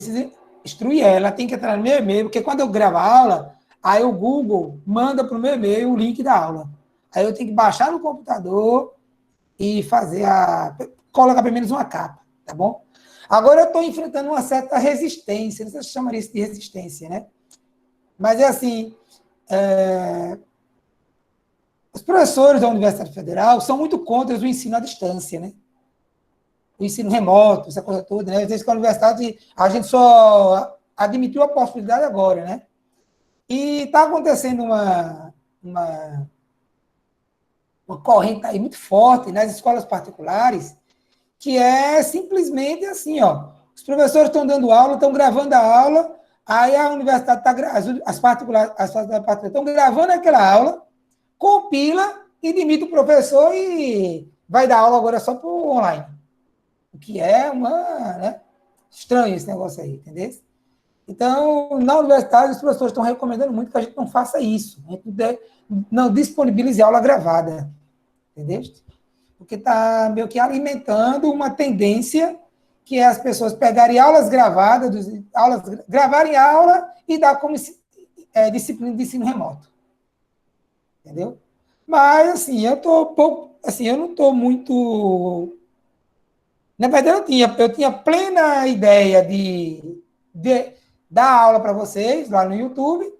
preciso instruir ela tem que entrar no meu e-mail, porque quando eu gravo a aula, aí o Google manda para o meu e-mail o link da aula. Aí eu tenho que baixar no computador e fazer colocar pelo menos uma capa, tá bom? Agora eu estou enfrentando uma certa resistência, não sei se chamaria isso de resistência, né? Mas é assim, os professores da Universidade Federal são muito contra o ensino à distância, né? O ensino remoto, essa coisa toda, né? Às vezes com a universidade, a gente só admitiu a possibilidade agora, né? E está acontecendo uma corrente aí muito forte nas escolas particulares, que é simplesmente assim, ó, os professores estão dando aula, estão gravando a aula, aí a universidade está, as particulares estão gravando aquela aula, compila e demite o professor e vai dar aula agora só por online. O que é né, estranho esse negócio aí, entendeu? Então, na universidade, os professores estão recomendando muito que a gente não faça isso, a gente não disponibilize aula gravada, entendeu? Porque está meio que alimentando uma tendência que é as pessoas pegarem aulas gravadas, gravarem aula e dar como disciplina de ensino remoto. Entendeu? Mas, assim, eu não estou muito... Na verdade, eu tinha plena ideia de dar aula para vocês lá no YouTube,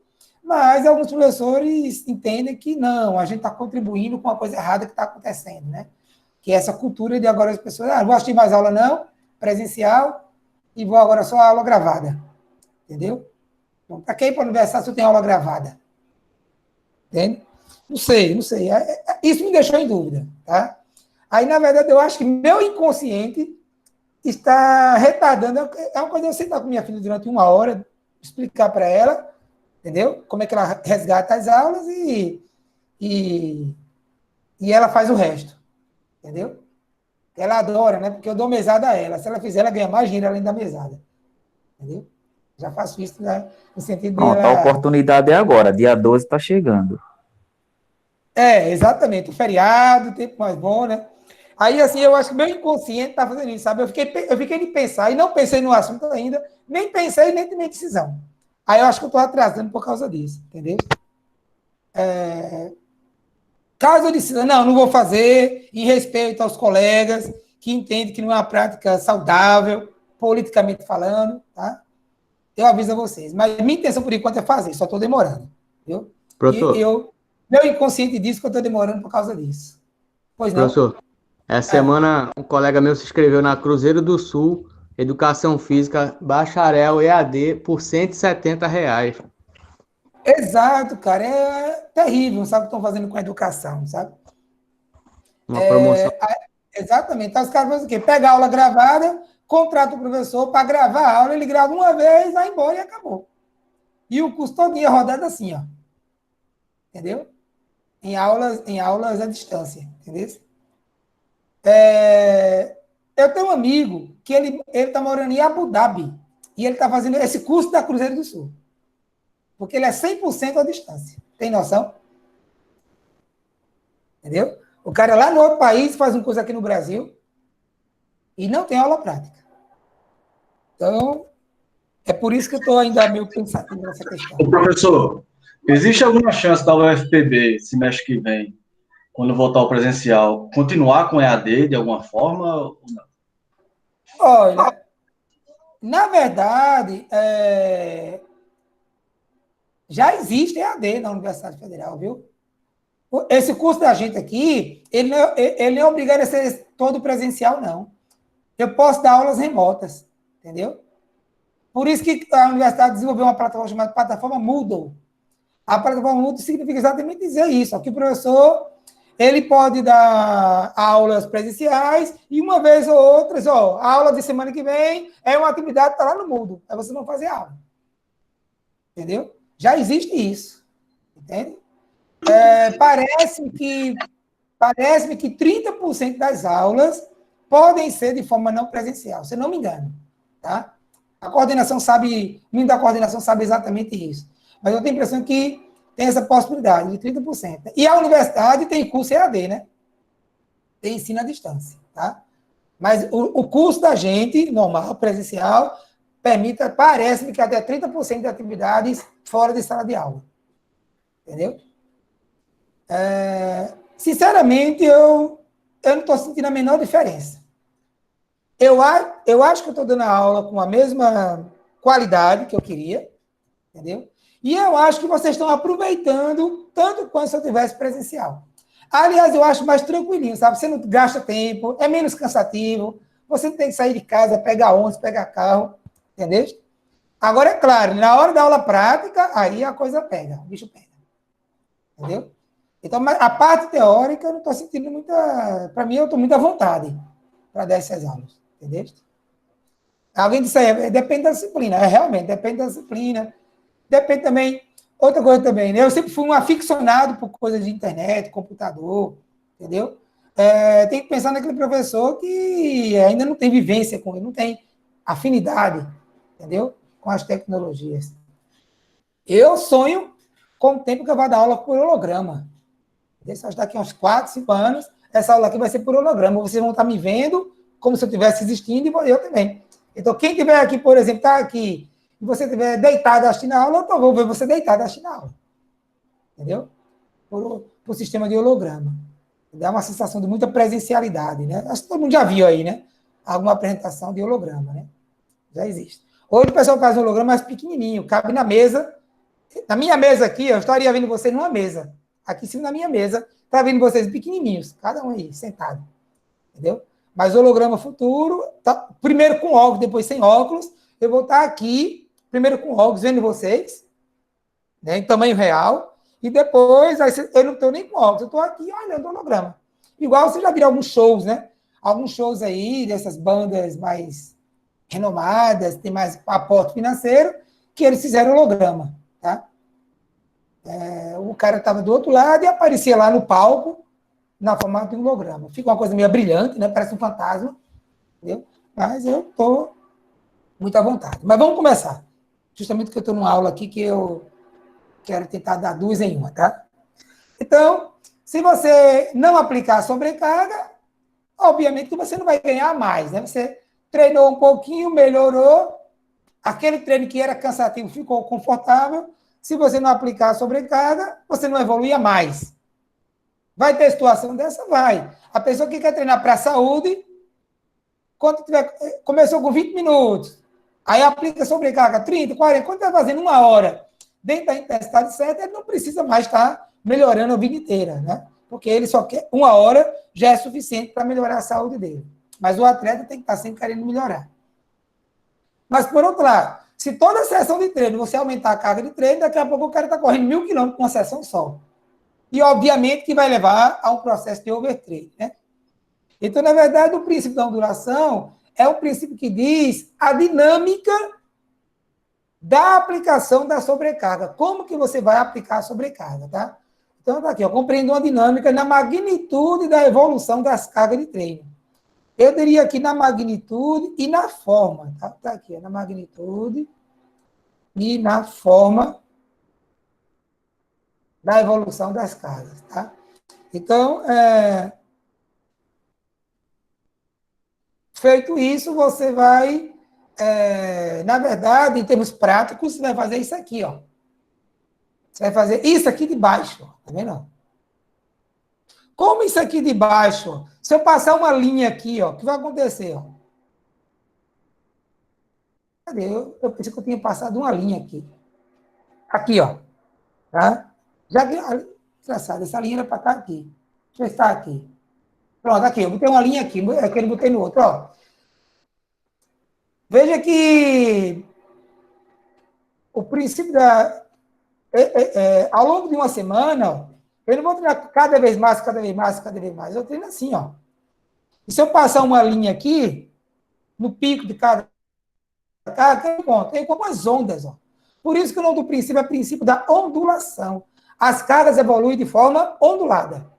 mas alguns professores entendem que não, a gente está contribuindo com a coisa errada que está acontecendo, né? Que é essa cultura de agora as pessoas, não vou assistir mais aula não, presencial, e vou agora só aula gravada. Entendeu? Então, para quem ir para a universidade só tem aula gravada? Entende? Não sei. Isso me deixou em dúvida, tá? Aí, na verdade, eu acho que meu inconsciente está retardando. É uma coisa de eu sentar com minha filha durante 1 hora, explicar para ela, entendeu? Como é que ela resgata as aulas e ela faz o resto. Entendeu? Ela adora, né? Porque eu dou mesada a ela. Se ela fizer, ela ganha mais dinheiro além da mesada. Entendeu? Já faço isso, né? No sentido de Pronto, a oportunidade é agora. Dia 12 está chegando. Exatamente. O feriado, o tempo mais bom, né? Aí, assim, eu acho que meu inconsciente está fazendo isso, sabe? Eu fiquei de pensar e não pensei no assunto ainda, nem pensei, nem tomei decisão. Aí eu acho que eu estou atrasando por causa disso, entendeu? Caso eu decida, não vou fazer, em respeito aos colegas que entendem que não é uma prática saudável, politicamente falando, tá? Eu aviso a vocês. Mas minha intenção, por enquanto, é fazer, só estou demorando, viu? Professor, Meu inconsciente diz que eu estou demorando por causa disso. Pois não? professor, essa semana um colega meu se inscreveu na Cruzeiro do Sul, Educação Física, bacharel EAD, por R$ 170. Exato, cara. É terrível, sabe o que estão fazendo com a educação, sabe? Uma promoção. Exatamente. Então, os caras fazem o quê? Pega a aula gravada, contrata o professor para gravar a aula, ele grava uma vez, vai embora e acabou. E o curso todo dia rodado assim, ó. Entendeu? Em aulas à distância, entendeu? Eu tenho um amigo que ele está morando em Abu Dhabi e ele está fazendo esse curso da Cruzeiro do Sul. Porque ele é 100% à distância. Tem noção? Entendeu? O cara lá no outro país faz um curso aqui no Brasil e não tem aula prática. Então, é por isso que eu estou ainda meio pensativo nessa questão. Ô, professor, existe alguma chance da UFPB, semestre que vem, quando voltar ao presencial, continuar com EAD de alguma forma ou não? Olha, na verdade, já existe EAD na Universidade Federal, viu? Esse curso da gente aqui, ele não é obrigado a ser todo presencial, não. Eu posso dar aulas remotas, entendeu? Por isso que a universidade desenvolveu uma plataforma chamada plataforma Moodle. A plataforma Moodle significa exatamente dizer isso, que o professor ele pode dar aulas presenciais e uma vez ou outra, a aula de semana que vem é uma atividade que está lá no Moodle, aí você não fazer aula. Entendeu? Já existe isso. Entende? Parece-me que 30% das aulas podem ser de forma não presencial, se não me engano. Tá? A coordenação sabe, o da coordenação sabe exatamente isso. Mas eu tenho a impressão que tem essa possibilidade de 30%. E a universidade tem curso EAD, né? Tem ensino à distância, tá? Mas o curso da gente, normal, presencial, permita, parece-me que até 30% de atividades fora de sala de aula. Entendeu? Sinceramente, eu não estou sentindo a menor diferença. Eu acho que eu estou dando a aula com a mesma qualidade que eu queria, entendeu? E eu acho que vocês estão aproveitando tanto quanto se eu tivesse presencial. Aliás, eu acho mais tranquilinho, sabe? Você não gasta tempo, é menos cansativo, você não tem que sair de casa, pegar ônibus, pegar carro, entendeu? Agora, é claro, na hora da aula prática, aí a coisa pega, o bicho pega. Entendeu? Então, a parte teórica, eu não estou sentindo muita... Para mim, eu estou muito à vontade para dar essas aulas, entendeu? Alguém disse aí, depende da disciplina. Realmente, depende da disciplina. Depende também... Outra coisa também, né? Eu sempre fui um aficionado por coisas de internet, computador, entendeu? Tem que pensar naquele professor que ainda não tem vivência com ele, não tem afinidade, entendeu? Com as tecnologias. Eu sonho com o tempo que eu vou dar aula por holograma. Daqui a uns 4, 5 anos, essa aula aqui vai ser por holograma. Vocês vão estar me vendo como se eu estivesse existindo e eu também. Então, quem estiver aqui, por exemplo, está aqui, e você estiver deitado assistindo a aula, eu vou ver você deitado assistindo a aula. Entendeu? Por sistema de holograma. Dá uma sensação de muita presencialidade, né? Acho que todo mundo já viu aí, né? Alguma apresentação de holograma, né? Já existe. Hoje o pessoal faz um holograma mais pequenininho, cabe na mesa. Na minha mesa aqui, eu estaria vendo vocês numa mesa. Aqui em cima da minha mesa, está vendo vocês pequenininhos, cada um aí, sentado. Entendeu? Mas o holograma futuro, tá, primeiro com óculos, depois sem óculos, eu vou estar aqui, primeiro com óculos, vendo vocês, né, em tamanho real, e depois, aí, eu não estou nem com óculos, eu estou aqui olhando o holograma. Igual você já viu alguns shows, né? Alguns shows aí, dessas bandas mais renomadas, tem mais aporte financeiro, que eles fizeram holograma, tá? O cara estava do outro lado e aparecia lá no palco, na formato de um holograma. Fica uma coisa meio brilhante, né? Parece um fantasma, entendeu? Mas eu estou muito à vontade. Mas vamos começar. Justamente porque eu estou numa aula aqui que eu quero tentar dar 2 em 1, tá? Então, se você não aplicar a sobrecarga, obviamente que você não vai ganhar mais, né? Você treinou um pouquinho, melhorou, aquele treino que era cansativo ficou confortável. Se você não aplicar a sobrecarga, você não evoluía mais. Vai ter situação dessa? Vai. A pessoa que quer treinar para a saúde, começou com 20 minutos, aí aplica sobrecarga 30, 40, quando está fazendo 1 hora, dentro da intensidade certa, ele não precisa mais estar melhorando a vida inteira, né? Porque ele só quer 1 hora, já é suficiente para melhorar a saúde dele. Mas o atleta tem que estar sempre querendo melhorar. Mas, por outro lado, se toda sessão de treino você aumentar a carga de treino, daqui a pouco o cara está correndo 1.000 quilômetros com uma sessão só. E, obviamente, que vai levar a um processo de overtraining, né? Então, na verdade, o princípio da ondulação é um princípio que diz a dinâmica da aplicação da sobrecarga. Como que você vai aplicar a sobrecarga, tá? Então, está aqui, ó, compreendo uma dinâmica na magnitude da evolução das cargas de treino. Eu diria aqui na magnitude e na forma, tá? Está aqui, ó, na magnitude e na forma da evolução das cargas, tá? Então, feito isso, você vai, na verdade, em termos práticos, você vai fazer isso aqui, ó. Você vai fazer isso aqui de baixo, ó, tá vendo? Como isso aqui de baixo, se eu passar uma linha aqui, ó, o que vai acontecer, ó? Cadê? Eu pensei que eu tinha passado uma linha aqui. Aqui, ó. Tá? Já que, engraçado, essa linha era para estar aqui. Deixa eu estar aqui. Pronto, aqui, eu botei uma linha aqui, aqui eu botei no outro, ó. Veja que o princípio ao longo de uma semana, ó, eu não vou treinar cada vez mais, cada vez mais, cada vez mais. Eu treino assim, ó. E se eu passar uma linha aqui, no pico de cada tem como as ondas, ó. Por isso que o nome do princípio é princípio da ondulação. As cargas evoluem de forma ondulada.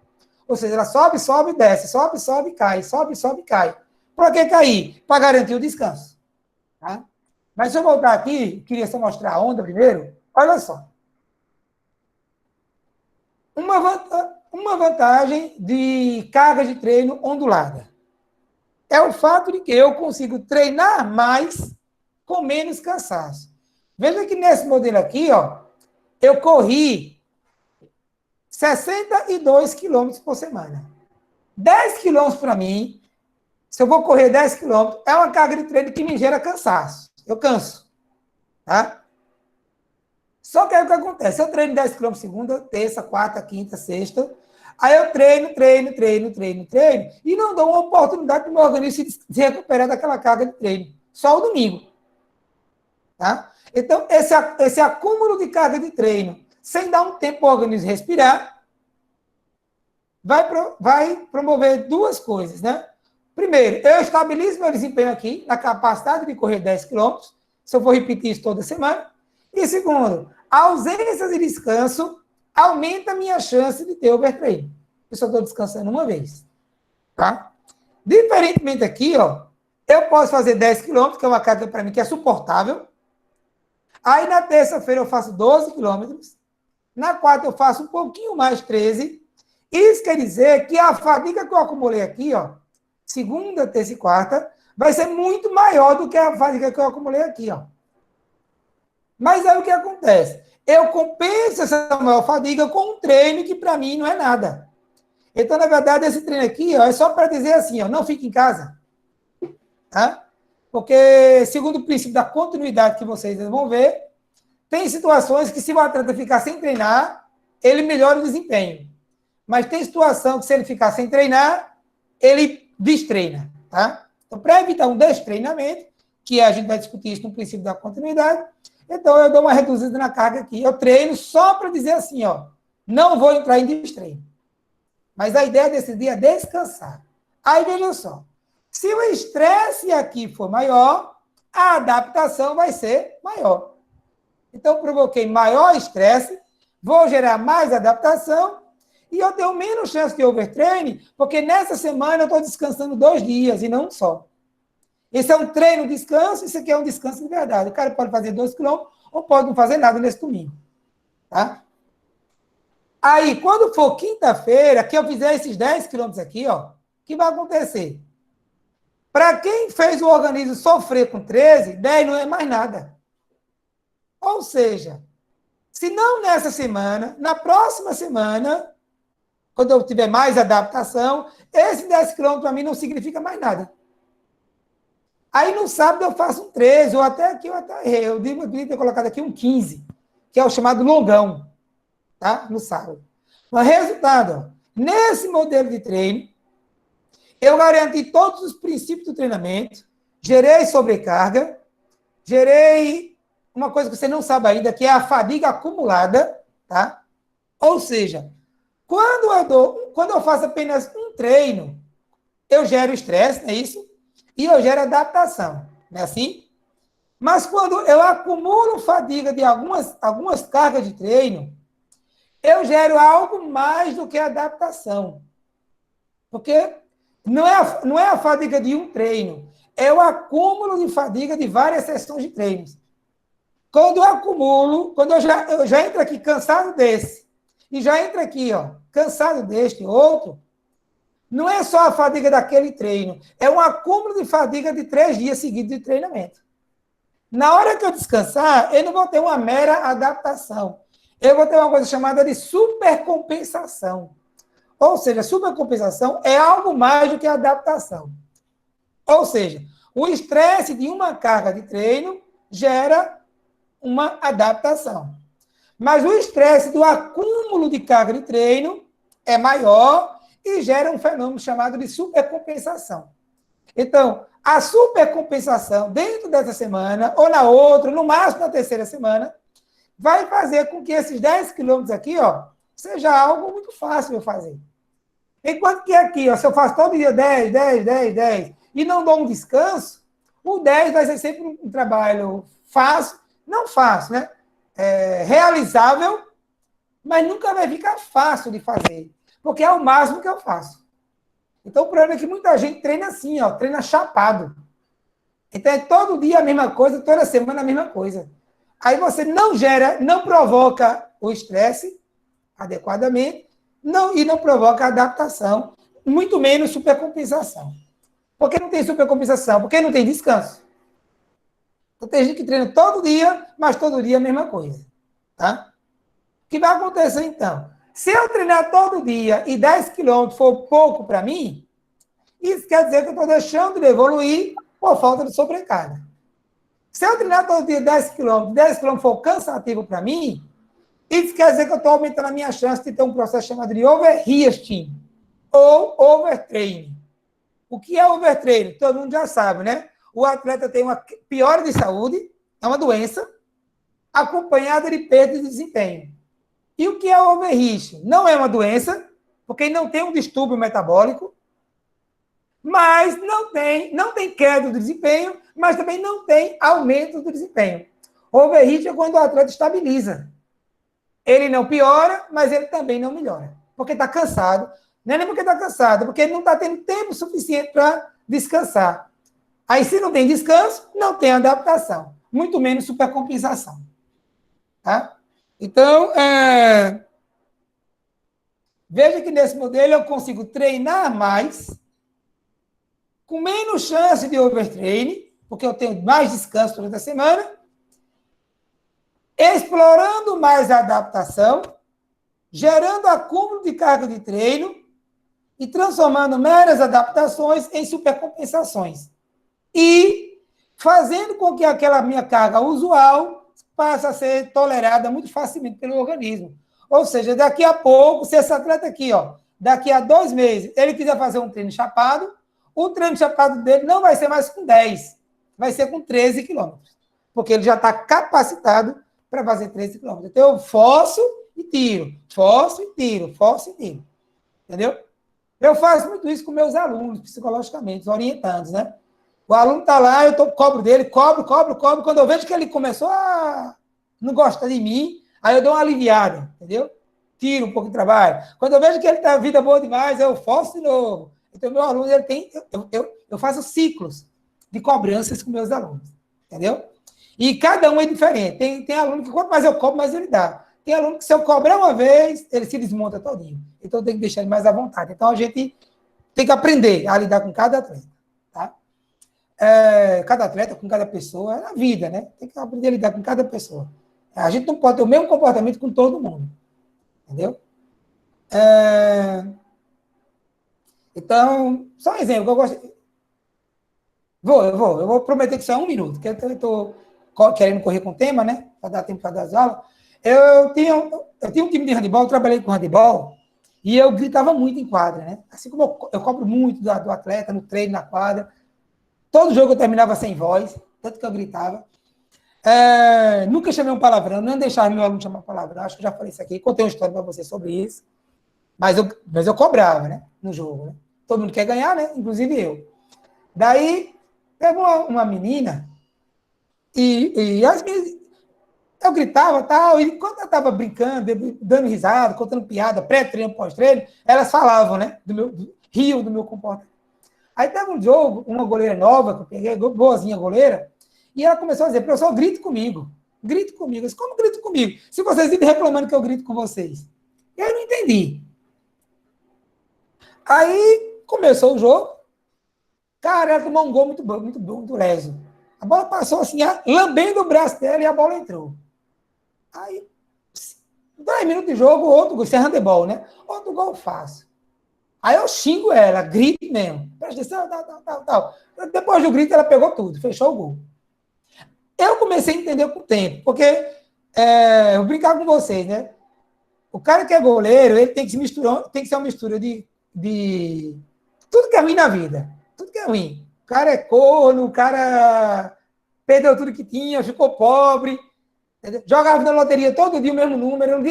Ou seja, ela sobe, sobe, desce, sobe, sobe, cai, sobe, sobe, cai. Para que cair? Para garantir o descanso. Tá? Mas se eu voltar aqui, queria só mostrar a onda primeiro. Olha só. Uma vantagem de carga de treino ondulada é o fato de que eu consigo treinar mais com menos cansaço. Veja que nesse modelo aqui, ó, eu corri 62 quilômetros por semana. 10 quilômetros para mim, se eu vou correr 10 quilômetros, é uma carga de treino que me gera cansaço. Eu canso. Tá? Só que aí o que acontece? Eu treino 10 quilômetros segunda, terça, quarta, quinta, sexta. Aí eu treino, e não dou uma oportunidade para o meu organismo se recuperar daquela carga de treino. Só o domingo. Tá? Então, esse acúmulo de carga de treino, sem dar um tempo para o organismo respirar, vai promover duas coisas, né? Primeiro, eu estabilizo meu desempenho aqui, na capacidade de correr 10 quilômetros, se eu for repetir isso toda semana. E segundo, a ausência de descanso aumenta a minha chance de ter overtraining. Eu só estou descansando uma vez. Tá? Diferentemente aqui, ó, eu posso fazer 10 quilômetros, que é uma carga para mim que é suportável. Aí na terça-feira eu faço 12 quilômetros. Na quarta eu faço um pouquinho mais, 13. Isso quer dizer que a fadiga que eu acumulei aqui, ó, segunda, terça e quarta, vai ser muito maior do que a fadiga que eu acumulei aqui, ó. Mas aí o que acontece? Eu compenso essa maior fadiga com um treino que para mim não é nada. Então, na verdade, esse treino aqui, ó, é só para dizer assim, ó, não fique em casa. Tá? Porque, segundo o princípio da continuidade que vocês vão ver, tem situações que se o atleta ficar sem treinar, ele melhora o desempenho. Mas tem situação que se ele ficar sem treinar, ele destreina. Tá? Então, para evitar um destreinamento, que a gente vai discutir isso no princípio da continuidade, então eu dou uma reduzida na carga aqui. Eu treino só para dizer assim, ó, não vou entrar em destreino. Mas a ideia desse dia é descansar. Aí, veja só, se o estresse aqui for maior, a adaptação vai ser maior. Então, provoquei maior estresse, vou gerar mais adaptação e eu tenho menos chance de overtraining, porque nessa semana eu estou descansando 2 dias e não um só. Esse é um treino descanso, isso aqui é um descanso de verdade. O cara pode fazer 2 quilômetros ou pode não fazer nada nesse domingo. Tá? Aí, quando for quinta-feira, que eu fizer esses 10 quilômetros aqui, ó, o que vai acontecer? Para quem fez o organismo sofrer com 13, 10 não é mais nada. Ou seja, se não nessa semana, na próxima semana, quando eu tiver mais adaptação, esse 10 quilômetros para mim não significa mais nada. Aí no sábado eu faço um 13, ou até aqui eu até errei. Eu devia ter colocado aqui um 15, que é o chamado longão, tá? No sábado. Mas resultado, ó, nesse modelo de treino, eu garanti todos os princípios do treinamento, gerei sobrecarga, gerei uma coisa que você não sabe ainda, que é a fadiga acumulada, tá? Ou seja, quando eu faço apenas um treino, eu gero estresse, não é isso? E eu gero adaptação, não é assim? Mas quando eu acumulo fadiga de algumas cargas de treino, eu gero algo mais do que adaptação. Porque não é a fadiga de um treino, é o acúmulo de fadiga de várias sessões de treinos. Quando eu acumulo, quando eu já entro aqui cansado desse, e já entro aqui, ó, cansado deste outro, não é só a fadiga daquele treino, é um acúmulo de fadiga de 3 dias seguidos de treinamento. Na hora que eu descansar, eu não vou ter uma mera adaptação. Eu vou ter uma coisa chamada de supercompensação. Ou seja, supercompensação é algo mais do que adaptação. Ou seja, o estresse de uma carga de treino gera uma adaptação. Mas o estresse do acúmulo de carga de treino é maior e gera um fenômeno chamado de supercompensação. Então, a supercompensação dentro dessa semana, ou na outra, no máximo na terceira semana, vai fazer com que esses 10 quilômetros aqui, ó, seja algo muito fácil de fazer. Enquanto que aqui, ó, se eu faço todo dia 10, 10, 10, 10, e não dou um descanso, o 10 vai ser sempre um trabalho fácil, não fácil, né? Realizável, mas nunca vai ficar fácil de fazer. Porque é o máximo que eu faço. Então, o problema é que muita gente treina assim, ó, treina chapado. Então, é todo dia a mesma coisa, toda semana a mesma coisa. Aí você não provoca o estresse adequadamente, e não provoca adaptação, muito menos supercompensação. Por que não tem supercompensação? Porque não tem descanso. Então, tem gente que treina todo dia, mas todo dia é a mesma coisa. Tá? O que vai acontecer, então? Se eu treinar todo dia e 10 quilômetros for pouco para mim, isso quer dizer que eu estou deixando de evoluir por falta de sobrecarga. Se eu treinar todo dia 10 quilômetros, 10 quilômetros for cansativo para mim, isso quer dizer que eu estou aumentando a minha chance de ter um processo chamado de overreaching ou overtraining. O que é overtraining? Todo mundo já sabe, né? O atleta tem uma piora de saúde, é uma doença, acompanhada de perda de desempenho. E o que é overreaching? Não é uma doença, porque não tem um distúrbio metabólico, mas não tem queda do desempenho, mas também não tem aumento do desempenho. Overreaching é quando o atleta estabiliza. Ele não piora, mas ele também não melhora. Porque está cansado. Não é nem porque está cansado, é porque ele não está tendo tempo suficiente para descansar. Aí, se não tem descanso, não tem adaptação. Muito menos supercompensação. Tá? Então, veja que nesse modelo eu consigo treinar mais, com menos chance de overtraining, porque eu tenho mais descanso durante a semana, explorando mais a adaptação, gerando acúmulo de carga de treino e transformando meras adaptações em supercompensações. E fazendo com que aquela minha carga usual passe a ser tolerada muito facilmente pelo organismo. Ou seja, daqui a pouco, se esse atleta aqui, daqui a 2 meses, ele quiser fazer um treino chapado, o treino chapado dele não vai ser mais com 10, vai ser com 13 quilômetros, porque ele já está capacitado para fazer 13 quilômetros. Então, eu forço e tiro, forço e tiro, forço e tiro. Entendeu? Eu faço muito isso com meus alunos, psicologicamente, os orientandos, né? O aluno está lá, eu cobro dele, cobro. Quando eu vejo que ele começou a não gostar de mim, aí eu dou uma aliviada, entendeu? Tiro um pouco de trabalho. Quando eu vejo que ele está vida boa demais, eu forço de novo. Então, meu aluno, ele tem... Eu faço ciclos de cobranças com meus alunos, entendeu? E cada um é diferente. Tem aluno que quanto mais eu cobro, mais ele dá. Tem aluno que se eu cobrar uma vez, ele se desmonta todinho. Então, eu tenho que deixar ele mais à vontade. Então, a gente tem que aprender a lidar com cada atleta, tá? Cada atleta, com cada pessoa, é na vida, né? Tem que aprender a lidar com cada pessoa. A gente não pode ter o mesmo comportamento com todo mundo, entendeu? Então, só um exemplo que eu gosto... Eu vou prometer que só é 1 minuto, porque eu estou querendo correr com o tema, né? Para dar tempo para dar as aulas. Eu tinha um time de handebol, eu trabalhei com handebol, e eu gritava muito em quadra, né? Assim como eu cobro muito do atleta, no treino, na quadra. Todo jogo eu terminava sem voz, tanto que eu gritava. Nunca chamei um palavrão, não deixava meu aluno chamar palavrão, acho que eu já falei isso aqui, contei uma história para você sobre isso. Mas eu cobrava, né? No jogo, né? Todo mundo quer ganhar, né? Inclusive eu. Daí, teve uma menina, e as meninas... Eu gritava tal, e quando eu estava brincando, dando risada, contando piada, pré-treino, pós-treino, elas falavam, né? Riam do meu comportamento. Aí teve um jogo, uma goleira nova, que eu peguei, boazinha goleira, e ela começou a dizer, professor, grite comigo. Grite comigo. Eu disse, como grito comigo? Se vocês vivem reclamando que eu grito com vocês. E aí eu não entendi. Aí começou o jogo, cara, ela tomou um gol muito bom, muito leso. A bola passou assim, lambendo o braço dela e a bola entrou. Aí, 10 minutos de jogo, outro gol, isso é handebol, né? Outro gol fácil. Aí eu xingo ela, grito mesmo. Presta atenção, tal. Depois do grito, ela pegou tudo, fechou o gol. Eu comecei a entender com o tempo, porque, eu vou brincar com vocês, né? O cara que é goleiro, ele tem que ser uma mistura de tudo que é ruim na vida. Tudo que é ruim. O cara é corno, o cara perdeu tudo que tinha, ficou pobre, entendeu? Jogava na loteria todo dia o mesmo número, no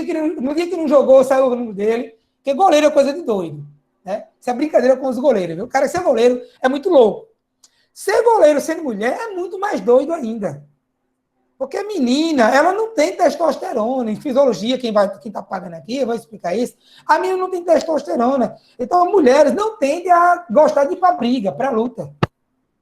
dia que não jogou, saiu o número dele, porque goleiro é coisa de doido, né? Isso é brincadeira com os goleiros, viu? O cara ser goleiro é muito louco. Ser goleiro sendo mulher é muito mais doido ainda. Porque a menina, ela não tem testosterona. Em fisiologia, quem está pagando aqui, eu vou explicar isso. A menina não tem testosterona. Então, as mulheres não tendem a gostar de ir para briga, para luta.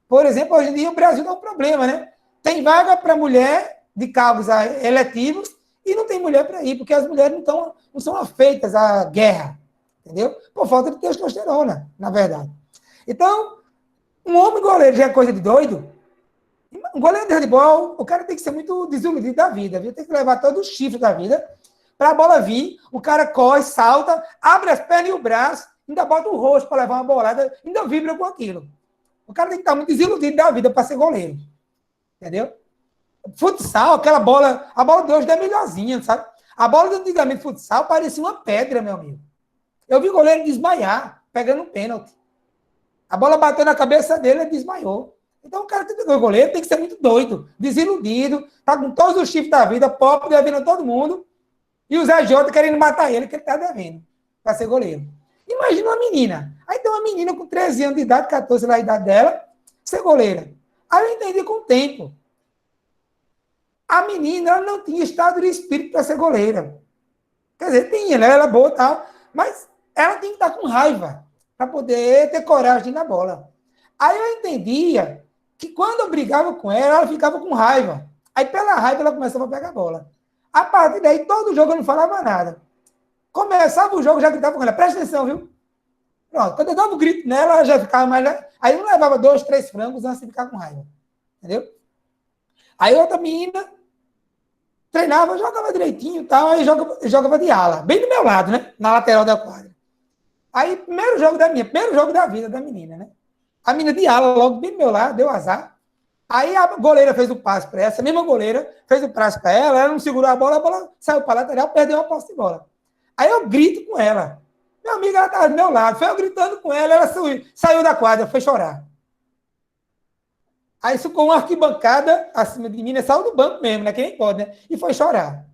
Por exemplo, hoje em dia o Brasil dá um problema, né? Tem vaga para mulher de cargos eletivos e não tem mulher para ir, porque as mulheres não são afeitas à guerra, entendeu? Por falta de testosterona, na verdade. Então, um homem goleiro já é coisa de doido. Um goleiro de handebol, o cara tem que ser muito desiludido da vida, viu? Tem que levar todo o chifre da vida para a bola vir, o cara corre, salta, abre as pernas e o braço, ainda bota o rosto para levar uma bolada, ainda vibra com aquilo. O cara tem que estar muito desiludido da vida para ser goleiro. Entendeu? Futsal, aquela bola, a bola de hoje é melhorzinha, sabe? A bola de antigamente futsal parecia uma pedra, meu amigo. Eu vi o goleiro desmaiar, pegando um pênalti. A bola bateu na cabeça dele e desmaiou. Então o cara que tem goleiro tem que ser muito doido, desiludido, tá com todos os chifres da vida, pobre, devendo todo mundo, e o Zé Jota querendo matar ele, que ele tá devendo, para ser goleiro. Imagina uma menina. Aí tem uma menina com 13 anos de idade, 14 lá a idade dela, ser goleira. Aí eu entendi com o tempo. A menina ela não tinha estado de espírito para ser goleira. Quer dizer, tinha, né? Ela é boa e tal, mas ela tinha que estar com raiva para poder ter coragem de ir na bola. Aí eu entendia que quando eu brigava com ela, ela ficava com raiva. Aí pela raiva ela começava a pegar a bola. A partir daí, todo jogo eu não falava nada. Começava o jogo, já gritava com ela, presta atenção, viu? Pronto, quando eu dava um grito nela, ela já ficava mais... Aí eu levava 2, 3 frangos antes de ficar com raiva. Entendeu? Aí outra menina treinava, jogava direitinho e tal, aí jogava de ala, bem do meu lado, né? Na lateral da quadra. Aí, primeiro jogo da vida da menina, né? A menina de ala, logo bem do meu lado, deu azar. Aí a goleira fez o passe para essa mesma goleira, fez o passe para ela não segurou a bola saiu para a lateral, perdeu a posse de bola. Aí eu grito com ela. Minha amiga, ela estava do meu lado, foi eu gritando com ela, ela saiu da quadra, foi chorar. Aí ficou uma arquibancada acima de mim, né? Saiu do banco mesmo, né? Que nem pode, né? E foi chorar.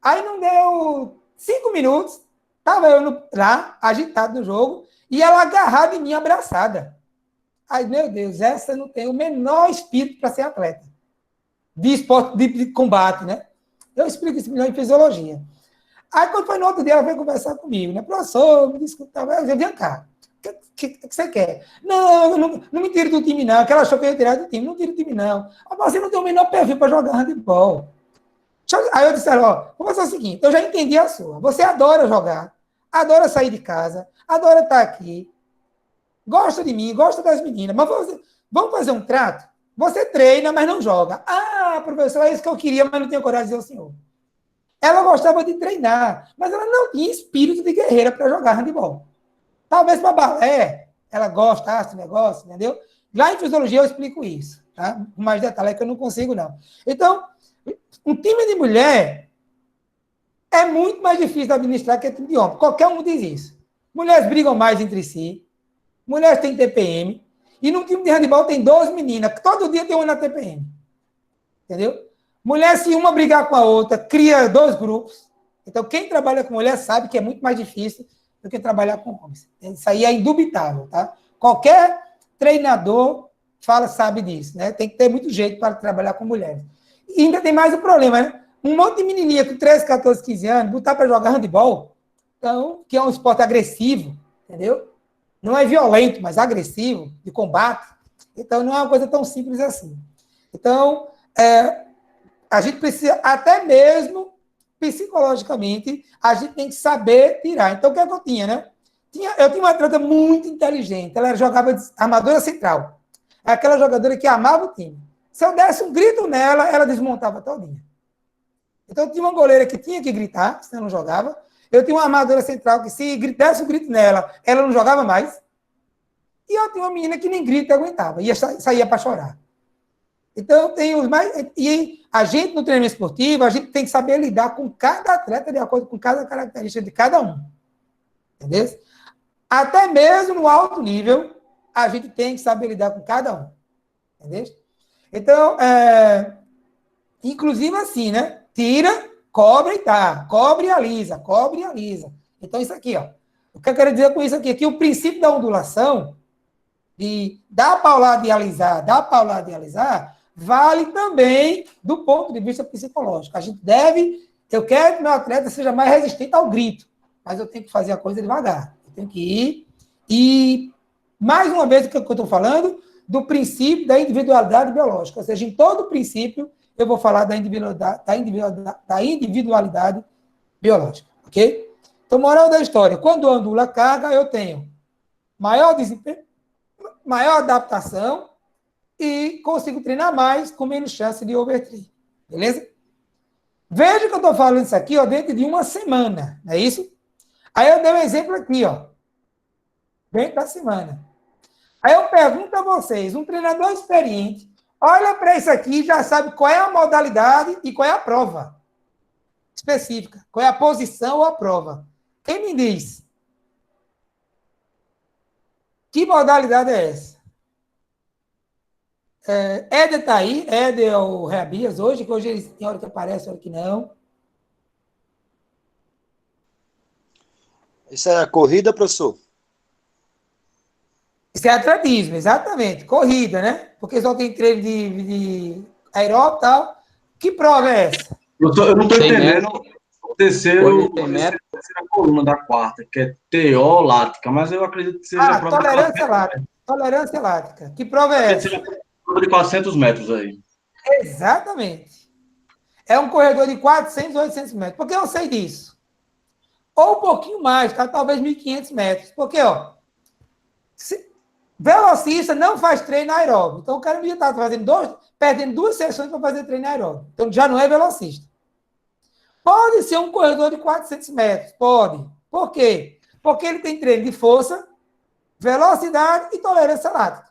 Aí não deu 5 minutos, estava eu lá, agitado no jogo, e ela agarrada em mim, abraçada. Aí, meu Deus, essa não tem o menor espírito para ser atleta. De esporte, de combate, né? Eu explico isso melhor em fisiologia. Aí, quando foi no outro dia, ela veio conversar comigo, né? Professor, me desculpa, eu vem cá. O que você quer? Não me tire do time, não. Que ela achou que eu ia tirar do time. Não tire do time, não. Você não tem o menor perfil para jogar handebol. Aí eu disse, ó, vou fazer o seguinte, eu já entendi a sua. Você adora jogar, adora sair de casa, adora estar aqui, gosta de mim, gosta das meninas, mas vamos fazer um trato? Você treina, mas não joga. Ah, professor, é isso que eu queria, mas não tenho coragem de dizer ao senhor. Ela gostava de treinar, mas ela não tinha espírito de guerreira para jogar handebol. Talvez para balé, ela gostasse do negócio, entendeu? Lá em fisiologia eu explico isso, tá? Com mais detalhe que eu não consigo, não. Então, um time de mulher é muito mais difícil de administrar que um time de homem. Qualquer um diz isso. Mulheres brigam mais entre si, mulheres têm TPM, e num time de handebol tem 12 meninas, que todo dia tem uma na TPM. Entendeu? Mulher, se uma brigar com a outra, cria 2 grupos. Então, quem trabalha com mulher sabe que é muito mais difícil do que trabalhar com homens. Isso aí é indubitável, tá? Qualquer treinador sabe disso, né? Tem que ter muito jeito para trabalhar com mulheres. E ainda tem mais um problema, né? Um monte de menininha com 13, 14, 15 anos, botar para jogar handebol, então, que é um esporte agressivo, entendeu? Não é violento, mas agressivo, de combate. Então, não é uma coisa tão simples assim. Então, a gente precisa, até mesmo psicologicamente, a gente tem que saber tirar. Então, o que é que eu tinha, né? Eu tinha uma atleta muito inteligente. Ela jogava de armadora central. É aquela jogadora que amava o time. Se eu desse um grito nela, ela desmontava todinha. Então, eu tinha uma goleira que tinha que gritar, senão não jogava. Eu tinha uma armadora central que, se desse um grito nela, ela não jogava mais. E eu tinha uma menina que nem grito aguentava, saía para chorar. Então, tem os mais... E a gente, no treinamento esportivo, a gente tem que saber lidar com cada atleta de acordo com cada característica de cada um. Entendeu? Até mesmo no alto nível, a gente tem que saber lidar com cada um. Entendeu? Então, inclusive assim, né? Tira, cobre e tá. Cobre e alisa, cobre e alisa. Então, isso aqui, ó. O que eu quero dizer com isso aqui? Que o princípio da ondulação, de dar paulada e alisar, vale também do ponto de vista psicológico. A gente eu quero que meu atleta seja mais resistente ao grito, mas eu tenho que fazer a coisa devagar. Eu tenho que ir. E, mais uma vez, o que eu estou falando, do princípio da individualidade biológica. Ou seja, em todo princípio, eu vou falar da individualidade biológica. Ok? Então, moral da história. Quando ondula a carga, eu tenho maior desempenho, maior adaptação e consigo treinar mais com menos chance de overtraining. Beleza? Veja que eu estou falando isso aqui, ó, dentro de uma semana, não é isso? Aí eu dei um exemplo aqui, ó, dentro da semana. Aí eu pergunto a vocês, um treinador experiente, olha para isso aqui e já sabe qual é a modalidade e qual é a prova específica, qual é a posição ou a prova. Quem me diz? Que modalidade é essa? Éder está aí, Éder é o Reabias hoje, que hoje ele tem hora que aparece, hora que não. Isso é a corrida, professor? Isso é atletismo, exatamente. Corrida, né? Porque só tem treino de aeróbico e tal. Que prova é essa? Eu não estou entendendo a terceira coluna da quarta, que é TO lática, mas eu acredito que seja a prova tolerância lática. Tolerância lática. Que prova é essa? Seja a prova de 400 metros aí. Exatamente. É um corredor de 400, 800 metros. Por que eu sei disso? Ou um pouquinho mais, tá? Talvez 1.500 metros. Porque, ó, velocista não faz treino aeróbico. Então, o cara devia estar perdendo 2 sessões para fazer treino aeróbico. Então, já não é velocista. Pode ser um corredor de 400 metros. Pode. Por quê? Porque ele tem treino de força, velocidade e tolerância lática.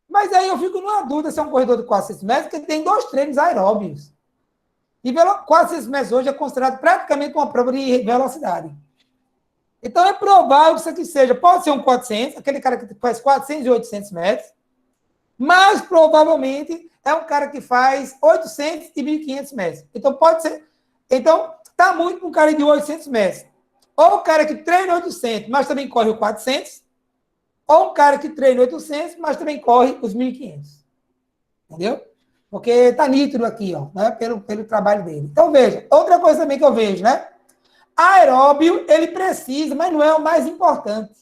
Mas aí eu fico numa dúvida se é um corredor de 400 metros, porque tem 2 treinos aeróbicos. E 400 metros hoje é considerado praticamente uma prova de velocidade. Então, é provável que isso aqui seja, pode ser um 400, aquele cara que faz 400 e 800 metros, mas provavelmente é um cara que faz 800 e 1.500 metros. Então, pode ser. Então, está muito com um cara de 800 metros. Ou o cara que treina 800, mas também corre o 400, ou um cara que treina 800, mas também corre os 1.500. Entendeu? Porque está nítido aqui, ó, né? pelo trabalho dele. Então, veja, outra coisa também que eu vejo, né? Aeróbio, ele precisa, mas não é o mais importante.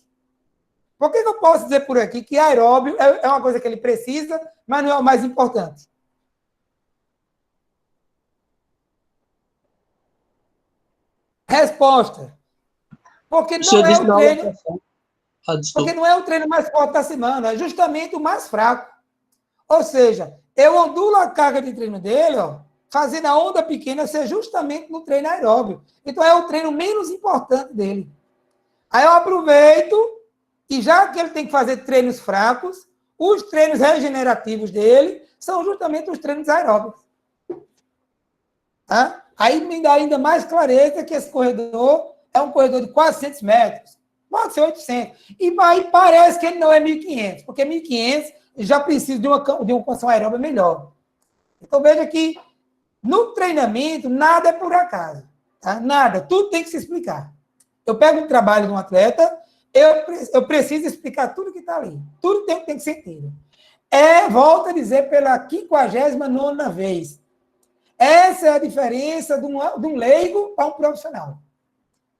Por que eu posso dizer por aqui que aeróbio é uma coisa que ele precisa, mas não é o mais importante? Resposta. Porque não é o treino. Porque não é o treino mais forte da semana, é justamente o mais fraco. Ou seja, eu ondulo a carga de treino dele, ó, fazendo a onda pequena ser justamente no treino aeróbio. Então, é o treino menos importante dele. Aí eu aproveito, e já que ele tem que fazer treinos fracos, os treinos regenerativos dele são justamente os treinos aeróbicos. Tá? Aí me dá ainda mais clareza que esse corredor é um corredor de 400 metros. Pode ser 800. E parece que ele não é 1.500, porque 1.500 já precisa de uma condição aeróbica melhor. Então, veja que no treinamento, nada é por acaso. Tá? Nada. Tudo tem que se explicar. Eu pego um trabalho de um atleta, eu preciso explicar tudo que está ali. Tudo tem que sentido. Volto a dizer pela 59ª vez. Essa é a diferença de um leigo para um profissional.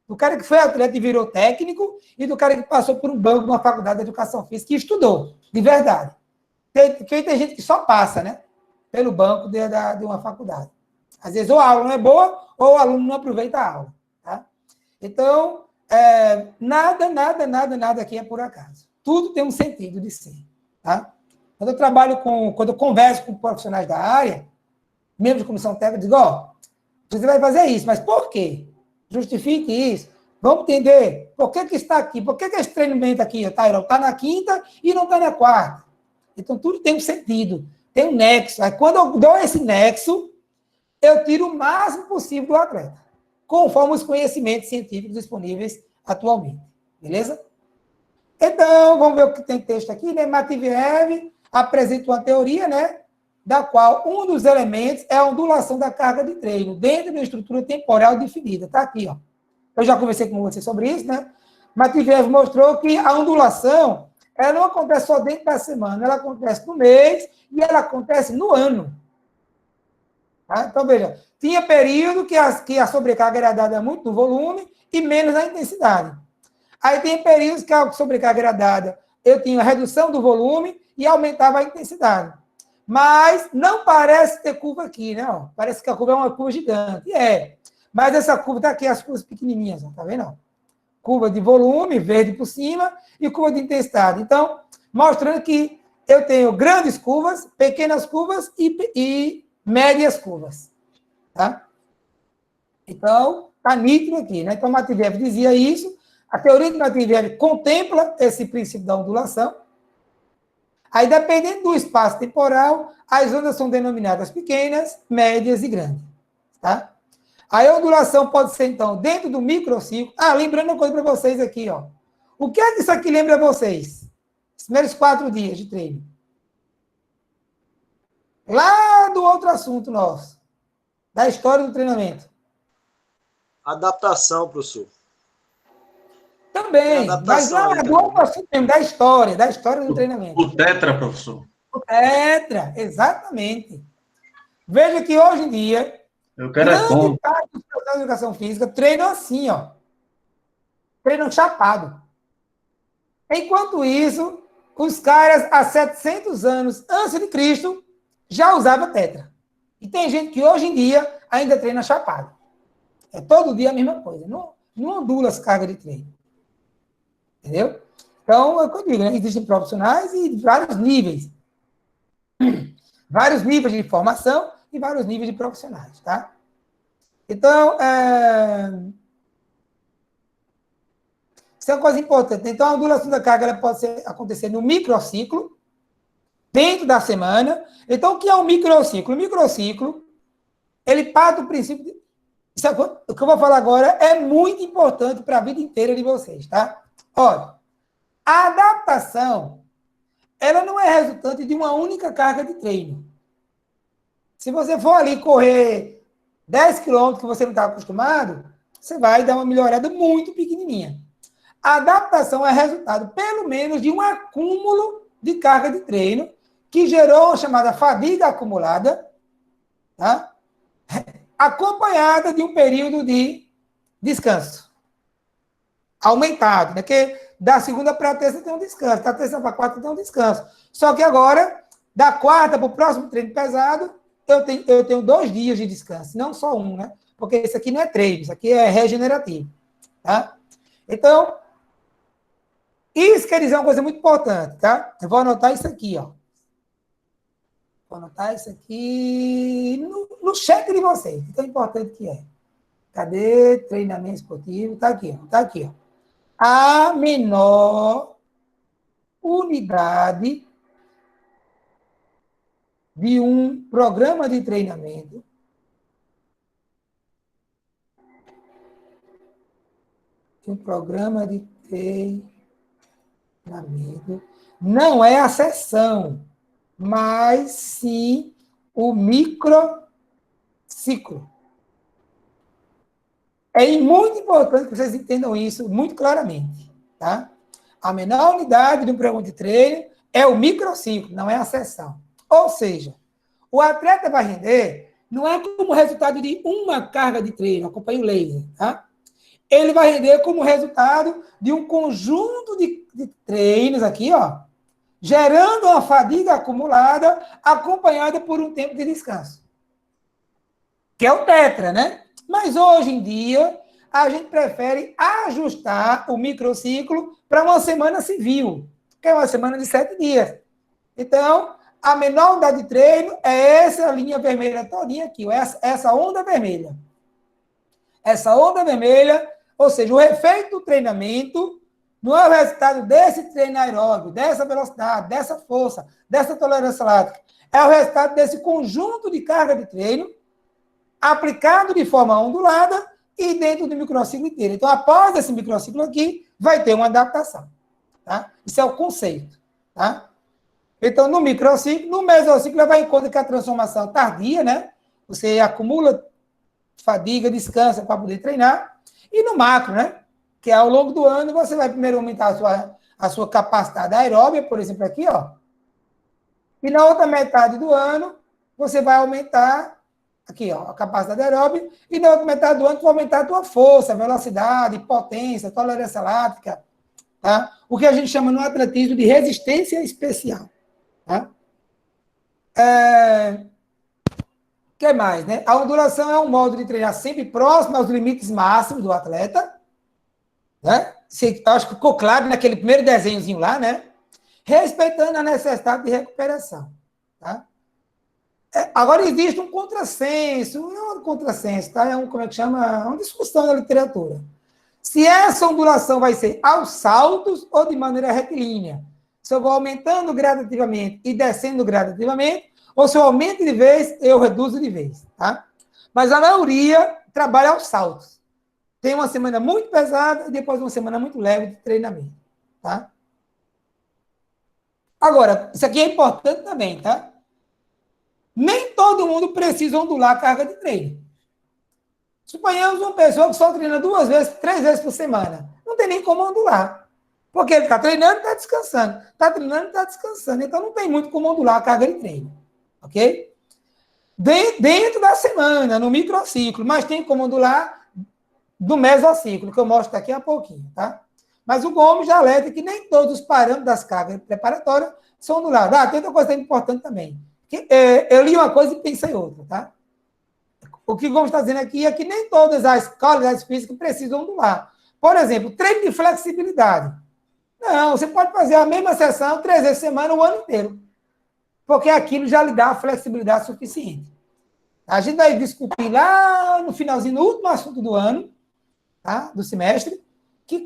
Do cara que foi atleta e virou técnico e do cara que passou por um banco de uma faculdade de educação física e estudou, de verdade. Tem gente que só passa, né? Pelo banco de uma faculdade. Às vezes, ou a aula não é boa, ou o aluno não aproveita a aula. Tá? Então, nada aqui é por acaso. Tudo tem um sentido de ser. Tá? Quando eu converso com profissionais da área, membros de comissão técnica, eu digo, ó, você vai fazer isso, mas por quê? Justifique isso. Vamos entender por que está aqui, por que esse treinamento aqui está na quinta e não está na quarta. Então, tudo tem um sentido, tem um nexo. Aí, quando eu dou esse nexo, eu tiro o máximo possível do atleta, conforme os conhecimentos científicos disponíveis atualmente. Beleza? Então, vamos ver o que tem texto aqui, né? Matveev apresenta uma teoria, né? Da qual um dos elementos é a ondulação da carga de treino, dentro de uma estrutura temporal definida. Está aqui, ó. Eu já conversei com você sobre isso, né? Matveev mostrou que a ondulação ela não acontece só dentro da semana, ela acontece no mês e ela acontece no ano. Tá? Então, veja, tinha período que a sobrecarga era dada muito no volume e menos na intensidade. Aí tem períodos que a sobrecarga era dada, eu tinha a redução do volume e aumentava a intensidade. Mas não parece ter curva aqui, né? Ó, parece que a curva é uma curva gigante. Mas essa curva está aqui, as curvas pequenininhas, ó, tá vendo? Ó? Curva de volume, verde por cima, e curva de intensidade. Então, mostrando que eu tenho grandes curvas, pequenas curvas e médias curvas. Tá? Então, está nítido aqui, né? Então, Matveev dizia isso. A teoria de Matveev contempla esse princípio da ondulação. Aí, dependendo do espaço temporal, as ondas são denominadas pequenas, médias e grandes. Tá? Aí, a ondulação pode ser, então, dentro do microciclo. Lembrando uma coisa para vocês aqui, ó. O que é que isso aqui lembra a vocês? Os primeiros 4 dias de treino. Lá do outro assunto nosso, da história do treinamento. Adaptação, professor. Também, mas lá do outro assunto mesmo, da história do treinamento. O tetra, professor. O tetra, exatamente. Veja que hoje em dia, grande parte dos professores de educação física treinam assim, ó. Treinam chapado. Enquanto isso, os caras, há 700 anos antes de Cristo, já usavam tetra. E tem gente que hoje em dia ainda treina chapado. É todo dia a mesma coisa. Não ondula as cargas de treino. Entendeu? Então, é o que eu digo, né? Existem profissionais e vários níveis. Vários níveis de formação e vários níveis de profissionais, tá? Então, isso é uma coisa importante. Então, a ondulação da carga ela pode acontecer no microciclo, dentro da semana. Então, o que é um microciclo? O microciclo, ele parte do princípio... O que eu vou falar agora é muito importante para a vida inteira de vocês, tá? Olha, a adaptação, ela não é resultante de uma única carga de treino. Se você for ali correr 10 quilômetros que você não está acostumado, você vai dar uma melhorada muito pequenininha. A adaptação é resultado, pelo menos, de um acúmulo de carga de treino que gerou a chamada fadiga acumulada, tá? Acompanhada de um período de descanso aumentado, né? Porque da segunda para a terça tem um descanso, da terça para a quarta tem um descanso. Só que agora, da quarta para o próximo treino pesado, eu tenho 2 dias de descanso, não só um, né? Porque isso aqui não é treino, isso aqui é regenerativo, tá? Então, isso quer dizer uma coisa muito importante, tá? Eu vou anotar isso aqui, ó. Vou anotar isso aqui no chat de vocês, que tão importante que é. Cadê? Treinamento esportivo. Tá aqui, ó. Tá aqui, ó. A menor unidade de um programa de treinamento não é a sessão, mas sim o microciclo. É muito importante que vocês entendam isso muito claramente, tá? A menor unidade de um programa de treino é o microciclo, não é a sessão. Ou seja, o atleta vai render não é como resultado de uma carga de treino, acompanha o laser, tá? Ele vai render como resultado de um conjunto de treinos aqui, ó, gerando uma fadiga acumulada acompanhada por um tempo de descanso. Que é o tetra, né? Mas hoje em dia, a gente prefere ajustar o microciclo para uma semana civil, que é uma semana de 7 dias. Então, a menor unidade de treino é essa linha vermelha todinha aqui, essa onda vermelha. Essa onda vermelha, ou seja, o efeito do treinamento não é o resultado desse treino aeróbico, dessa velocidade, dessa força, dessa tolerância lática. É o resultado desse conjunto de carga de treino aplicado de forma ondulada e dentro do microciclo inteiro. Então, após esse microciclo aqui, vai ter uma adaptação. Tá? Isso é o conceito. Tá? Então, no microciclo, no mesociclo, vai em conta que a transformação tardia, né? Você acumula fadiga, descansa para poder treinar. E no macro, né? Que ao longo do ano, você vai primeiro aumentar a sua capacidade aeróbica, por exemplo, aqui, ó. E na outra metade do ano, você vai aumentar aqui, ó, a capacidade aeróbica, e na outra metade do ano, tu vai aumentar a tua força, velocidade, potência, tolerância lática, tá? O que a gente chama no atletismo de resistência especial, tá? O que mais, né? A ondulação é um modo de treinar sempre próximo aos limites máximos do atleta, né? Acho que ficou claro naquele primeiro desenhozinho lá, né? respeitando a necessidade de recuperação. Tá? Agora, existe um contrassenso, não é um contrassenso, tá? Como é que chama? Uma discussão da literatura. Se essa ondulação vai ser aos saltos ou de maneira retilínea. Se eu vou aumentando gradativamente e descendo gradativamente, ou se eu aumento de vez, eu reduzo de vez. Tá? Mas a maioria trabalha aos saltos. Tem uma semana muito pesada e depois uma semana muito leve de treinamento. Tá? Agora, isso aqui é importante também, tá? Nem todo mundo precisa ondular a carga de treino. Suponhamos uma pessoa que só treina 2 vezes, 3 vezes por semana. Não tem nem como ondular. Porque ele está treinando e está descansando. Está treinando e está descansando. Então, não tem muito como ondular a carga de treino. Ok? Dentro da semana, no microciclo. Mas tem como ondular do mesociclo, que eu mostro daqui a pouquinho. Tá? Mas o Gomes já alerta que nem todos os parâmetros das cargas preparatórias são ondulados. Tem outra coisa importante também. Eu li uma coisa e pensei outra. Tá? O que o Gomes está dizendo aqui é que nem todas as qualidades físicas precisam ondular. Por exemplo, treino de flexibilidade. Não, você pode fazer a mesma sessão 3 vezes por semana o ano inteiro. Porque aquilo já lhe dá a flexibilidade suficiente. A gente vai discutir lá no finalzinho, no último assunto do ano, tá? Do semestre, que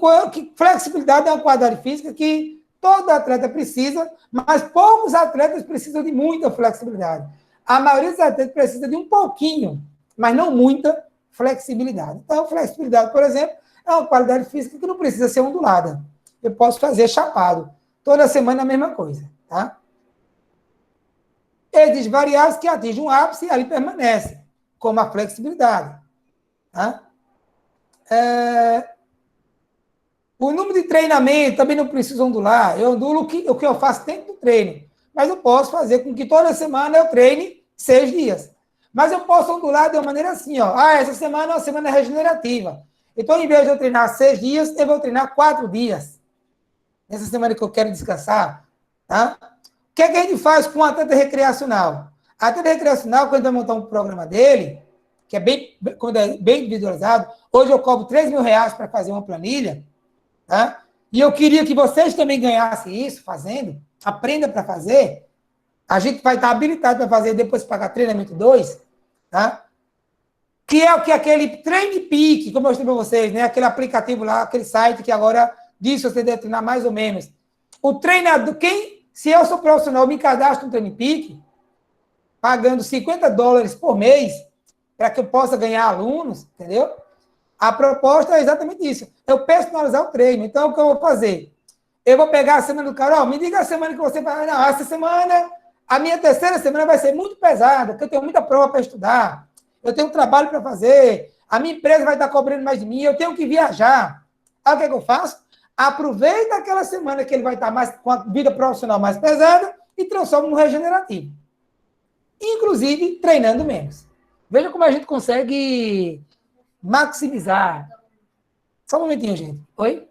flexibilidade é uma qualidade física que todo atleta precisa, mas poucos atletas precisam de muita flexibilidade. A maioria dos atletas precisa de um pouquinho, mas não muita flexibilidade. Então, flexibilidade, por exemplo, é uma qualidade física que não precisa ser ondulada. Eu posso fazer chapado. Toda semana a mesma coisa. Tá? Existem variáveis que atingem um ápice e ali permanecem, como a flexibilidade. Tá? O número de treinamento também não precisa ondular. Eu ondulo o que eu faço dentro do treino. Mas eu posso fazer com que toda semana eu treine 6 dias. Mas eu posso ondular de uma maneira assim, ó. Essa semana é uma semana regenerativa. Então, em vez de eu treinar 6 dias, eu vou treinar 4 dias. Nessa semana que eu quero descansar. Tá? O que é que a gente faz com o atleta recreacional? O atleta recreacional, quando vai montar um programa dele, que é bem individualizado, hoje eu cobro R$3.000 para fazer uma planilha, tá? E eu queria que vocês também ganhassem isso, fazendo, aprenda para fazer. A gente vai estar habilitado para fazer, depois pagar treinamento 2, tá? Que é o que aquele TrainPeak, como eu mostrei para vocês, né? Aquele aplicativo lá, aquele site que agora diz que você deve treinar mais ou menos. O treinador, se eu sou profissional, me cadastro no TrainPeak, pagando $50 por mês, para que eu possa ganhar alunos, entendeu? A proposta é exatamente isso. Eu personalizar o treino. Então, o que eu vou fazer? Eu vou pegar a semana do cara, me diga a semana que você vai... Não, essa semana, a minha terceira semana vai ser muito pesada, porque eu tenho muita prova para estudar, eu tenho um trabalho para fazer, a minha empresa vai estar cobrando mais de mim, eu tenho que viajar. Aí o que é que eu faço? Aproveita aquela semana que ele vai estar mais, com a vida profissional mais pesada e transforma no regenerativo. Inclusive, treinando menos. Veja como a gente consegue maximizar. Só um momentinho, gente. Oi?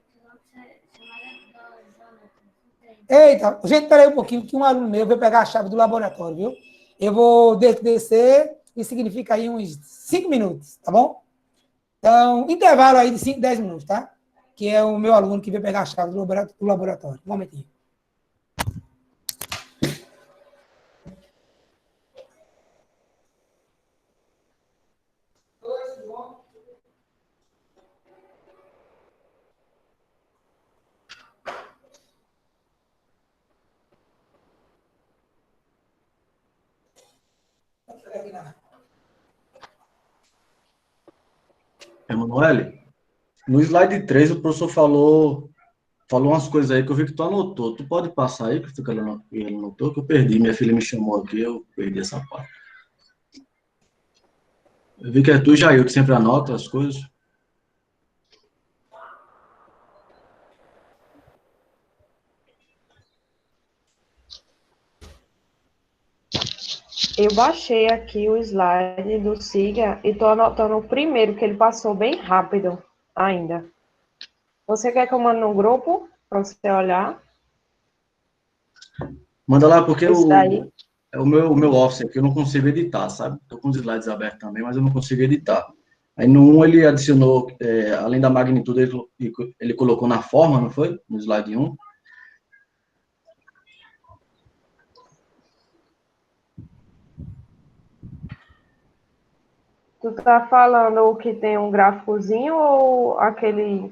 Eita, gente, peraí um pouquinho, que um aluno meu veio pegar a chave do laboratório, viu? Eu vou descer e significa aí uns 5 minutos, tá bom? Então, intervalo aí de 5, 10 minutos, tá? Que é o meu aluno que veio pegar a chave do laboratório. Um momentinho. Emanuele, no slide 3 o professor falou umas coisas aí que eu vi que tu anotou. Tu pode passar aí, que ele anotou, que eu perdi. Minha filha me chamou aqui, eu perdi essa parte. Eu vi que é tu, Jair, que sempre anota as coisas. Eu baixei aqui o slide do Siga e estou anotando o primeiro, que ele passou bem rápido ainda. Você quer que eu mande no grupo para você olhar? Manda lá, porque é o meu Office aqui, eu não consigo editar, sabe? Estou com os slides abertos também, mas eu não consigo editar. Aí no 1 ele adicionou, além da magnitude, ele colocou na forma, não foi? No slide 1. Tu tá falando o que tem um gráficozinho ou aquele...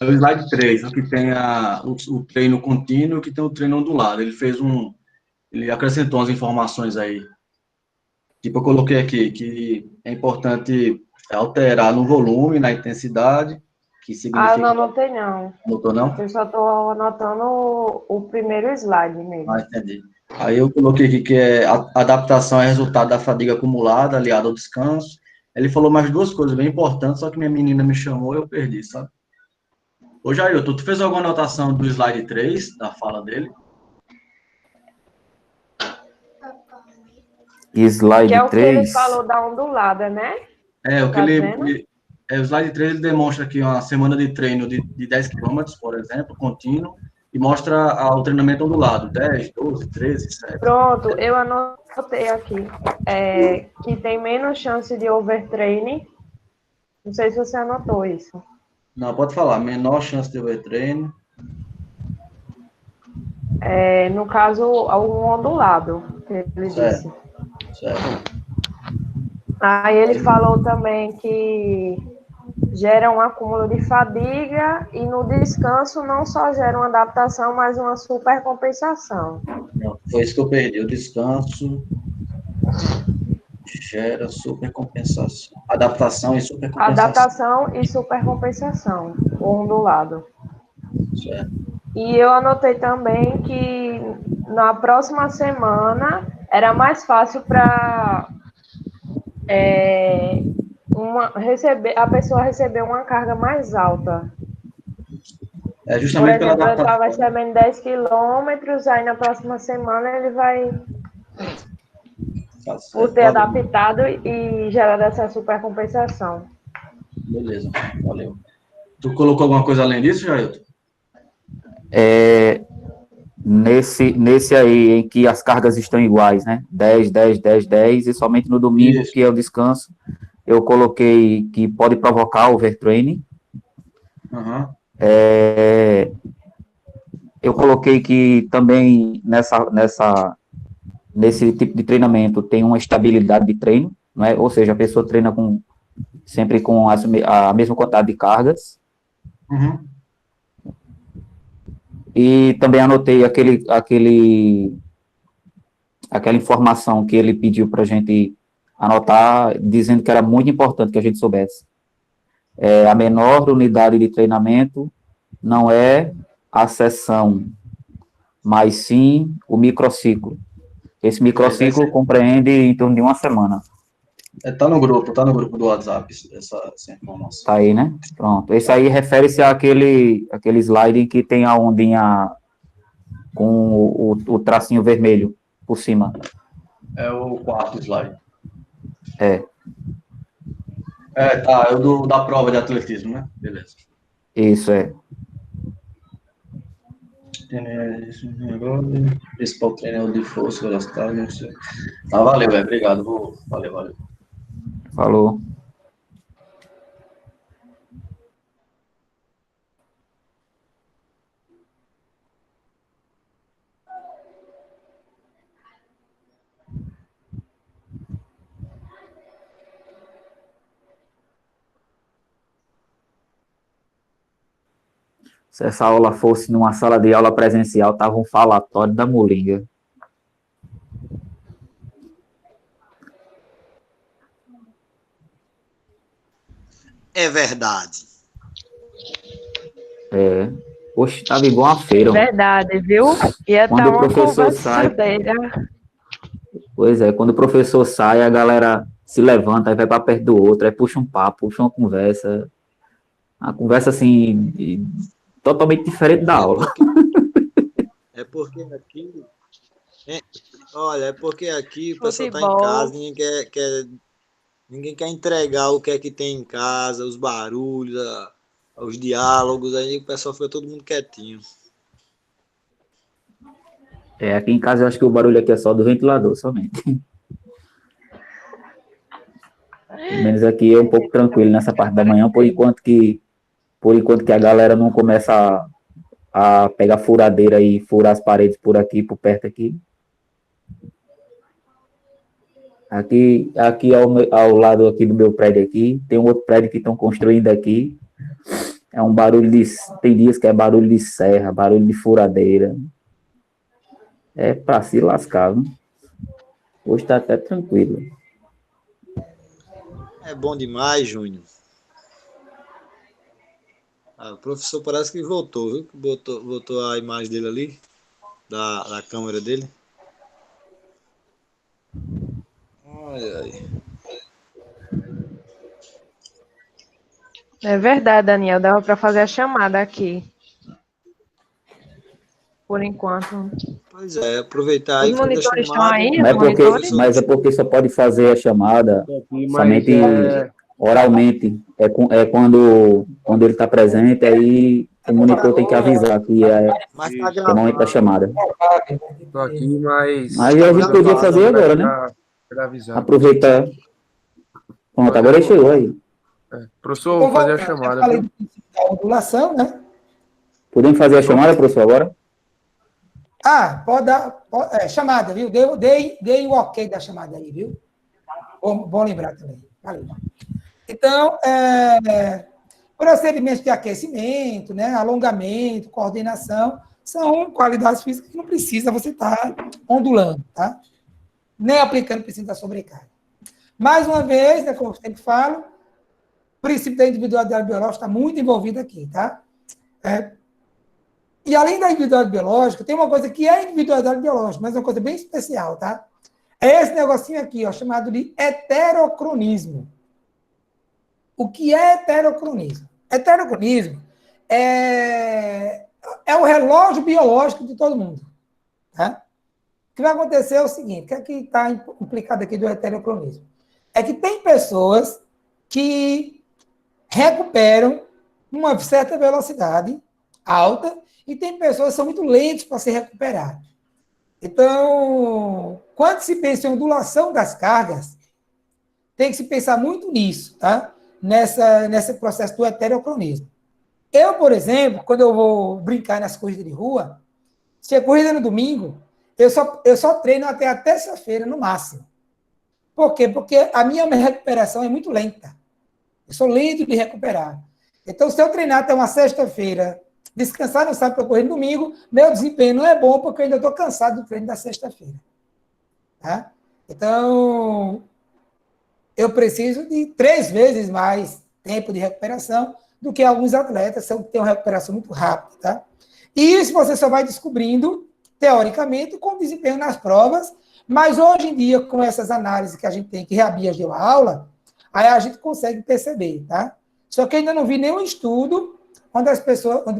É o slide 3, o que tem o treino contínuo e o que tem o treino ondulado. Ele acrescentou umas informações aí. Tipo, eu coloquei aqui que é importante alterar no volume, na intensidade, que Ah, eu significa... não anotei não. Notou, não? Eu só tô anotando o primeiro slide mesmo. Ah, entendi. Aí eu coloquei aqui que a adaptação é resultado da fadiga acumulada, aliada ao descanso. Ele falou mais duas coisas bem importantes, só que minha menina me chamou e eu perdi, sabe? Ô, Jailton, tu fez alguma anotação do slide 3, da fala dele? Que Slide é o que ele 3. falou da ondulada, né? É, o que Tá dizendo? o slide 3 ele demonstra aqui uma semana de treino de 10 quilômetros, por exemplo, contínuo, e mostra o treinamento ondulado, 10, 12, 13, 7. Pronto, eu anotei aqui. Que tem menos chance de overtraining. Não sei se você anotou isso. Não, pode falar, menor chance de overtreino. No caso, algum ondulado, que ele Certo. disse. Certo. Aí ele falou também que gera um acúmulo de fadiga e no descanso não só gera uma adaptação, mas uma supercompensação. Não, foi isso que eu perdi. O descanso gera supercompensação. Adaptação e supercompensação. Adaptação e supercompensação, o ondulado. Certo. E eu anotei também que na próxima semana era mais fácil para a pessoa receber uma carga mais alta. É Por justamente pela exemplo, ele estava adaptação. recebendo 10 quilômetros, aí na próxima semana ele vai Tá certo. por ter Valeu. adaptado e gerado essa supercompensação. Beleza, valeu. Tu colocou alguma coisa além disso, Jailton? Nesse aí, em que as cargas estão iguais, né? 10, 10, 10, 10, e somente no domingo, Isso. que é o descanso, eu coloquei que pode provocar overtraining. Uhum. Eu coloquei que também nesse tipo de treinamento tem uma estabilidade de treino, não é? Ou seja, a pessoa treina sempre com a mesma quantidade de cargas. Uhum. E também anotei aquela informação que ele pediu para a gente anotar, dizendo que era muito importante que a gente soubesse. A menor unidade de treinamento não é a sessão, mas sim o microciclo. Esse microciclo compreende em torno de uma semana. Tá no grupo do WhatsApp essa informação. Tá aí, né? Pronto. Esse aí refere-se àquele slide que tem a ondinha com o tracinho vermelho por cima. É o quarto slide. É. Tá, é o da prova de atletismo, né? Beleza. Isso, é. Principal treino é o de força, velocidade, não sei. Tá, valeu, obrigado. Valeu. Falou. Se essa aula fosse numa sala de aula presencial, tava um falatório da molinga. É verdade. Poxa, tava igual uma feira. É verdade, viu? Ia Quando estar o uma professor conversa sai, dele. pois é, quando o professor sai, a galera se levanta, aí vai para perto do outro, aí puxa um papo, puxa uma conversa. Uma conversa, assim, totalmente diferente da aula. É porque aqui... Olha, é porque aqui o pessoal está em Futebol. casa, ninguém quer entregar o que é que tem em casa, os barulhos, os diálogos, aí o pessoal fica todo mundo quietinho. Aqui em casa eu acho que o barulho aqui é só do ventilador, somente. Pelo menos aqui é um pouco tranquilo nessa parte da manhã, por enquanto que a galera não começa a pegar furadeira e furar as paredes por aqui, por perto aqui. Aqui ao lado aqui do meu prédio aqui, tem um outro prédio que estão construindo aqui. É um barulho tem dias que é barulho de serra, barulho de furadeira. É para se lascar, viu? Hoje está até tranquilo. É bom demais, Júnior. O professor parece que voltou, viu? Botou a imagem dele ali, da câmera dele. Ai, ai. É verdade, Daniel. Dava para fazer a chamada aqui. Por enquanto. Pois é, aproveitar Os aí, fazer a monitores estão chamada. aí? Mas é Os porque, monitores? mas é porque só pode fazer a chamada Aqui, somente mas oralmente. É quando ele está presente, aí o monitor tem que avisar que é Mas tá o momento da gravado. chamada. tô aqui, mas Mas a gente podia fazer agora, né? pra avisar. Aproveitar. Pronto, agora ele chegou aí. Professor, Então, vou fazer a voltando, chamada. eu falei Viu? do princípio da ondulação, né? Podemos fazer a chamada, professor, agora? Pode dar chamada, viu? Dei o ok da chamada aí, viu? Bom lembrar também. Valeu. Então, procedimentos de aquecimento, né? Alongamento, coordenação, são qualidades físicas que não precisa você estar ondulando, tá? Nem aplicando princípio da sobrecarga. Mais uma vez, né, como eu sempre falo, o princípio da individualidade biológica está muito envolvido aqui, tá? E além da individualidade biológica, tem uma coisa que é individualidade biológica, mas é uma coisa bem especial, tá? É esse negocinho aqui, ó, chamado de heterocronismo. O que é heterocronismo? Heterocronismo é o relógio biológico de todo mundo, tá? O que vai acontecer é o seguinte, o que é que está implicado aqui do heterocronismo? É que tem pessoas que recuperam uma certa velocidade alta e tem pessoas que são muito lentas para se recuperar. Então, quando se pensa em ondulação das cargas, tem que se pensar muito nisso, tá? Nesse processo do heterocronismo. Eu, por exemplo, quando eu vou brincar nas corridas de rua, se é corrida no domingo, eu só treino até a terça-feira, no máximo. Por quê? Porque a minha recuperação é muito lenta. Eu sou lento de recuperar. Então, se eu treinar até uma sexta-feira, descansar no sábado para correr no domingo, meu desempenho não é bom porque eu ainda estou cansado do treino da sexta-feira. Tá? Então, eu preciso de 3 vezes mais tempo de recuperação do que alguns atletas que têm uma recuperação muito rápida. Tá? E isso você só vai descobrindo, teoricamente, com o desempenho nas provas, mas hoje em dia, com essas análises que a gente tem, que Reabias deu a aula, aí a gente consegue perceber, tá? Só que ainda não vi nenhum estudo onde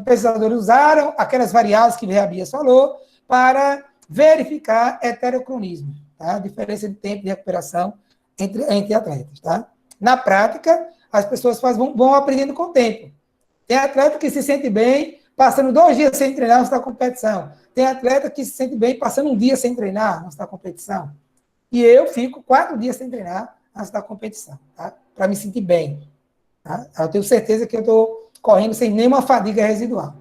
pesquisadores usaram aquelas variáveis que Reabias falou para verificar heterocronismo, tá? A diferença de tempo de recuperação entre atletas, tá? Na prática, as pessoas vão aprendendo com o tempo. Tem atleta que se sente bem passando 2 dias sem treinar antes da competição. Tem atleta que se sente bem passando 1 dia sem treinar antes da competição. E eu fico 4 dias sem treinar antes da competição, tá? Para me sentir bem. Tá? Eu tenho certeza que eu estou correndo sem nenhuma fadiga residual.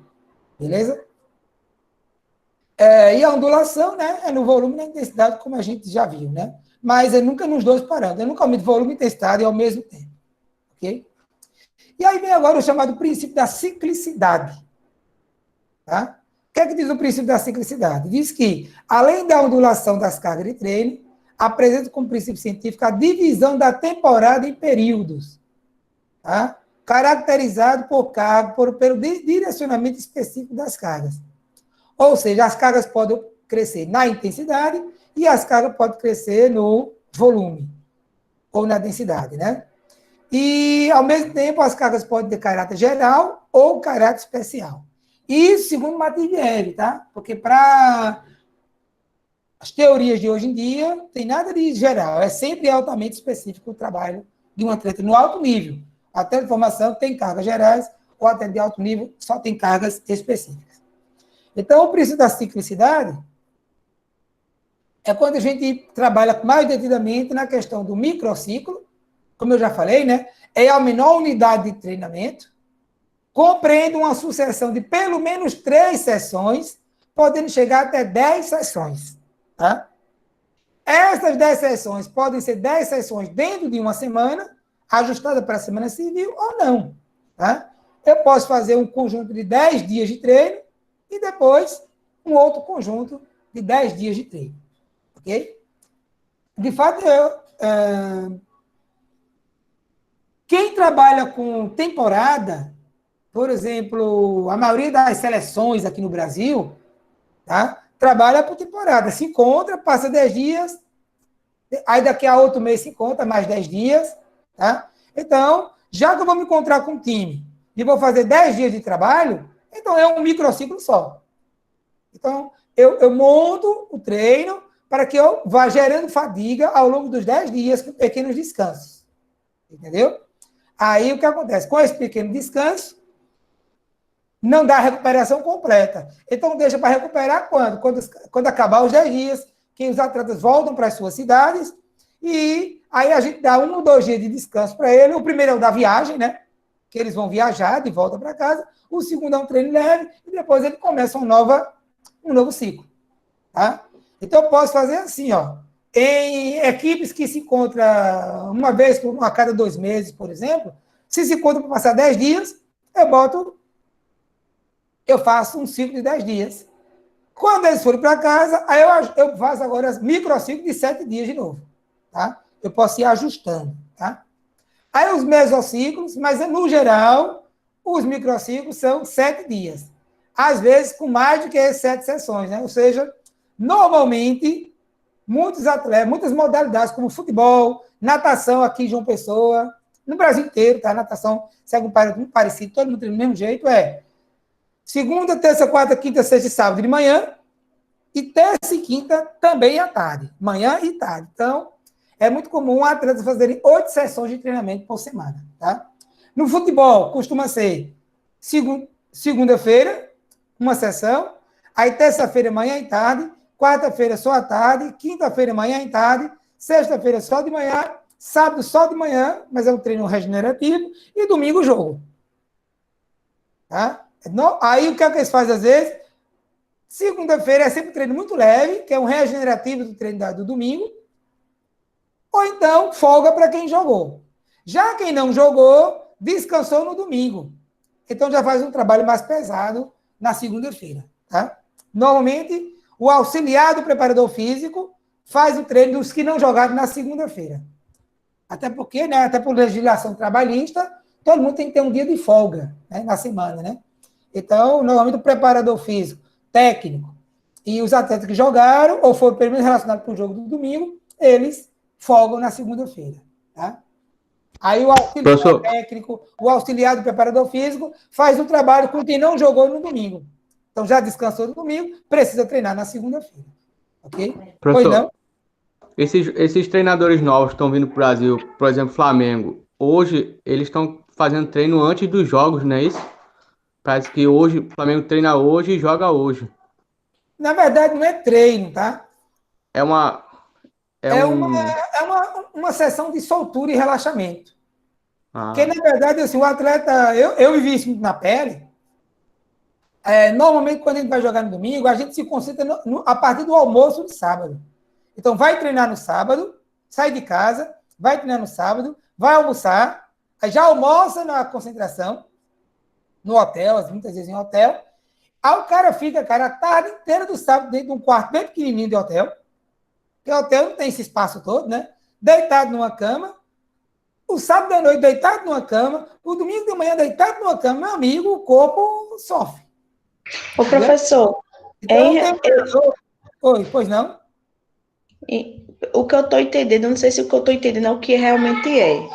Beleza? E a ondulação, né, é no volume e na intensidade, como a gente já viu, né? Mas é nunca nos dois parâmetros. Eu nunca aumento volume e intensidade ao mesmo tempo. Ok? E aí vem agora o chamado princípio da ciclicidade. Tá? O que é que diz o princípio da ciclicidade? Diz que, além da ondulação das cargas de treino, apresenta como princípio científico a divisão da temporada em períodos, tá? Caracterizado pelo direcionamento específico das cargas. Ou seja, as cargas podem crescer na intensidade e as cargas podem crescer no volume, ou na densidade, né? E, ao mesmo tempo, as cargas podem ter caráter geral ou caráter especial. Isso segundo Matveev, tá? Porque para as teorias de hoje em dia, não tem nada de geral, é sempre altamente específico o trabalho de um atleta no alto nível. Até de formação tem cargas gerais, ou até de alto nível só tem cargas específicas. Então, o princípio da ciclicidade é quando a gente trabalha mais detidamente na questão do microciclo, como eu já falei, né? É a menor unidade de treinamento, compreende uma sucessão de pelo menos 3 sessões, podendo chegar até 10 sessões. Tá? Essas 10 sessões podem ser 10 sessões dentro de uma semana, ajustada para a semana civil ou não. Tá? Eu posso fazer um conjunto de 10 dias de treino e depois um outro conjunto de 10 dias de treino. Ok? De fato, quem trabalha com temporada, por exemplo, a maioria das seleções aqui no Brasil, tá? Trabalha por temporada. Se encontra, passa 10 dias, aí daqui a 8 meses se encontra, mais 10 dias. Tá? Então, já que eu vou me encontrar com um time e vou fazer 10 dias de trabalho, então é um microciclo só. Então, eu monto o treino para que eu vá gerando fadiga ao longo dos 10 dias com pequenos descansos. Entendeu? Aí, o que acontece? Com esse pequeno descanso, não dá a recuperação completa. Então, deixa para recuperar quando? Quando acabar os 10 dias, que os atletas voltam para as suas cidades, e aí a gente dá 1 ou 2 dias de descanso para ele. O primeiro é o da viagem, né? Que eles vão viajar de volta para casa. O segundo é um treino leve, e depois ele começa um novo ciclo. Tá? Então, eu posso fazer assim, ó. Em equipes que se encontram uma vez a cada 2 meses, por exemplo, se encontram para passar 10 dias, eu faço um ciclo de 10 dias. Quando eles forem para casa, aí eu faço agora microciclo de 7 dias de novo. Tá? Eu posso ir ajustando. Tá? Aí os mesociclos, mas no geral, os microciclos são 7 dias. Às vezes com mais do que 7 sessões. Né? Ou seja, normalmente, muitos atletas, muitas modalidades, como futebol, natação aqui em João Pessoa, no Brasil inteiro, tá? Natação segue um padrão muito parecido, todo mundo tem do mesmo jeito, segunda, terça, quarta, quinta, sexta e sábado de manhã, e terça e quinta também à tarde, manhã e tarde. Então, é muito comum atletas fazerem 8 sessões de treinamento por semana, tá? No futebol, costuma ser segunda-feira, uma sessão, aí terça-feira, manhã e tarde, quarta-feira só à tarde, quinta-feira, manhã e tarde, sexta-feira só de manhã, sábado só de manhã, mas é um treino regenerativo, e domingo jogo. Tá? Aí o que é que eles fazem às vezes? Segunda-feira é sempre um treino muito leve, que é um regenerativo do treino do domingo, ou então folga para quem jogou. Já quem não jogou, descansou no domingo. Então já faz um trabalho mais pesado na segunda-feira. Tá? Normalmente, o auxiliar do preparador físico faz o treino dos que não jogaram na segunda-feira. Até porque, né, até por legislação trabalhista, todo mundo tem que ter um dia de folga, né, na semana, né? Então, normalmente o preparador físico, técnico e os atletas que jogaram ou foram pelo menos relacionados com o jogo do domingo, eles folgam na segunda-feira, tá? Aí o auxiliar técnico, o auxiliar do preparador físico faz o trabalho com quem não jogou no domingo. Então, já descansou no domingo, precisa treinar na segunda-feira. Ok? Professor, pois não? Esses treinadores novos que estão vindo para o Brasil, por exemplo, Flamengo, hoje eles estão fazendo treino antes dos jogos, não é isso? Parece que hoje o Flamengo treina hoje e joga hoje. Na verdade, não é treino, tá? É uma sessão de soltura e relaxamento. Porque, na verdade, assim, o atleta, eu vivi isso na pele. Normalmente, quando a gente vai jogar no domingo, a gente se concentra a partir do almoço de sábado. Então, vai treinar no sábado, sai de casa, vai treinar no sábado, vai almoçar, aí já almoça na concentração, no hotel, muitas vezes em hotel. Aí o cara fica, a tarde inteira do sábado dentro de um quarto bem pequenininho de hotel, porque o hotel não tem esse espaço todo, né? Deitado numa cama, o sábado à noite deitado numa cama, o domingo de manhã deitado numa cama, meu amigo, o corpo sofre. Ô, professor, então, Oi, pois não? O que eu estou entendendo, não sei se o que eu estou entendendo é o que realmente é.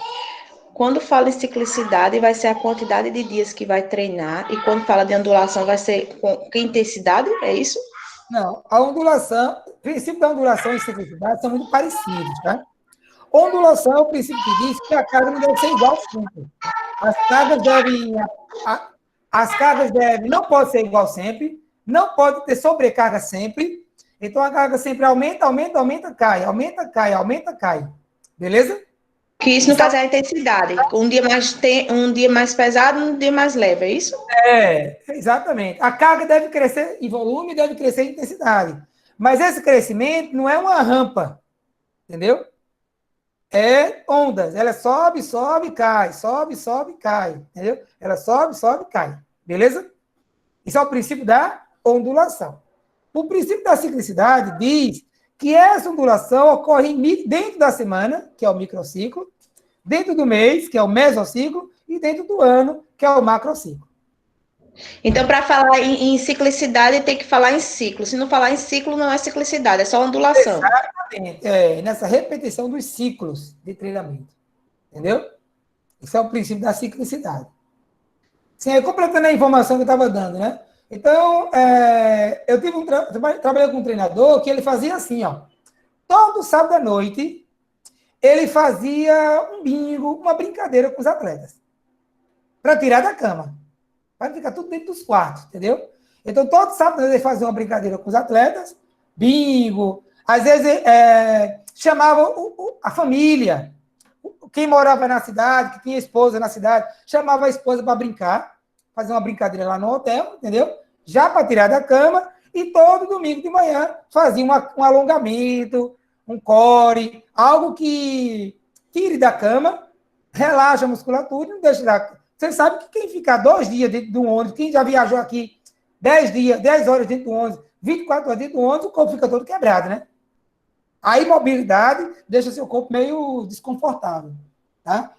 Quando fala em ciclicidade, vai ser a quantidade de dias que vai treinar, e quando fala de ondulação, vai ser com que intensidade? É isso? Não, a ondulação, o princípio da ondulação e ciclicidade são muito parecidos, tá? Ondulação é o princípio que diz que a carga não deve ser igual sempre. As cargas devem, não pode ser igual sempre, não pode ter sobrecarga sempre. Então, a carga sempre aumenta, cai, aumenta, cai. Beleza? Que isso no caso é a intensidade. Um dia mais pesado, um dia mais leve, é isso? Exatamente. A carga deve crescer em volume, deve crescer em intensidade. Mas esse crescimento não é uma rampa. Entendeu? É ondas. Ela sobe, sobe, cai. Sobe, sobe, cai. Entendeu? Ela sobe, sobe, cai. Beleza? Isso é o princípio da ondulação. O princípio da ciclicidade diz que essa ondulação ocorre dentro da semana, que é o microciclo, dentro do mês, que é o mesociclo, e dentro do ano, que é o macrociclo. Então, para falar em ciclicidade, tem que falar em ciclo. Se não falar em ciclo, não é ciclicidade, é só ondulação. Exatamente. Nessa repetição dos ciclos de treinamento. Entendeu? Esse é o princípio da ciclicidade. Sim, completando a informação que eu estava dando, né? Então, eu trabalhei com um treinador que ele fazia assim, ó. Todo sábado à noite, ele fazia um bingo, uma brincadeira com os atletas. Para tirar da cama. Para ficar tudo dentro dos quartos, entendeu? Então, todo sábado ele fazia uma brincadeira com os atletas, bingo. Às vezes, chamava a família. Quem morava na cidade, que tinha esposa na cidade, chamava a esposa para brincar, fazer uma brincadeira lá no hotel, entendeu? Já para tirar da cama, e todo domingo de manhã fazia um alongamento, um core, algo que tire da cama, relaxa a musculatura e não deixe da cama. Você sabe que quem ficar 2 dias dentro de um ônibus, quem já viajou aqui 10 dias, 10 horas dentro do ônibus, 24 horas dentro do ônibus, o corpo fica todo quebrado, né? A imobilidade deixa seu corpo meio desconfortável, tá?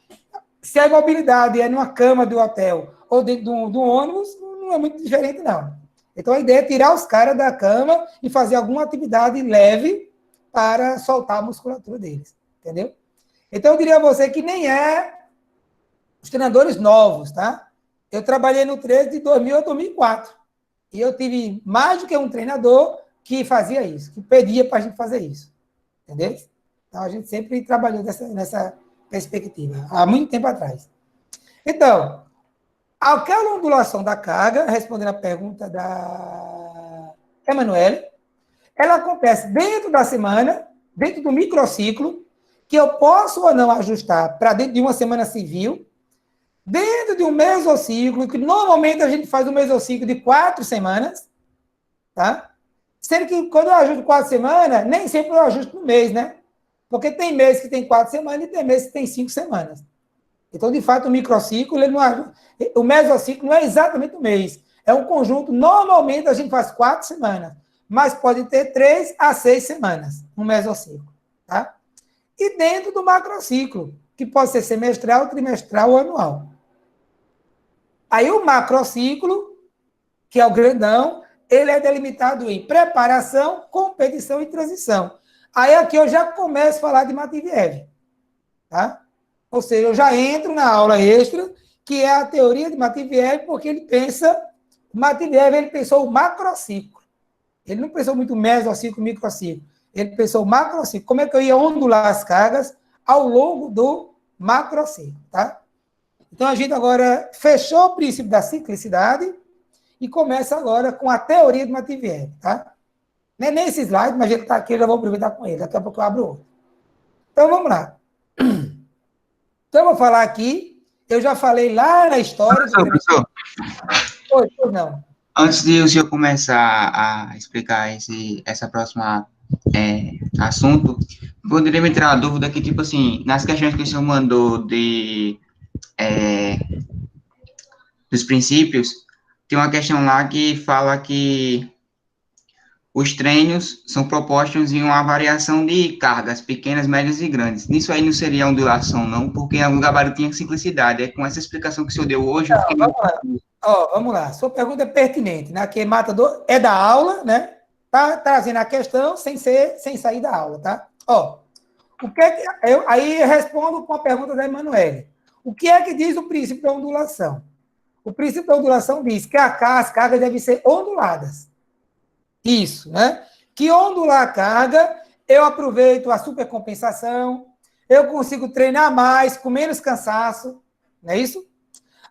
Se a imobilidade é numa cama do hotel ou dentro do ônibus, não é muito diferente, não. Então, a ideia é tirar os caras da cama e fazer alguma atividade leve para soltar a musculatura deles, entendeu? Então, eu diria a você que nem os treinadores novos, tá? Eu trabalhei no 13 de 2000 a 2004. E eu tive mais do que um treinador que fazia isso, que pedia para a gente fazer isso. Entendeu? Então, a gente sempre trabalhou nessa perspectiva, há muito tempo atrás. Então, aquela ondulação da carga, respondendo a pergunta da Emanuele, ela acontece dentro da semana, dentro do microciclo, que eu posso ou não ajustar para dentro de uma semana civil, dentro de um mesociclo, que normalmente a gente faz um mesociclo de 4 semanas, tá? Sendo que quando eu ajusto 4 semanas, nem sempre eu ajusto no mês, né? Porque tem mês que tem 4 semanas e tem mês que tem 5 semanas. Então, de fato, o microciclo, o mesociclo não é exatamente o mês. É um conjunto, normalmente a gente faz 4 semanas, mas pode ter 3 a 6 semanas no mesociclo, tá? E dentro do macrociclo, que pode ser semestral, trimestral ou anual. Aí o macrociclo, que é o grandão, ele é delimitado em preparação, competição e transição. Aí aqui eu já começo a falar de Matveev, tá? Ou seja, eu já entro na aula extra, que é a teoria de Matveev, porque Matveev ele pensou o macrociclo. Ele não pensou muito mesociclo, microciclo. Ele pensou o macrociclo. Como é que eu ia ondular as cargas ao longo do macrociclo, tá? Então, a gente agora fechou o princípio da ciclicidade e começa agora com a teoria de Matveev, tá? Não é nesse slide, mas ele está aqui, eu já vou aproveitar com ele. Daqui a pouco eu abro outro. Então, vamos lá. Então, eu vou falar aqui, eu já falei lá na história... Professor. Oi, não. Antes de o senhor começar a explicar essa próxima assunto, poderia me tirar uma dúvida que, tipo assim, nas questões que o senhor mandou dos princípios, tem uma questão lá que fala que os treinos são propostos em uma variação de cargas pequenas, médias e grandes. Nisso aí não seria ondulação, não, porque o gabarito tinha simplicidade. É com essa explicação que o senhor deu hoje... Vamos lá. Sua pergunta é pertinente, né? Que Matador é da aula, né? Tá trazendo a questão sem sair da aula, tá? Aí eu respondo com a pergunta da Emanuele. O que é que diz o princípio da ondulação? O princípio da ondulação diz que as cargas devem ser onduladas. Isso, né? Que ondular a carga, eu aproveito a supercompensação, eu consigo treinar mais, com menos cansaço, não é isso?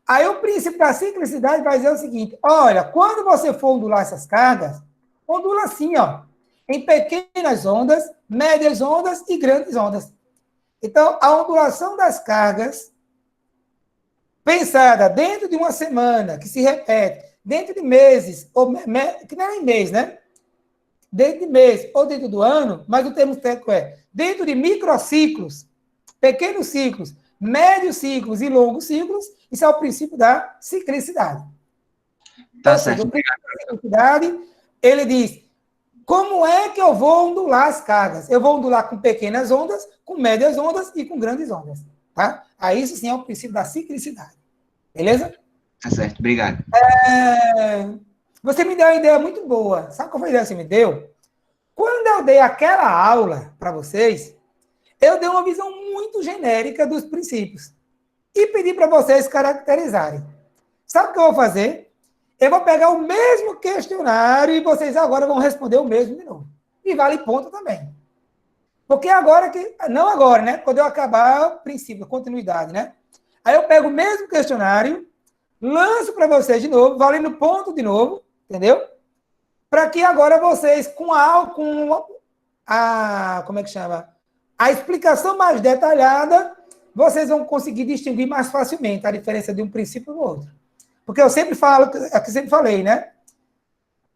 Aí o princípio da ciclicidade vai dizer o seguinte, olha, quando você for ondular essas cargas, ondula assim, ó, em pequenas ondas, médias ondas e grandes ondas. Então, a ondulação das cargas, pensada dentro de uma semana, que se repete, dentro de meses, que não é em mês, né? dentro de mês ou dentro do ano, mas o termo técnico é dentro de microciclos, pequenos ciclos, médios ciclos e longos ciclos, isso é o princípio da ciclicidade. Tá certo. O princípio da ciclicidade, ele diz, como é que eu vou ondular as cargas? Eu vou ondular com pequenas ondas, com médias ondas e com grandes ondas. Tá? Aí isso sim é o princípio da ciclicidade. Beleza? Tá certo, obrigado. Você me deu uma ideia muito boa. Sabe qual foi a ideia que você me deu? Quando eu dei aquela aula para vocês, eu dei uma visão muito genérica dos princípios. E pedi para vocês caracterizarem. Sabe o que eu vou fazer? Eu vou pegar o mesmo questionário e vocês agora vão responder o mesmo de novo. E vale ponto também. Porque agora que... Não agora, né? Quando eu acabar o princípio, continuidade, né? Aí eu pego o mesmo questionário, lanço para vocês de novo, valendo ponto de novo, entendeu? Para que agora vocês, com a como é que chama? A explicação mais detalhada, vocês vão conseguir distinguir mais facilmente a diferença de um princípio do outro. Porque eu sempre falo, aqui sempre falei, né?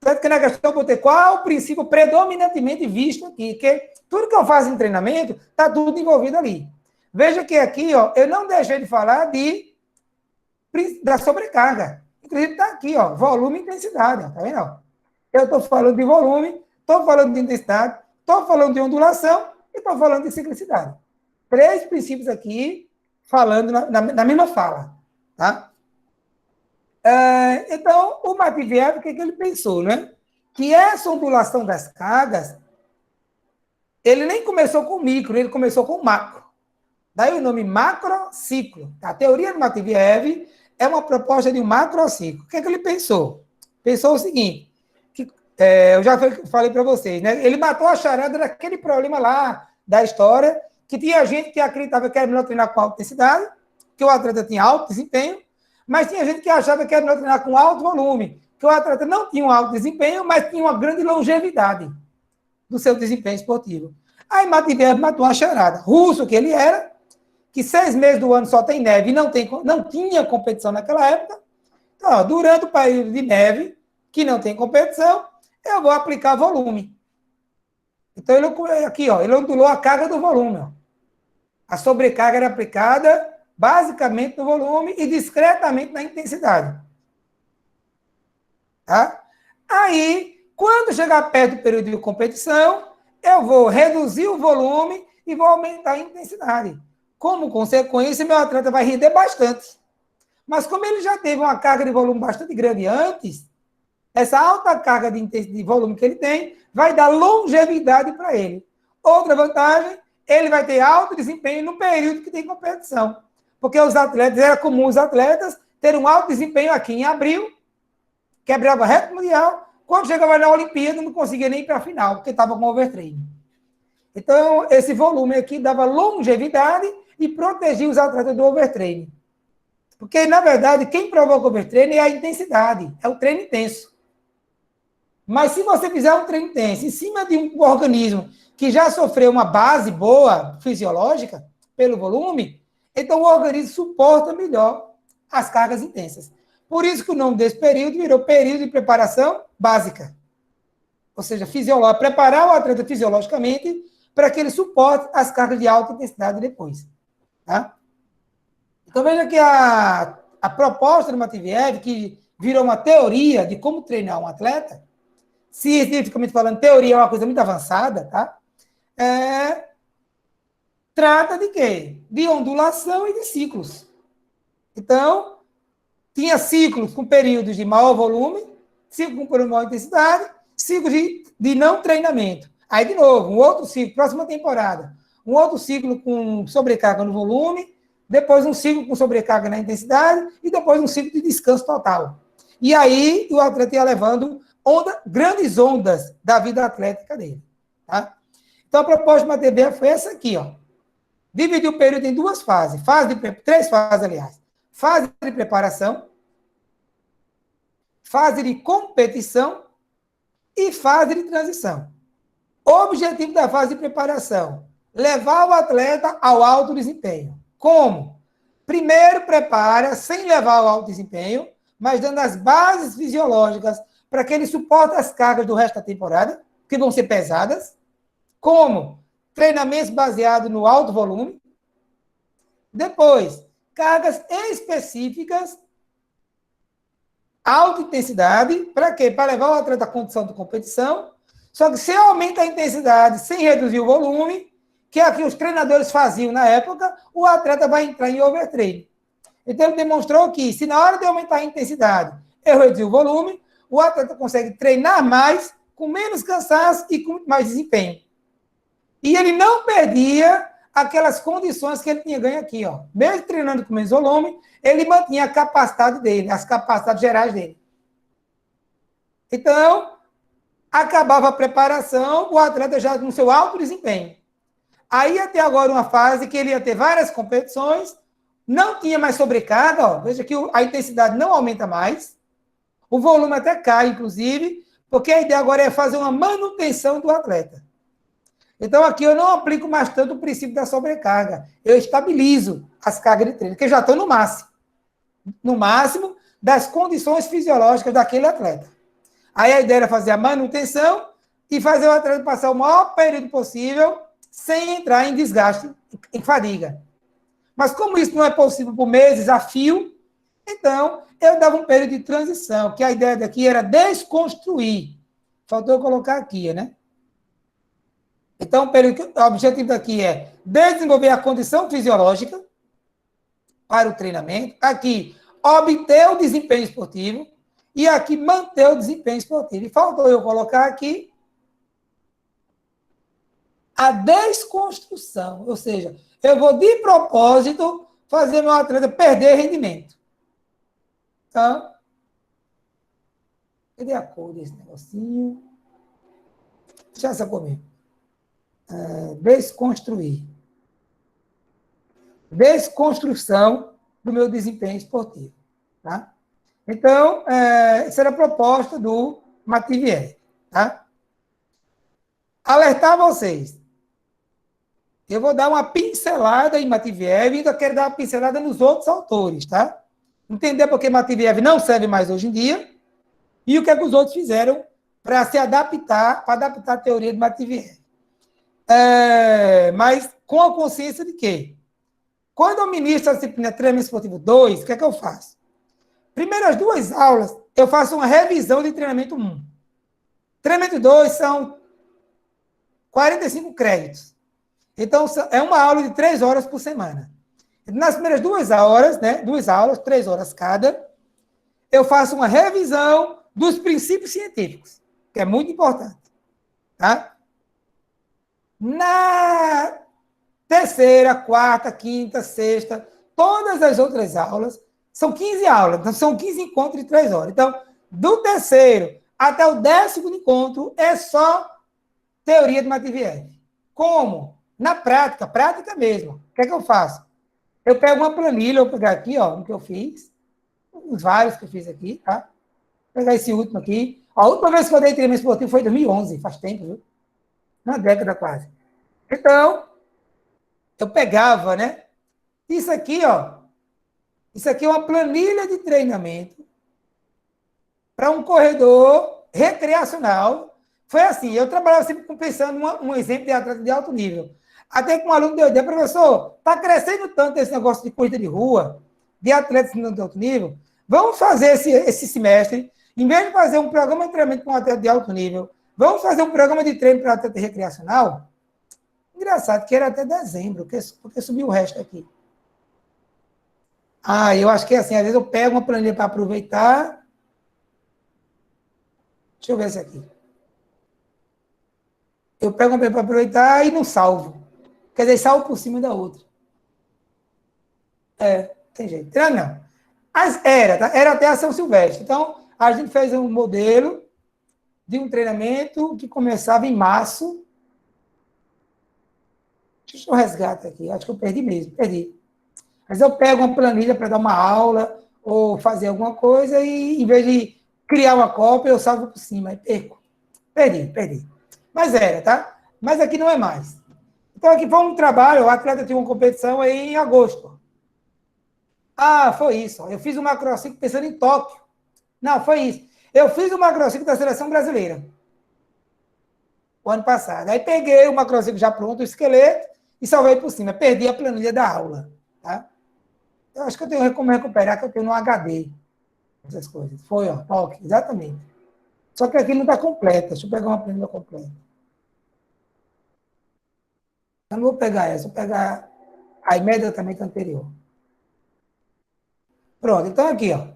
Tanto que na questão eu vou ter qual o princípio predominantemente visto aqui, que tudo que eu faço em treinamento está tudo envolvido ali. Veja que aqui, ó, eu não deixei de falar da sobrecarga. Inclusive está aqui, ó, volume e intensidade, ó, tá vendo? Ó? Eu estou falando de volume, estou falando de intensidade, estou falando de ondulação e estou falando de ciclicidade. 3 princípios aqui, falando na mesma fala. Tá? Então, o Matveev, o que ele pensou, né? Que essa ondulação das cargas, ele nem começou com micro, ele começou com macro. Daí o nome macrociclo. A teoria do Matveev é uma proposta de um macrociclo. O que ele pensou? Pensou o seguinte, eu já falei para vocês, né? Ele matou a charada daquele problema lá da história, que tinha gente que acreditava que era melhor treinar com alta intensidade, que o atleta tinha alto desempenho, mas tinha gente que achava que era melhor treinar com alto volume, que o atleta não tinha um alto desempenho, mas tinha uma grande longevidade do seu desempenho esportivo. Aí Matveev matou a charada. Russo que ele era, que 6 meses do ano só tem neve e não tinha competição naquela época. Então, ó, durante o período de neve, que não tem competição, eu vou aplicar volume. Então, ele ondulou a carga do volume. Ó. A sobrecarga era aplicada basicamente no volume e discretamente na intensidade. Tá? Aí, quando chegar perto do período de competição, eu vou reduzir o volume e vou aumentar a intensidade. Como consequência, meu atleta vai render bastante. Mas como ele já teve uma carga de volume bastante grande antes, essa alta carga de volume que ele tem vai dar longevidade para ele. Outra vantagem, ele vai ter alto desempenho no período que tem competição. Porque era comum os atletas terem um alto desempenho aqui em abril, quebrava recorde mundial, quando chegava na Olimpíada não conseguia nem ir para a final, porque estava com overtraining. Então, esse volume aqui dava longevidade e protegia os atletas do overtraining. Porque, na verdade, quem provoca overtraining é a intensidade, é o treino intenso. Mas se você fizer um treino intenso em cima de um organismo que já sofreu uma base boa, fisiológica, pelo volume, então o organismo suporta melhor as cargas intensas. Por isso que o nome desse período virou período de preparação básica. Ou seja, preparar o atleta fisiologicamente para que ele suporte as cargas de alta intensidade depois. Tá? Então, veja que a proposta do Matveev, que virou uma teoria de como treinar um atleta, cientificamente falando, teoria é uma coisa muito avançada, tá? Trata de quê? De ondulação e de ciclos. Então, tinha ciclos com períodos de maior volume, ciclos com período de maior intensidade, ciclos de não treinamento. Aí, de novo, um outro ciclo, próxima temporada, um outro ciclo com sobrecarga no volume, depois um ciclo com sobrecarga na intensidade e depois um ciclo de descanso total. E aí, o atleta ia levando grandes ondas da vida atlética dele. Tá? Então, a proposta do Matveev foi essa aqui, ó. Dividir o período em 2 fases. 3 fases, aliás. Fase de preparação, fase de competição e fase de transição. O objetivo da fase de preparação, levar o atleta ao alto desempenho. Como? Primeiro prepara, sem levar ao alto desempenho, mas dando as bases fisiológicas para que ele suporte as cargas do resto da temporada, que vão ser pesadas, como treinamentos baseados no alto volume. Depois, cargas específicas, alta intensidade, para quê? Para levar o atleta à condição de competição. Só que se aumenta a intensidade sem reduzir o volume, que é o que os treinadores faziam na época, o atleta vai entrar em overtraining. Então, ele demonstrou que, se na hora de aumentar a intensidade, eu reduzir o volume, o atleta consegue treinar mais, com menos cansaço e com mais desempenho. E ele não perdia aquelas condições que ele tinha ganho aqui, ó. Mesmo treinando com menos volume, ele mantinha a capacidade dele, as capacidades gerais dele. Então, acabava a preparação, o atleta já no seu alto desempenho. Aí ia ter agora uma fase que ele ia ter várias competições, não tinha mais sobrecarga, ó. Veja que a intensidade não aumenta mais, o volume até cai, inclusive, porque a ideia agora é fazer uma manutenção do atleta. Então, aqui eu não aplico mais tanto o princípio da sobrecarga. Eu estabilizo as cargas de treino, que já estão no máximo das condições fisiológicas daquele atleta. Aí a ideia era fazer a manutenção e fazer o atleta passar o maior período possível sem entrar em desgaste, em fadiga. Mas como isso não é possível por meses a fio, então eu dava um período de transição, que a ideia daqui era desconstruir. Faltou eu colocar aqui, né? Então, o objetivo daqui é desenvolver a condição fisiológica para o treinamento. Aqui, obter o desempenho esportivo. E aqui, manter o desempenho esportivo. E faltou eu colocar aqui a desconstrução. Ou seja, eu vou, de propósito, fazer meu atleta perder rendimento. Então, cadê a cor desse negocinho? Deixa essa comigo. Desconstruir. Desconstrução do meu desempenho esportivo. Tá? Então, essa era a proposta do Mativier. Tá? Alertar vocês. Eu vou dar uma pincelada em Mativier e ainda quero dar uma pincelada nos outros autores. Tá? Entender por que Mativier não serve mais hoje em dia e o que é que os outros fizeram para se adaptar, para adaptar a teoria de Mativier. Mas com a consciência de que, quando eu ministro a disciplina Treinamento Esportivo 2, o que é que eu faço? Primeiras 2 aulas, eu faço uma revisão de treinamento 1. Treinamento 2 são 45 créditos. Então, é uma aula de 3 horas por semana. Nas primeiras 2 horas, né, 2 aulas, 3 horas cada, eu faço uma revisão dos princípios científicos, que é muito importante. Tá? Na terceira, quarta, quinta, sexta, todas as outras aulas, são 15 aulas, então são 15 encontros de 3 horas. Então, do terceiro até o 10º encontro, é só teoria de Mativier. Como? Na prática, prática mesmo. O que é que eu faço? Eu pego uma planilha, eu vou pegar aqui, ó, o que eu fiz, os vários que eu fiz aqui, tá? Vou pegar esse último aqui. A última vez que eu dei treinamento esportivo foi em 2011, faz tempo, viu? Uma década quase. Então, eu pegava, né? Isso aqui, ó. Isso aqui é uma planilha de treinamento para um corredor recreacional. Foi assim, eu trabalhava sempre pensando um exemplo de atleta de alto nível. Até que um aluno deu ideia, professor, está crescendo tanto esse negócio de corrida de rua, de atletas de alto nível, vamos fazer esse semestre, em vez de fazer um programa de treinamento para um atleta de alto nível, vamos fazer um programa de treino para atleta recreacional? Engraçado, que era até dezembro, porque subiu o resto aqui. Eu acho que é assim, às vezes eu pego uma planilha para aproveitar. Deixa eu ver esse aqui. Eu pego uma planilha para aproveitar e não salvo. Quer dizer, salvo por cima da outra. Tem jeito. Não. Era até a São Silvestre. Então, a gente fez um modelo de um treinamento que começava em março. Deixa eu resgatar aqui. Acho que eu perdi. Mas eu pego uma planilha para dar uma aula ou fazer alguma coisa e, em vez de criar uma cópia, eu salvo por cima e perco. Perdi. Mas era, tá? Mas aqui não é mais. Então, aqui foi um trabalho, o atleta tinha uma competição aí em agosto. Foi isso. Eu fiz um macrociclo pensando em Tóquio. Não, foi isso. Eu fiz o macrociclo da seleção brasileira. o ano passado. Aí peguei o macrociclo já pronto, o esqueleto, e salvei por cima. Perdi a planilha da aula. Tá? Eu acho que eu tenho como recuperar, que eu tenho no HD. Essas coisas. Foi, ó, toque, exatamente. Só que aqui não está completa. Deixa eu pegar uma planilha completa. Eu não vou pegar essa, vou pegar a imediatamente anterior. Pronto, então aqui, ó.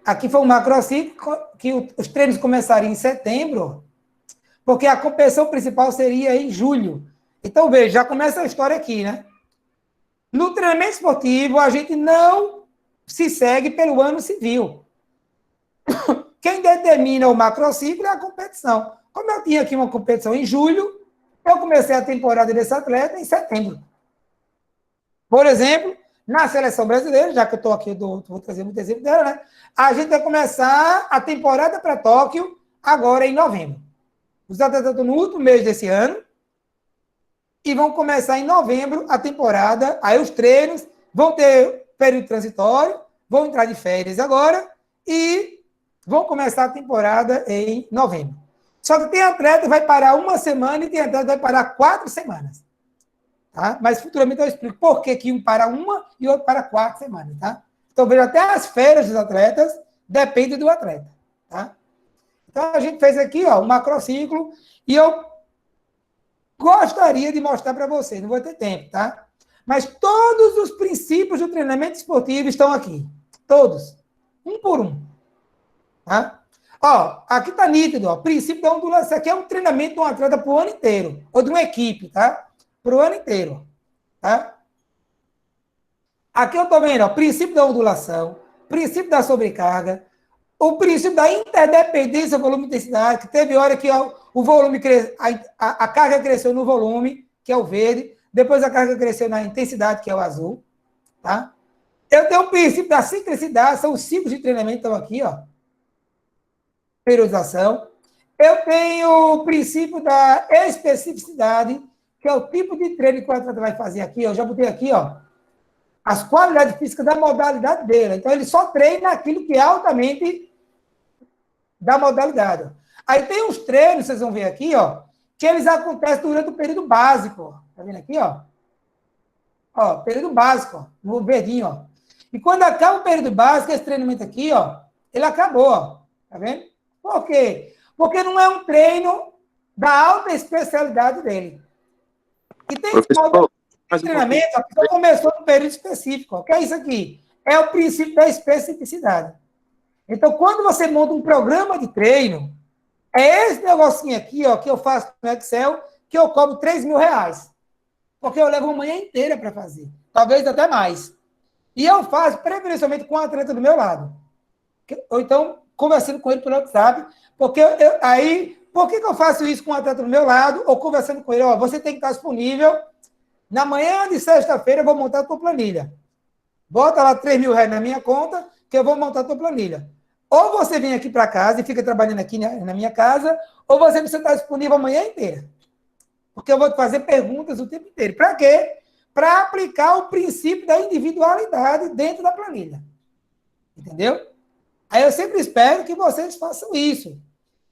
Aqui foi um macrociclo que os treinos começariam em setembro, porque a competição principal seria em julho. Então, veja, já começa a história aqui, né? No treinamento esportivo, a gente não se segue pelo ano civil. Quem determina o macrociclo é a competição. Como eu tinha aqui uma competição em julho, eu comecei a temporada desse atleta em setembro. Por exemplo, na seleção brasileira, já que eu estou aqui, vou trazer muito exemplo dela, né? A gente vai começar a temporada para Tóquio agora em novembro. Os atletas estão no último mês desse ano e vão começar em novembro a temporada. Aí os treinos vão ter período transitório, vão entrar de férias agora e vão começar a temporada em novembro. Só que tem atleta que vai parar uma semana e tem atleta que vai parar 4 semanas. Tá? Mas futuramente eu explico por que um para uma e outro para 4 semanas. Tá? Então, veja, até as férias dos atletas dependem do atleta. Tá? Então, a gente fez aqui ó, um macrociclo e eu gostaria de mostrar para vocês, não vou ter tempo, tá? Mas todos os princípios do treinamento esportivo estão aqui. Todos. Um por um. Tá? Ó, aqui está nítido, ó, princípio da ondulação. Isso aqui é um treinamento de um atleta para o ano inteiro, ou de uma equipe, tá? Para o ano inteiro, tá? Aqui eu estou vendo, ó, princípio da ondulação, princípio da sobrecarga, o princípio da interdependência volume-intensidade, que teve hora que ó, o volume a carga cresceu no volume, que é o verde, depois a carga cresceu na intensidade, que é o azul, tá? Eu tenho o princípio da ciclicidade, são os ciclos de treinamento que estão aqui, ó. Periodização. Eu tenho o princípio da especificidade, que é o tipo de treino que o atleta vai fazer aqui. Eu já botei aqui, ó, as qualidades físicas da modalidade dele. Então, ele só treina aquilo que é altamente da modalidade. Aí tem os treinos, vocês vão ver aqui, ó, que eles acontecem durante o período básico. Ó. Tá vendo aqui, ó? Ó, período básico, ó, no verdinho, ó. E quando acaba o período básico, esse treinamento aqui, ó, ele acabou, ó. Tá vendo? Por quê? Porque não é um treino da alta especialidade dele. E tem treinamento que só começou no período específico. O que é isso aqui? É o princípio da especificidade. Então, quando você monta um programa de treino, é esse negocinho aqui, ó, que eu faço no Excel, que eu cobro R$3.000. Porque eu levo uma manhã inteira para fazer. Talvez até mais. E eu faço preferencialmente com o atleta do meu lado. Ou então, conversando com ele por WhatsApp. Porque por que eu faço isso com o atleta do meu lado? Ou conversando com ele, ó, você tem que estar disponível. Na manhã de sexta-feira, eu vou montar a tua planilha. Bota lá R$3.000 na minha conta, que eu vou montar a tua planilha. Ou você vem aqui para casa e fica trabalhando aqui na minha casa, ou você precisa estar disponível a manhã inteira. Porque eu vou te fazer perguntas o tempo inteiro. Para quê? Para aplicar o princípio da individualidade dentro da planilha. Entendeu? Aí eu sempre espero que vocês façam isso.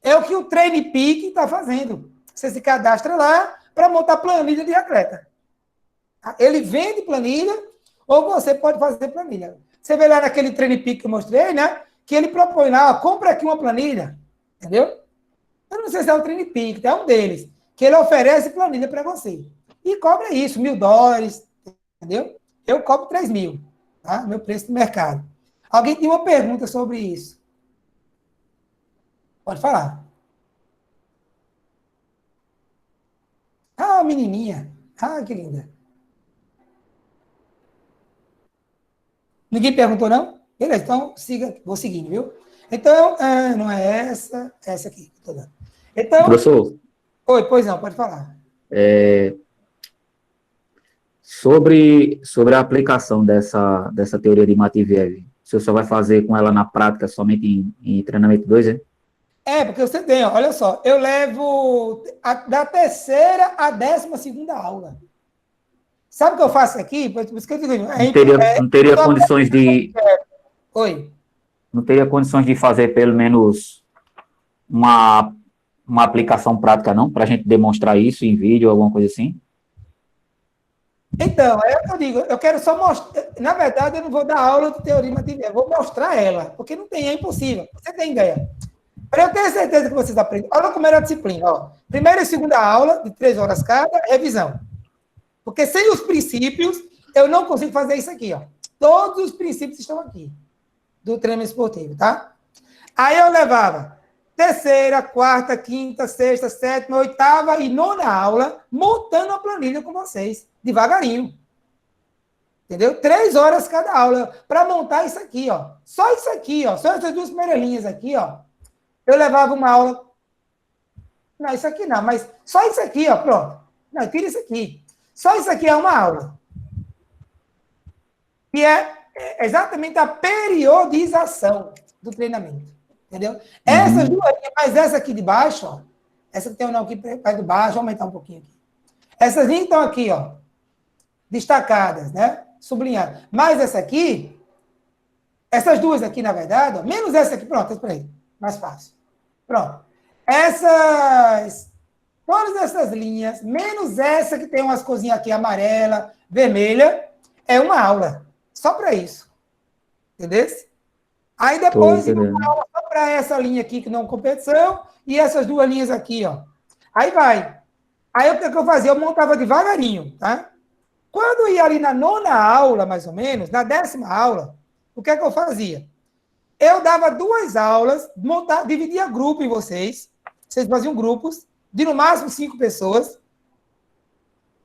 É o que o TrainePeak está fazendo. Você se cadastra lá para montar planilha de atleta. Ele vende planilha ou você pode fazer planilha. Você vê lá naquele TrainePeak que eu mostrei, né? Que ele propõe lá, ó, compra aqui uma planilha. Entendeu? Eu não sei se é o TrainePeak, é um deles. Que ele oferece planilha para você. E cobra isso, $1.000. Entendeu? Eu cobro 3.000. Tá? Meu preço do mercado. Alguém tem uma pergunta sobre isso? Pode falar. Ah, menininha. Ah, que linda. Ninguém perguntou, não? Beleza, então siga, vou seguindo, viu? Então, não é essa aqui. Então, Professor. Oi, pois não, pode falar. Sobre a aplicação dessa teoria de Matveev, o senhor só vai fazer com ela na prática somente em treinamento 2, é? Porque você tem, ó, olha só, eu levo da 3ª à 12ª aula. Sabe o que eu faço aqui? Por isso que eu digo, não teria condições de... Oi? Não teria condições de fazer pelo menos uma uma aplicação prática, não? Para a gente demonstrar isso em vídeo, alguma coisa assim? Então, é o que eu digo, eu quero só mostrar. Na verdade, eu não vou dar aula de teoria material, eu vou mostrar ela, porque não tem, é impossível. Você tem ideia. Para eu ter certeza que vocês aprendem. Olha como era a disciplina. Ó. Primeira e segunda aula, de 3 horas cada, revisão. Porque sem os princípios, eu não consigo fazer isso aqui. Ó. Todos os princípios estão aqui, do treinamento esportivo, tá? Aí eu levava terceira, quarta, quinta, sexta, sétima, oitava e nona aula, montando a planilha com vocês, devagarinho. Entendeu? 3 horas cada aula, para montar isso aqui, ó. Só isso aqui, ó. Só essas 2 primeiras linhas aqui, ó. Eu levava uma aula. Não, isso aqui não, mas só isso aqui, ó, pronto. Não, tira isso aqui. Só isso aqui é uma aula. Que é exatamente a periodização do treinamento. Entendeu? Essas duas linhas, mas essa aqui de baixo, ó. Essa que tem o nome aqui perto de baixo, vou aumentar um pouquinho aqui. Essas linhas estão aqui, ó. Destacadas, né? Sublinhadas. Mas essa aqui, essas duas aqui, na verdade, ó, menos essa aqui, pronto, espera aí. Mais fácil. Pronto. Todas essas linhas, menos essa que tem umas coisinhas aqui, amarela, vermelha, é uma aula. Só para isso. Entendeu? Aí depois, uma aula só para essa linha aqui, que não é competição, e essas 2 linhas aqui, ó. Aí vai. Aí o que eu fazia? Eu montava devagarinho, tá? Quando ia ali na 9ª aula, mais ou menos, na 10ª aula, o que eu fazia? Eu dava 2 aulas, dividia grupo em vocês faziam grupos, de no máximo 5 pessoas,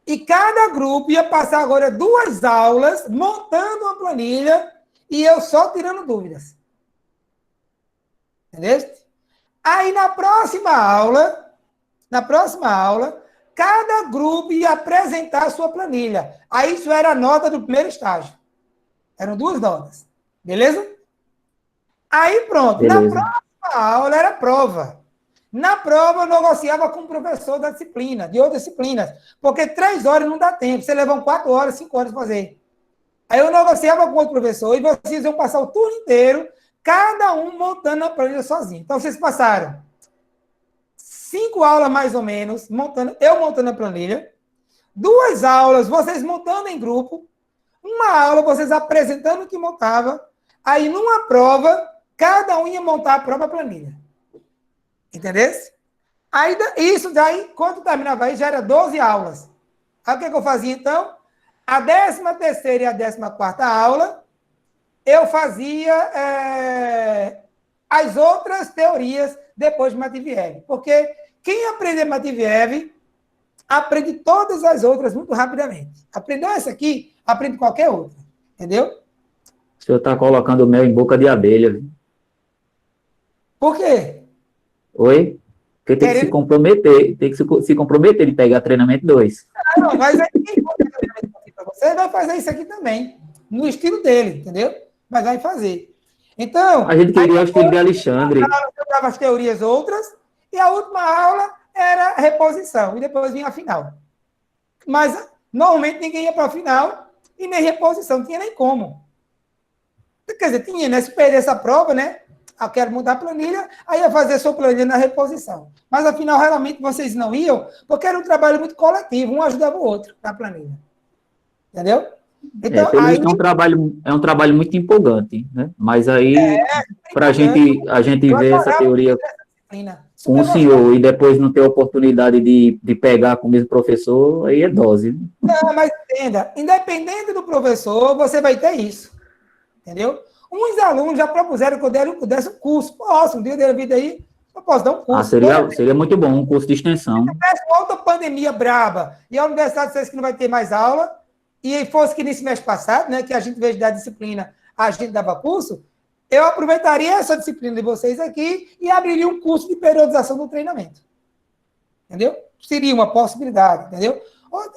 e cada grupo ia passar agora 2 aulas, montando uma planilha, e eu só tirando dúvidas. Entendeu? Aí, na próxima aula, cada grupo ia apresentar a sua planilha. Aí, isso era a nota do primeiro estágio. Eram 2 notas. Beleza? Aí, pronto. Beleza. Na próxima aula era prova. Na prova, eu negociava com o professor da disciplina, de outras disciplinas. Porque 3 horas não dá tempo. Você leva 4 horas, 5 horas para fazer. Aí eu negociava com outro professor e vocês iam passar o turno inteiro, cada um montando a planilha sozinho. Então, vocês passaram 5 aulas, mais ou menos, eu montando a planilha, 2 aulas, vocês montando em grupo, 1 aula, vocês apresentando o que montava, aí, numa prova, cada um ia montar a própria planilha. Entendeu? Aí, isso daí, quando terminava aí, já era 12 aulas. Aí, o que eu fazia, então? A 13ª e a 14ª aula, eu fazia as outras teorias depois de Matveev. Porque quem aprende Matveev aprende todas as outras muito rapidamente. Aprendeu essa aqui, aprende qualquer outra. Entendeu? O senhor está colocando o mel em boca de abelha. Viu? Por quê? Oi? Porque tem que se comprometer. Tem que se comprometer de pegar treinamento 2. Não, mas aí você vai fazer isso aqui também, no estilo dele, entendeu? Mas vai fazer. Então... A gente queria o estilo de Alexandre. Eu dava as teorias outras, e a última aula era reposição, e depois vinha a final. Mas, normalmente, ninguém ia para a final, e nem reposição, não tinha nem como. Quer dizer, tinha, né? Se perder essa prova, né? Eu quero mudar a planilha, aí ia fazer a sua planilha na reposição. Mas, afinal, realmente, vocês não iam, porque era um trabalho muito coletivo, um ajudava o outro na planilha. Entendeu? Então, aí... é um trabalho muito empolgante, né? Mas aí, para a gente ver essa teoria com o senhor e depois não ter oportunidade de pegar com o mesmo professor, aí é dose. Não, mas entenda, independente do professor, você vai ter isso. Entendeu? Uns alunos já propuseram que eu desse um curso. Posso, um dia da vida aí, eu posso dar um curso. Seria muito bom, um curso de extensão. Se tivesse outra pandemia braba e a universidade dissesse que não vai ter mais aula, e fosse que nesse mês passado, né, que a gente, em vez de dar disciplina, a gente dava curso, eu aproveitaria essa disciplina de vocês aqui e abriria um curso de periodização do treinamento. Entendeu? Seria uma possibilidade, entendeu?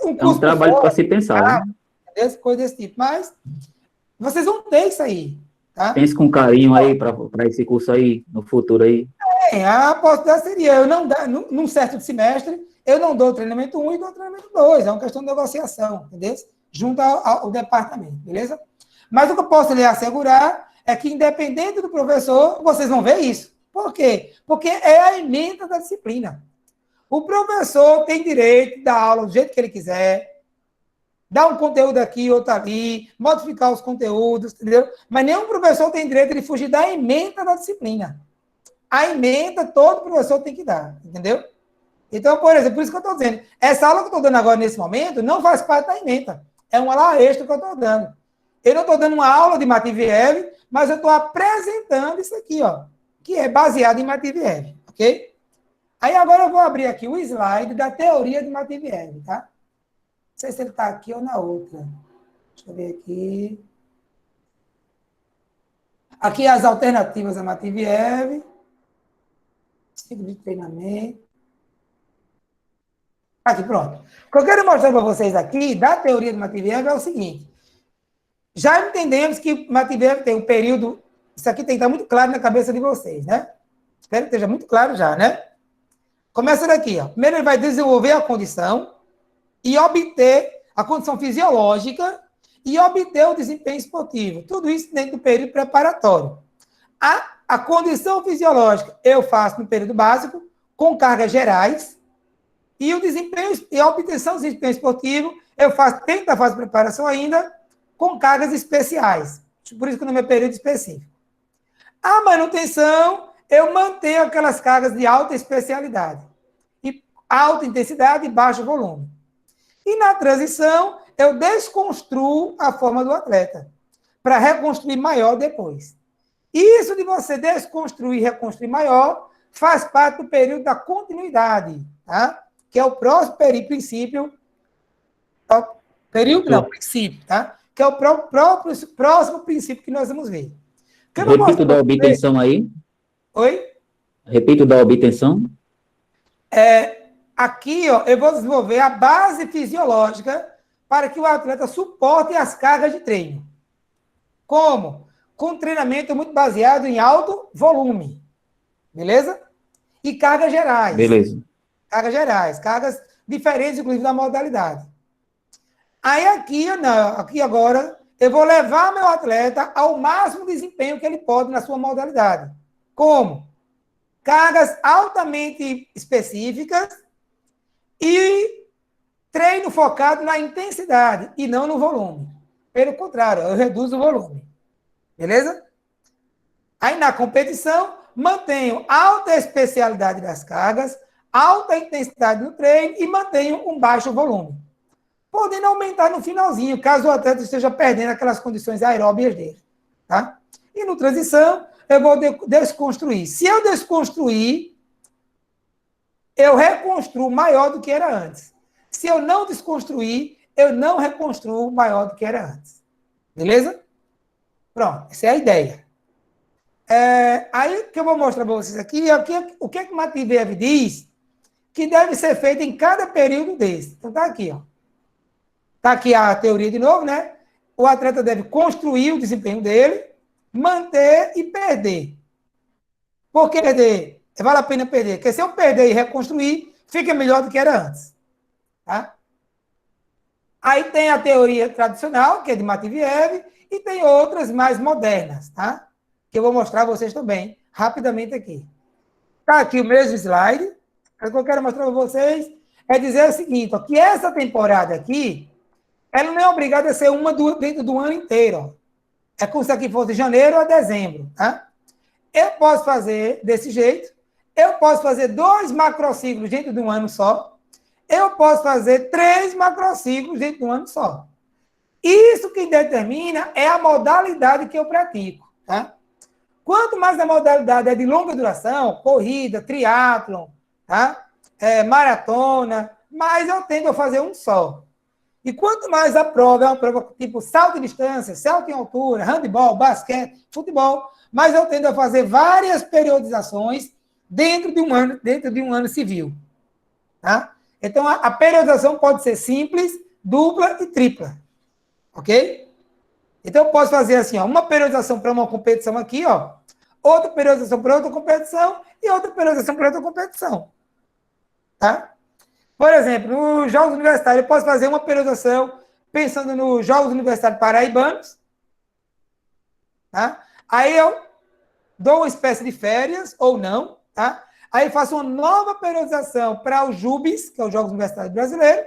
É um trabalho para se pensar. Né? Coisa desse tipo. Mas vocês vão ter isso aí. Tá? Pense com carinho aí para esse curso aí, no futuro aí. A possibilidade seria, eu não dar, num certo semestre, eu não dou o treinamento 1 e dou o treinamento 2. É uma questão de negociação, entendeu? Junto ao departamento, beleza? Mas o que eu posso lhe assegurar é que, independente do professor, vocês vão ver isso. Por quê? Porque é a ementa da disciplina. O professor tem direito de dar aula do jeito que ele quiser, dar um conteúdo aqui, outro ali, modificar os conteúdos, entendeu? Mas nenhum professor tem direito de fugir da ementa da disciplina. A ementa todo professor tem que dar, entendeu? Então, por exemplo, por isso que eu estou dizendo, essa aula que eu estou dando agora nesse momento não faz parte da ementa. É uma aula extra que eu estou dando. Eu não estou dando uma aula de Mativiev, mas eu estou apresentando isso aqui, ó, que é baseado em Mativiev, ok? Aí agora eu vou abrir aqui o slide da teoria de Mativiev, tá? Não sei se ele está aqui ou na outra. Deixa eu ver aqui. Aqui as alternativas a Mativiev. Ciclo de treinamento. Aqui, pronto. O que eu quero mostrar para vocês aqui, da teoria de Mativiev, é o seguinte. Já entendemos que Mativiev tem um período... Isso aqui tem que estar muito claro na cabeça de vocês, né? Espero que esteja muito claro já, né? Começa daqui, ó. Primeiro ele vai desenvolver a condição e obter a condição fisiológica e obter o desempenho esportivo. Tudo isso dentro do período preparatório. A condição fisiológica eu faço no período básico, com cargas gerais, e o desempenho e a obtenção do desempenho esportivo eu faço dentro da fase de preparação ainda, com cargas especiais. Por isso que o nome é período específico. A manutenção, eu mantenho aquelas cargas de alta especialidade. E alta intensidade e baixo volume. E na transição, eu desconstruo a forma do atleta, para reconstruir maior depois. Isso de você desconstruir e reconstruir maior faz parte do período da continuidade, tá? Que é o próximo princípio. Princípio, tá? Que é o próximo princípio que nós vamos ver. Repito da obtenção aí. Oi? Repito da obtenção. Aqui, ó, eu vou desenvolver a base fisiológica para que o atleta suporte as cargas de treino. Como? Com treinamento muito baseado em alto volume. Beleza? E cargas gerais. Beleza. Cargas gerais. Cargas diferentes, inclusive, da modalidade. Aí aqui agora, eu vou levar meu atleta ao máximo desempenho que ele pode na sua modalidade. Como? Cargas altamente específicas e treino focado na intensidade e não no volume. Pelo contrário, eu reduzo o volume. Beleza? Aí na competição, mantenho alta especialidade das cargas, alta intensidade no treino e mantenho um baixo volume. Podendo aumentar no finalzinho, caso o atleta esteja perdendo aquelas condições aeróbias dele. Tá? E no transição, eu vou desconstruir. Se eu desconstruir, eu reconstruo maior do que era antes. Se eu não desconstruir, eu não reconstruo maior do que era antes. Beleza? Pronto, essa é a ideia. Aí o que eu vou mostrar para vocês aqui é o que o Mativiev diz que deve ser feito em cada período desse. Então tá aqui, ó. Tá aqui a teoria de novo, né? O atleta deve construir o desempenho dele, manter e perder. Por que perder? Vale a pena perder. Porque se eu perder e reconstruir, fica melhor do que era antes. Tá? Aí tem a teoria tradicional, que é de Mativiev, e tem outras mais modernas, tá? Que eu vou mostrar a vocês também, rapidamente aqui. Tá aqui o mesmo slide. O que eu quero mostrar para vocês é dizer o seguinte, ó, que essa temporada aqui, ela não é obrigada a ser uma dentro do ano inteiro. Ó. É como se aqui fosse de janeiro a dezembro, tá? Eu posso fazer desse jeito, eu posso fazer 2 macrociclos dentro de um ano só, eu posso fazer 3 macrociclos dentro de um ano só. Isso que determina é a modalidade que eu pratico, tá? Quanto mais a modalidade é de longa duração, corrida, triatlon, tá? Maratona, mais eu tendo a fazer um só. E quanto mais a prova é uma prova tipo salto de distância, salto em altura, handebol, basquete, futebol, mais eu tendo a fazer várias periodizações dentro de um ano civil. Tá? Então, a periodização pode ser simples, dupla e tripla. Ok? Então, eu posso fazer assim, ó, uma periodização para uma competição aqui, ó, outra periodização para outra competição e outra periodização para outra competição. Tá? Por exemplo, nos Jogos Universitários, eu posso fazer uma periodização pensando nos Jogos Universitários Paraibanos. Tá? Aí eu dou uma espécie de férias, ou não, tá? Aí faço uma nova periodização para os JUBs, que é os Jogos Universitários Brasileiros,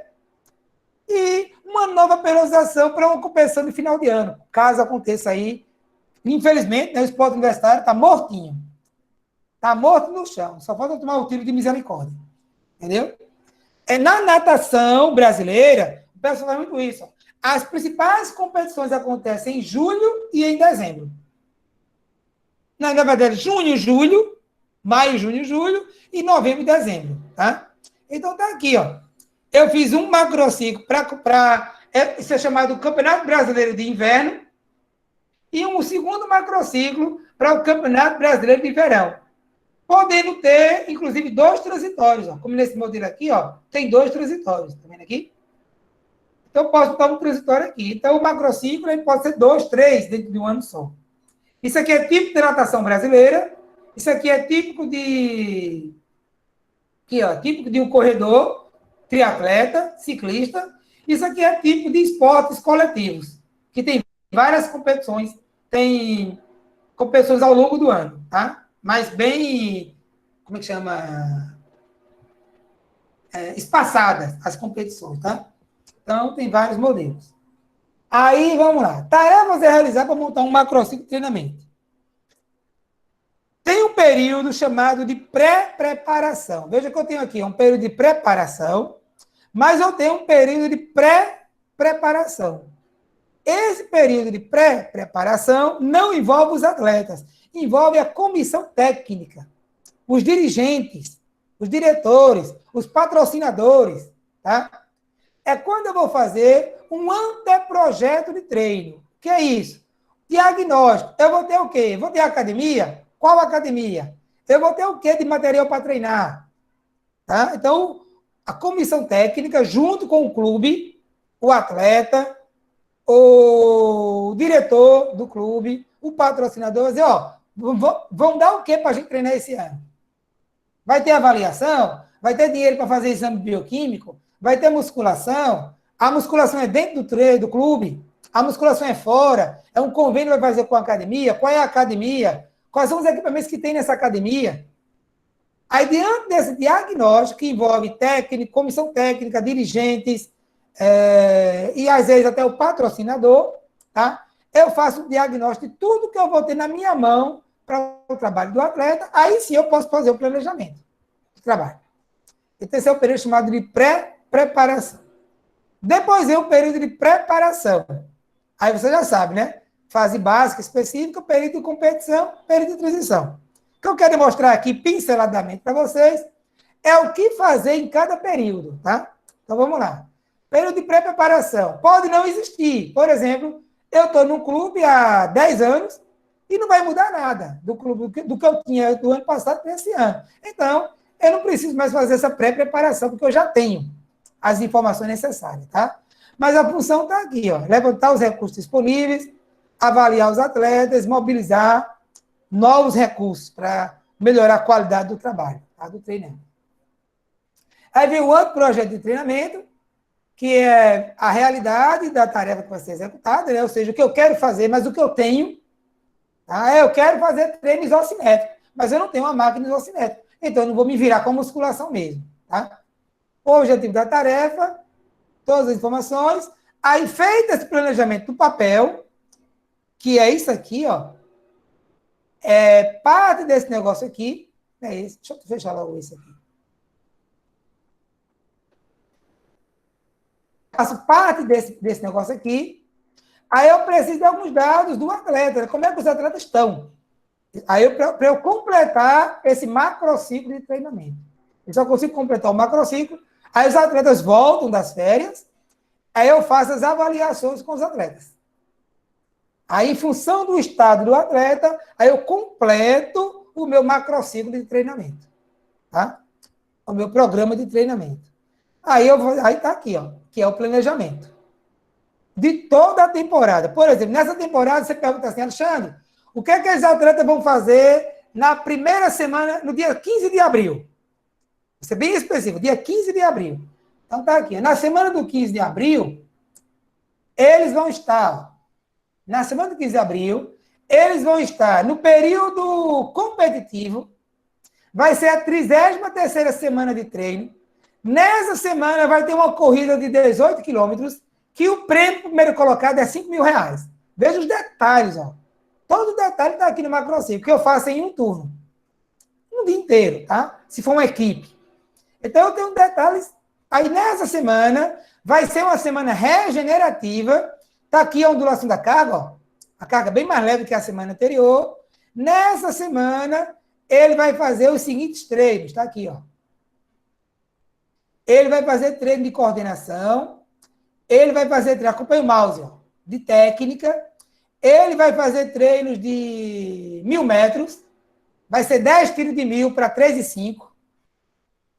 e uma nova periodização para uma competição de final de ano, caso aconteça aí. Infelizmente, né, o esporte universitário está mortinho. Está morto no chão. Só falta tomar o tiro de misericórdia. Entendeu? Na natação brasileira, o pessoal faz muito isso. As principais competições acontecem em julho e em dezembro. Na verdade, junho, julho, maio, junho, julho, e novembro e dezembro. Tá? Então, tá aqui, ó. Eu fiz um macrociclo para isso é chamado Campeonato Brasileiro de Inverno, e um segundo macrociclo para o Campeonato Brasileiro de Verão. Podendo ter, inclusive, 2 transitórios. Ó. Como nesse modelo aqui, ó, tem 2 transitórios. Está vendo aqui? Então, eu posso botar um transitório aqui. Então, o macrociclo ele pode ser 2, 3 dentro de um ano só. Isso aqui é típico de natação brasileira. Isso aqui é típico de... Aqui, ó, típico de um corredor, triatleta, ciclista. Isso aqui é típico de esportes coletivos, que tem várias competições, tem competições ao longo do ano, tá? Mas bem, como é que chama? Espaçadas as competições, tá? Então, tem vários modelos. Aí, vamos lá. Tarefas a realizar para montar um macrociclo de treinamento. Tem um período chamado de pré-preparação. Veja que eu tenho aqui um período de preparação, mas eu tenho um período de pré-preparação. Esse período de pré-preparação não envolve os atletas, envolve a comissão técnica, os dirigentes, os diretores, os patrocinadores, tá? É quando eu vou fazer um anteprojeto de treino. O que é isso? Diagnóstico. Eu vou ter o quê? Vou ter academia? Qual academia? Eu vou ter o quê de material para treinar? Tá? Então, a comissão técnica, junto com o clube, o atleta, o diretor do clube, o patrocinador, vai dizer, ó, vão dar o quê para a gente treinar esse ano? Vai ter avaliação? Vai ter dinheiro para fazer exame bioquímico? Vai ter musculação? A musculação é dentro do treino do clube? A musculação é fora? É um convênio que vai fazer com a academia? Qual é a academia? Quais são os equipamentos que tem nessa academia? Aí, diante desse diagnóstico, que envolve técnico, comissão técnica, dirigentes, e às vezes até o patrocinador, tá? Eu faço o diagnóstico de tudo que eu vou ter na minha mão para o trabalho do atleta, aí sim eu posso fazer o planejamento do trabalho. Então, esse é o período chamado de pré-preparação. Depois vem o período de preparação. Aí você já sabe, né? Fase básica, específica, período de competição, período de transição. O que eu quero demonstrar aqui, pinceladamente para vocês, é o que fazer em cada período, tá? Então, vamos lá. Período de pré-preparação. Pode não existir. Por exemplo, eu estou num clube há 10 anos e não vai mudar nada do clube do que eu tinha do ano passado para esse ano. Então, eu não preciso mais fazer essa pré-preparação, porque eu já tenho as informações necessárias, tá? Mas a função está aqui, ó. Levantar os recursos disponíveis, avaliar os atletas, mobilizar novos recursos para melhorar a qualidade do trabalho, tá? Do treinamento. Aí vem o outro projeto de treinamento, que é a realidade da tarefa que vai ser executada, né? Ou seja, o que eu quero fazer, mas o que eu tenho. Tá? Eu quero fazer treino isocinétrico, mas eu não tenho uma máquina isocinétrica. Então, eu não vou me virar com a musculação mesmo. Tá? O objetivo da tarefa, todas as informações. Aí, feito esse planejamento do papel, que é isso aqui, ó, é parte desse negócio aqui. É esse. Deixa eu fechar logo esse aqui. Faço parte desse negócio aqui, aí eu preciso de alguns dados do atleta, como é que os atletas estão. Aí, para eu completar esse macrociclo de treinamento. Eu só consigo completar o macrociclo, aí os atletas voltam das férias, aí eu faço as avaliações com os atletas. Aí, em função do estado do atleta, aí eu completo o meu macrociclo de treinamento. Tá? O meu programa de treinamento. Aí está aqui, ó, que é o planejamento. De toda a temporada. Por exemplo, nessa temporada, você pergunta assim, Alexandre, o que é que os atletas vão fazer na primeira semana, no dia 15 de abril? Isso é bem específico, dia 15 de abril. Então, está aqui. Na semana do 15 de abril, eles vão estar... Na semana do 15 de abril, eles vão estar no período competitivo, vai ser a 33ª semana de treino. Nessa semana vai ter uma corrida de 18 quilômetros, que o prêmio primeiro colocado é R$5.000. Veja os detalhes, ó. Todo detalhe está aqui no Macrociclo, que eu faço em um turno. Um dia inteiro, tá? Se for uma equipe. Então, eu tenho detalhes. Aí, nessa semana, vai ser uma semana regenerativa. Está aqui a ondulação da carga, ó. A carga bem mais leve que a semana anterior. Nessa semana, ele vai fazer os seguintes treinos. Está aqui, ó. Ele vai fazer treino de coordenação. Ele vai fazer treino, acompanha o mouse, ó, de técnica. Ele vai fazer treinos de 1.000 metros. Vai ser 10 tiros de 1.000 para 3,5.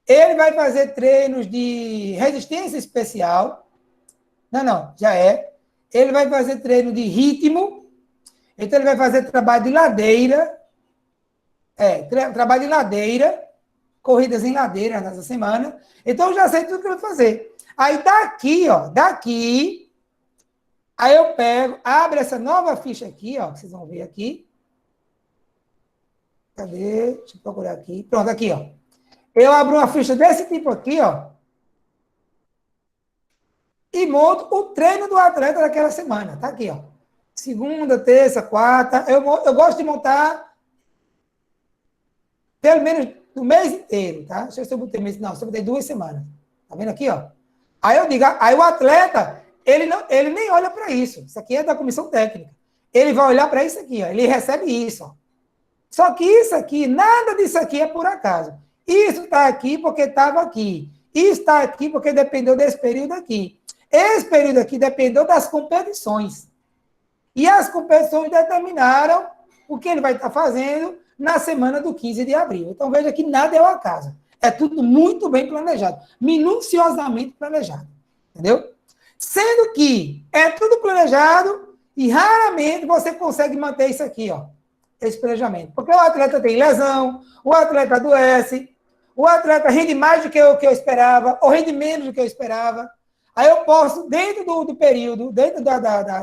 Ele vai fazer treinos de resistência especial. Não, já é. Ele vai fazer treino de ritmo. Então, ele vai fazer trabalho de ladeira. Trabalho de ladeira. Corridas em ladeira nessa semana. Então, eu já sei tudo que eu vou fazer. Aí, daqui, ó, daqui, aí eu pego, abro essa nova ficha aqui, ó, que vocês vão ver aqui. Cadê? Deixa eu procurar aqui. Pronto, aqui, ó. Eu abro uma ficha desse tipo aqui, ó, e monto o treino do atleta daquela semana. Tá aqui, ó. Segunda, terça, quarta. Eu gosto de montar pelo menos no mês inteiro, tá? Deixa eu ver se eu botei mês. Não, se eu botei 2 semanas. Tá vendo aqui, ó? Aí eu digo, aí o atleta, ele nem olha para isso. Isso aqui é da comissão técnica. Ele vai olhar para isso aqui, ó. Ele recebe isso, ó. Só que isso aqui, nada disso aqui é por acaso. Isso está aqui porque estava aqui. Isso está aqui porque dependeu desse período aqui. Esse período aqui dependeu das competições. E as competições determinaram o que ele vai estar fazendo na semana do 15 de abril. Então, veja que nada é ao acaso. É tudo muito bem planejado. Minuciosamente planejado. Entendeu? Sendo que é tudo planejado e raramente você consegue manter isso aqui, ó. Esse planejamento. Porque o atleta tem lesão, o atleta adoece, o atleta rende mais do que eu esperava, ou rende menos do que eu esperava. Aí eu posso, dentro do período, dentro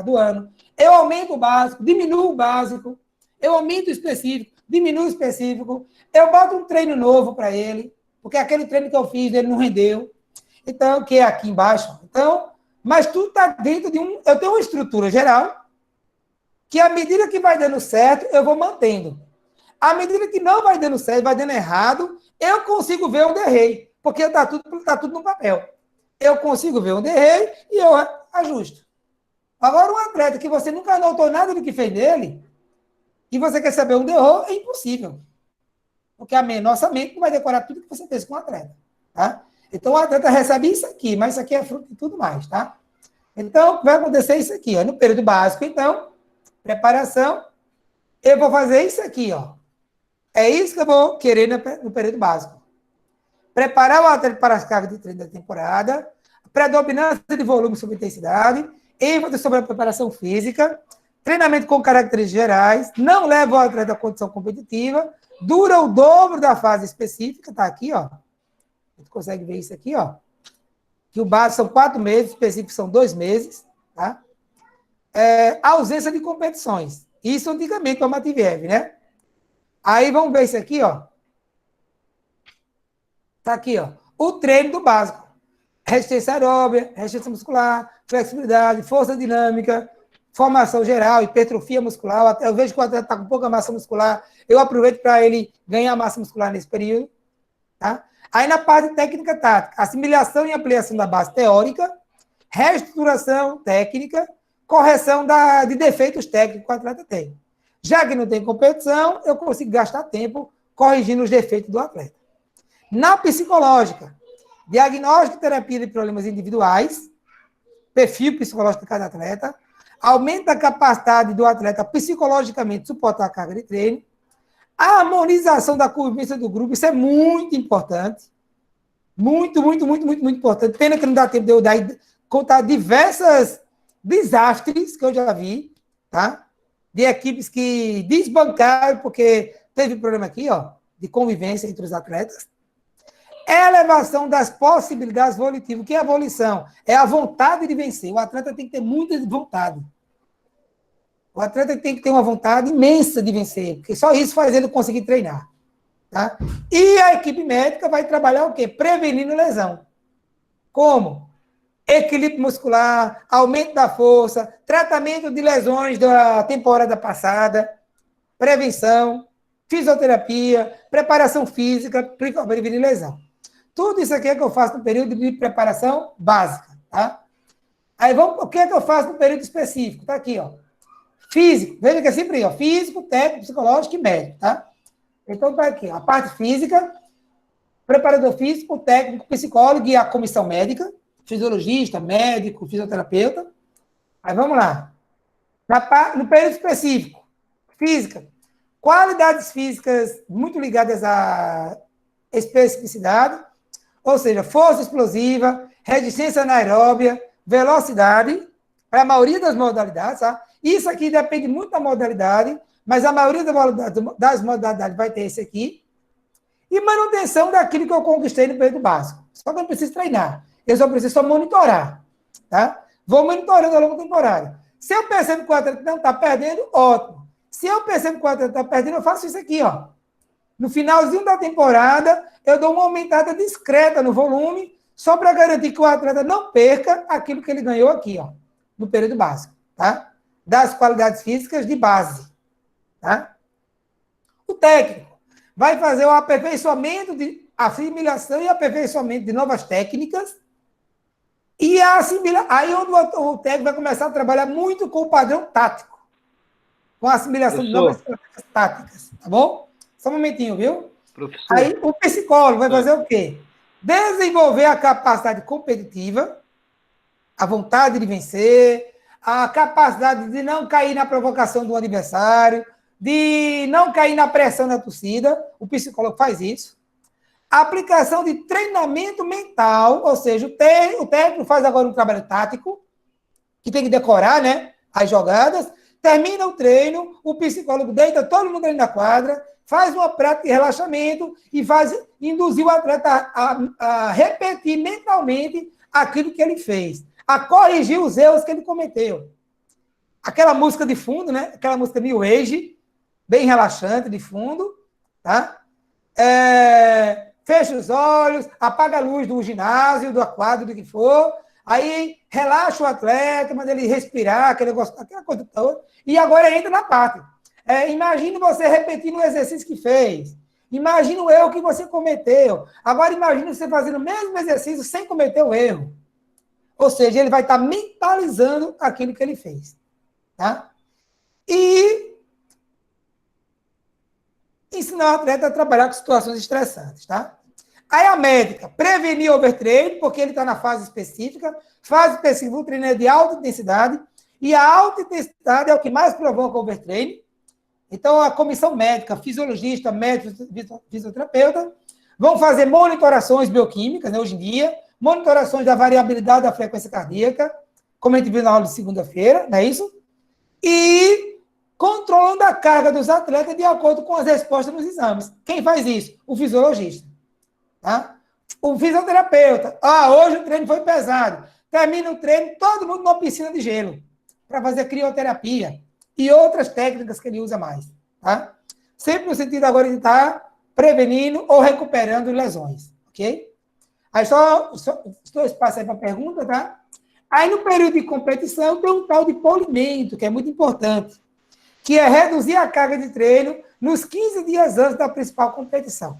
do ano, eu aumento o básico, diminuo o básico, eu aumento o específico, diminuo o específico, eu boto um treino novo para ele, porque aquele treino que eu fiz, ele não rendeu. Então, que é aqui embaixo. Então, mas tudo está dentro de um... Eu tenho uma estrutura geral, que à medida que vai dando certo, eu vou mantendo. À medida que não vai dando certo, vai dando errado, eu consigo ver onde errei, porque está tudo no papel. Eu consigo ver onde errei e eu ajusto. Agora, um atleta que você nunca anotou nada do que fez dele, e você quer saber onde errou, é impossível. Porque nossa mente não vai decorar tudo que você fez com o atleta. Tá? Então, o atleta recebe isso aqui, mas isso aqui é fruto de tudo mais. Tá? Então, vai acontecer isso aqui. Ó. No período básico, então, preparação, eu vou fazer isso aqui, ó. É isso que eu vou querer no período básico. Preparar o atleta para as cargas de treino da temporada, predominância de volume sobre intensidade, ênfase sobre a preparação física, treinamento com características gerais, não leva o atleta à condição competitiva, dura o dobro da fase específica, tá aqui, ó. A gente consegue ver isso aqui, ó. Que o básico são 4 meses, o específico são 2 meses, tá? Ausência de competições. Isso antigamente para a Mativiev, né? Aí vamos ver isso aqui, ó. Tá aqui, ó. O treino do básico. Resistência aeróbica, resistência muscular, flexibilidade, força dinâmica, formação geral, hipertrofia muscular. Eu vejo que o atleta está com pouca massa muscular, eu aproveito para ele ganhar massa muscular nesse período. Tá? Aí na parte técnica tática, assimilação e ampliação da base teórica, reestruturação técnica, correção de defeitos técnicos que o atleta tem. Já que não tem competição, eu consigo gastar tempo corrigindo os defeitos do atleta. Na psicológica, diagnóstico e terapia de problemas individuais, perfil psicológico de cada atleta, aumenta a capacidade do atleta psicologicamente suportar a carga de treino, a harmonização da convivência do grupo, isso é muito importante. Muito, muito, muito, muito, muito importante. Pena que não dá tempo de eu contar diversos desastres que eu já vi, tá? De equipes que desbancaram porque teve problema aqui, ó, de convivência entre os atletas. Elevação das possibilidades volitivas. O que é a volição? É a vontade de vencer. O atleta tem que ter muita vontade. O atleta tem que ter uma vontade imensa de vencer, porque só isso faz ele conseguir treinar. Tá? E a equipe médica vai trabalhar o quê? Prevenindo lesão. Como? Equilíbrio muscular, aumento da força, tratamento de lesões da temporada passada, prevenção, fisioterapia, preparação física, para prevenir lesão. Tudo isso aqui é que eu faço no período de preparação básica, tá? Aí vamos, o que é que eu faço no período específico? Tá aqui, ó. Físico, veja que é sempre, ó, físico, técnico, psicológico e médico, tá? Então tá aqui, ó, a parte física, preparador físico, técnico, psicólogo e a comissão médica, fisiologista, médico, fisioterapeuta. Aí vamos lá. No período específico, física, qualidades físicas muito ligadas à especificidade, ou seja, força explosiva, resistência anaeróbia, velocidade, para a maioria das modalidades, tá? Isso aqui depende muito da modalidade, mas a maioria das modalidades vai ter esse aqui. E manutenção daquilo que eu conquistei no período básico. Só que eu não preciso treinar. Eu só preciso monitorar. Tá? Vou monitorando ao longo da temporada. Se eu percebo que o atleta não está perdendo, ótimo. Se eu percebo que o atleta está perdendo, eu faço isso aqui, ó. No finalzinho da temporada, eu dou uma aumentada discreta no volume, só para garantir que o atleta não perca aquilo que ele ganhou aqui, ó, no período básico, tá? Das qualidades físicas de base, tá? O técnico vai fazer o aperfeiçoamento de assimilação e aperfeiçoamento de novas técnicas e aí onde o técnico vai começar a trabalhar muito com o padrão tático, com a assimilação de novas técnicas táticas, tá bom? Só um momentinho, viu? Professor. Aí o psicólogo vai fazer o quê? Desenvolver a capacidade competitiva, a vontade de vencer, a capacidade de não cair na provocação do adversário, de não cair na pressão da torcida. O psicólogo faz isso. A aplicação de treinamento mental, ou seja, o técnico faz agora um trabalho tático, que tem que decorar, né, as jogadas, termina o treino, o psicólogo deita todo mundo ali na quadra, faz uma prática de relaxamento e induzir o atleta a repetir mentalmente aquilo que ele fez, a corrigir os erros que ele cometeu. Aquela música de fundo, né? Aquela música New Age, bem relaxante de fundo, tá? Fecha os olhos, apaga a luz do ginásio, do quadro, do que for, aí relaxa o atleta, manda ele respirar, aquela coisa toda, e agora entra na parte. Imagine você repetindo o exercício que fez. Imagina o erro que você cometeu. Agora imagine você fazendo o mesmo exercício sem cometer o erro. Ou seja, ele vai estar mentalizando aquilo que ele fez. Tá? E ensinar o atleta a trabalhar com situações estressantes. Tá? Aí a médica, prevenir overtraining, porque ele está na fase específica. Fase específica, o treino é de alta intensidade. E a alta intensidade é o que mais provoca overtraining. Então, a comissão médica, fisiologista, médico, fisioterapeuta, vão fazer monitorações bioquímicas, né, hoje em dia, monitorações da variabilidade da frequência cardíaca, como a gente viu na aula de segunda-feira, não é isso? E controlando a carga dos atletas de acordo com as respostas nos exames. Quem faz isso? O fisiologista. Tá? O fisioterapeuta. Hoje o treino foi pesado. Termina o treino, todo mundo numa piscina de gelo, para fazer crioterapia. E outras técnicas que ele usa mais, tá? Sempre no sentido agora de estar prevenindo ou recuperando lesões, ok? Aí só espaço aí para pergunta, tá? Aí no período de competição tem um tal de polimento, que é muito importante, que é reduzir a carga de treino nos 15 dias antes da principal competição.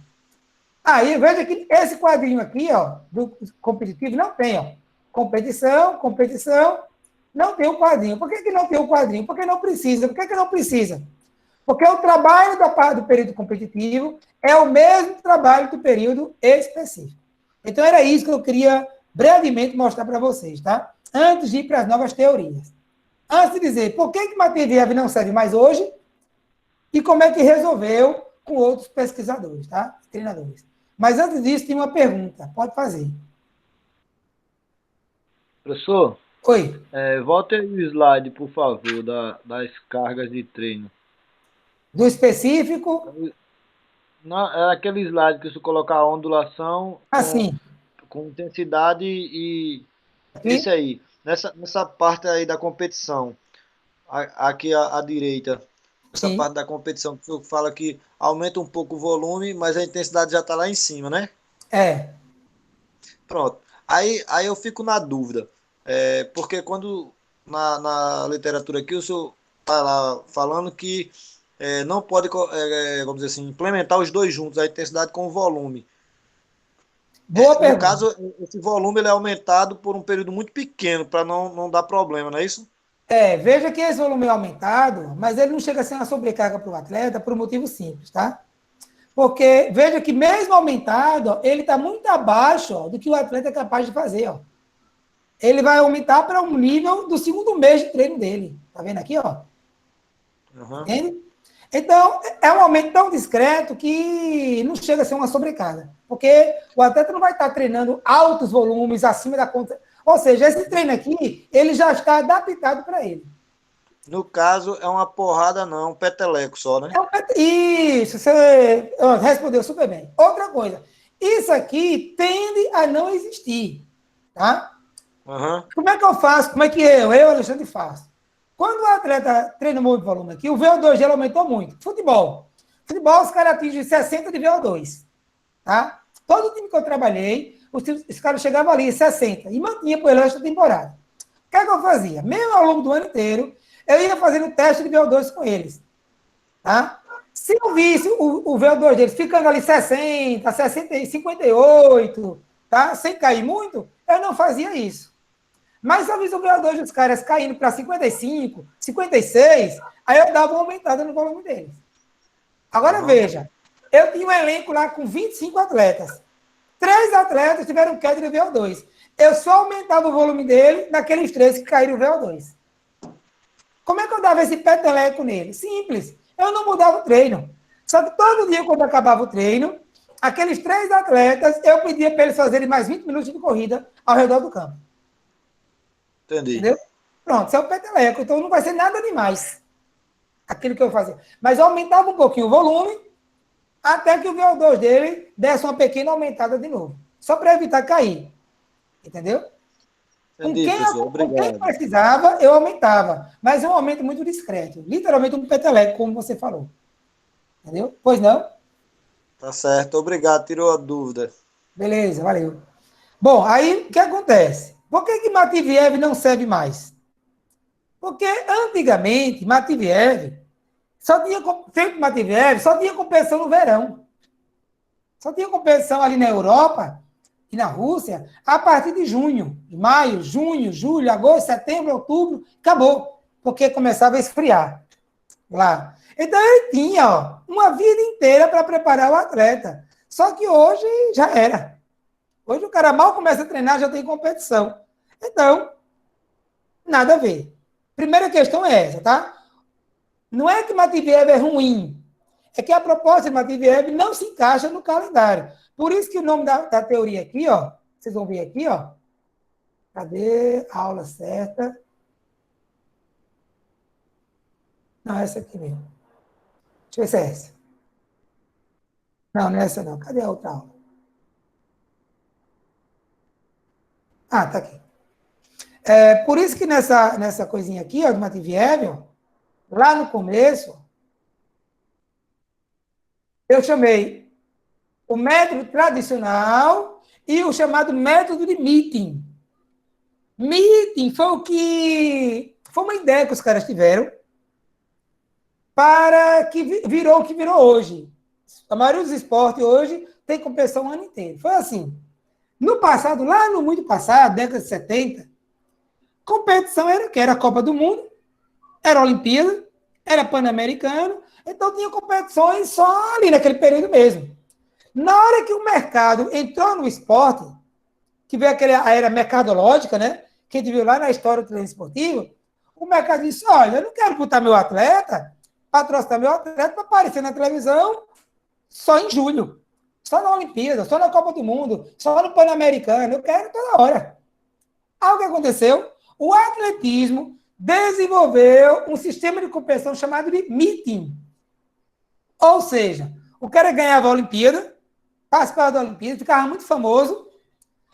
Aí veja que esse quadrinho aqui, ó, do competitivo não tem, ó. Competição, não tem o quadrinho. Por que não tem o quadrinho? Porque não precisa. Por que não precisa? Porque o trabalho do período competitivo é o mesmo trabalho do período específico. Então, era isso que eu queria brevemente mostrar para vocês, tá? Antes de ir para as novas teorias. Antes de dizer por que MATV não serve mais hoje e como é que resolveu com outros pesquisadores, tá? Treinadores. Mas antes disso, tem uma pergunta. Pode fazer. Professor? Oi. Volta aí o slide, por favor, das cargas de treino. Do específico? Não, é aquele slide que você colocar a ondulação com intensidade e isso aí. Nessa parte aí da competição. aqui à direita, essa Sim. parte da competição, que o fala que aumenta um pouco o volume, mas a intensidade já está lá em cima, né? É. Pronto. Aí eu fico na dúvida, porque quando na literatura aqui o senhor está lá falando que não pode, vamos dizer assim, implementar os dois juntos, a intensidade com o volume. Boa No pergunta. caso, esse volume ele é aumentado por um período muito pequeno, para não dar problema, não é isso? Veja que esse volume é aumentado, mas ele não chega a ser uma sobrecarga para o atleta por um motivo simples, tá? Porque veja que mesmo aumentado, ó, ele está muito abaixo, ó, do que o atleta é capaz de fazer, ó. Ele vai aumentar para um nível do segundo mês de treino dele. Tá vendo aqui, ó? Uhum. Entende? Então, é um aumento tão discreto que não chega a ser uma sobrecarga. Porque o atleta não vai estar treinando altos volumes acima da conta. Ou seja, esse treino aqui, ele já está adaptado para ele. No caso, é uma porrada, não, um peteleco só, né? Isso, você respondeu super bem. Outra coisa, isso aqui tende a não existir, tá? Uhum. Como é que eu faço? Como é que Alexandre, faço? Quando o atleta treina muito volume aqui, o VO2 dele aumentou muito. Futebol, os caras atingem 60 de VO2, tá? Todo time que eu trabalhei, os caras chegavam ali 60 e mantinha por resto da temporada. O que é que eu fazia? Mesmo ao longo do ano inteiro, eu ia fazendo teste de VO2 com eles. Tá? Se eu visse o VO2 deles ficando ali 60, 60, 58, tá? Sem cair muito, eu não fazia isso. Mas se eu visse o VO2 dos caras caindo para 55, 56, aí eu dava uma aumentada no volume deles. Agora veja, eu tinha um elenco lá com 25 atletas. 3 atletas tiveram queda de VO2. Eu só aumentava o volume dele naqueles 3 que caíram o VO2. Como é que eu dava esse peteleco nele? Simples. Eu não mudava o treino. Só que todo dia, quando acabava o treino, aqueles 3 atletas, eu pedia para eles fazerem mais 20 minutos de corrida ao redor do campo. Entendi. Entendeu? Pronto, isso é o peteleco. Então não vai ser nada demais aquilo que eu fazia. Mas eu aumentava um pouquinho o volume, até que o VO2 dele desse uma pequena aumentada de novo. Só para evitar cair. Entendeu? Entendi, Com quem precisava, eu aumentava. Mas é um aumento muito discreto. Literalmente um peteleco, como você falou. Entendeu? Pois não? Tá certo, obrigado. Tirou a dúvida. Beleza, valeu. Bom, aí o que acontece? Por que Matviev não serve mais? Porque antigamente, Matviev só tinha competição no verão. Só tinha competição ali na Europa e na Rússia a partir de junho, maio, junho, julho, agosto, setembro, outubro, acabou, porque começava a esfriar lá. Então ele tinha uma vida inteira para preparar o atleta. Só que hoje já era. Hoje o cara mal começa a treinar, já tem competição. Então, nada a ver. Primeira questão é essa, tá? Não é que Matviev é ruim, é que a proposta de Matviev não se encaixa no calendário. Por isso que o nome da teoria aqui, ó, vocês vão ver aqui, ó. Cadê a aula certa? Não, essa aqui mesmo. Deixa eu ver se é essa. Não, não é essa não. Cadê a outra aula? Ah, tá aqui. Por isso que nessa coisinha aqui, ó, do Matviev, ó, lá no começo, eu chamei o método tradicional e o chamado método de meeting. Meeting foi uma ideia que os caras tiveram para que virou o que virou hoje. A maioria dos esportes hoje tem competição o ano inteiro. Foi assim. No passado, lá no muito passado, década de 70, competição era que era a Copa do Mundo, era a Olimpíada, era Pan-Americano, então tinha competições só ali naquele período mesmo. Na hora que o mercado entrou no esporte, que veio a era mercadológica, né? Que a gente viu lá na história do treino esportivo, o mercado disse, olha, eu não quero botar meu atleta, patrocinar meu atleta para aparecer na televisão só em julho. Só na Olimpíada, só na Copa do Mundo, só no Pan-Americano, eu quero toda hora. Aí o que aconteceu? O atletismo desenvolveu um sistema de competição chamado de meeting. Ou seja, o cara ganhava a Olimpíada, participava da Olimpíada, ficava muito famoso,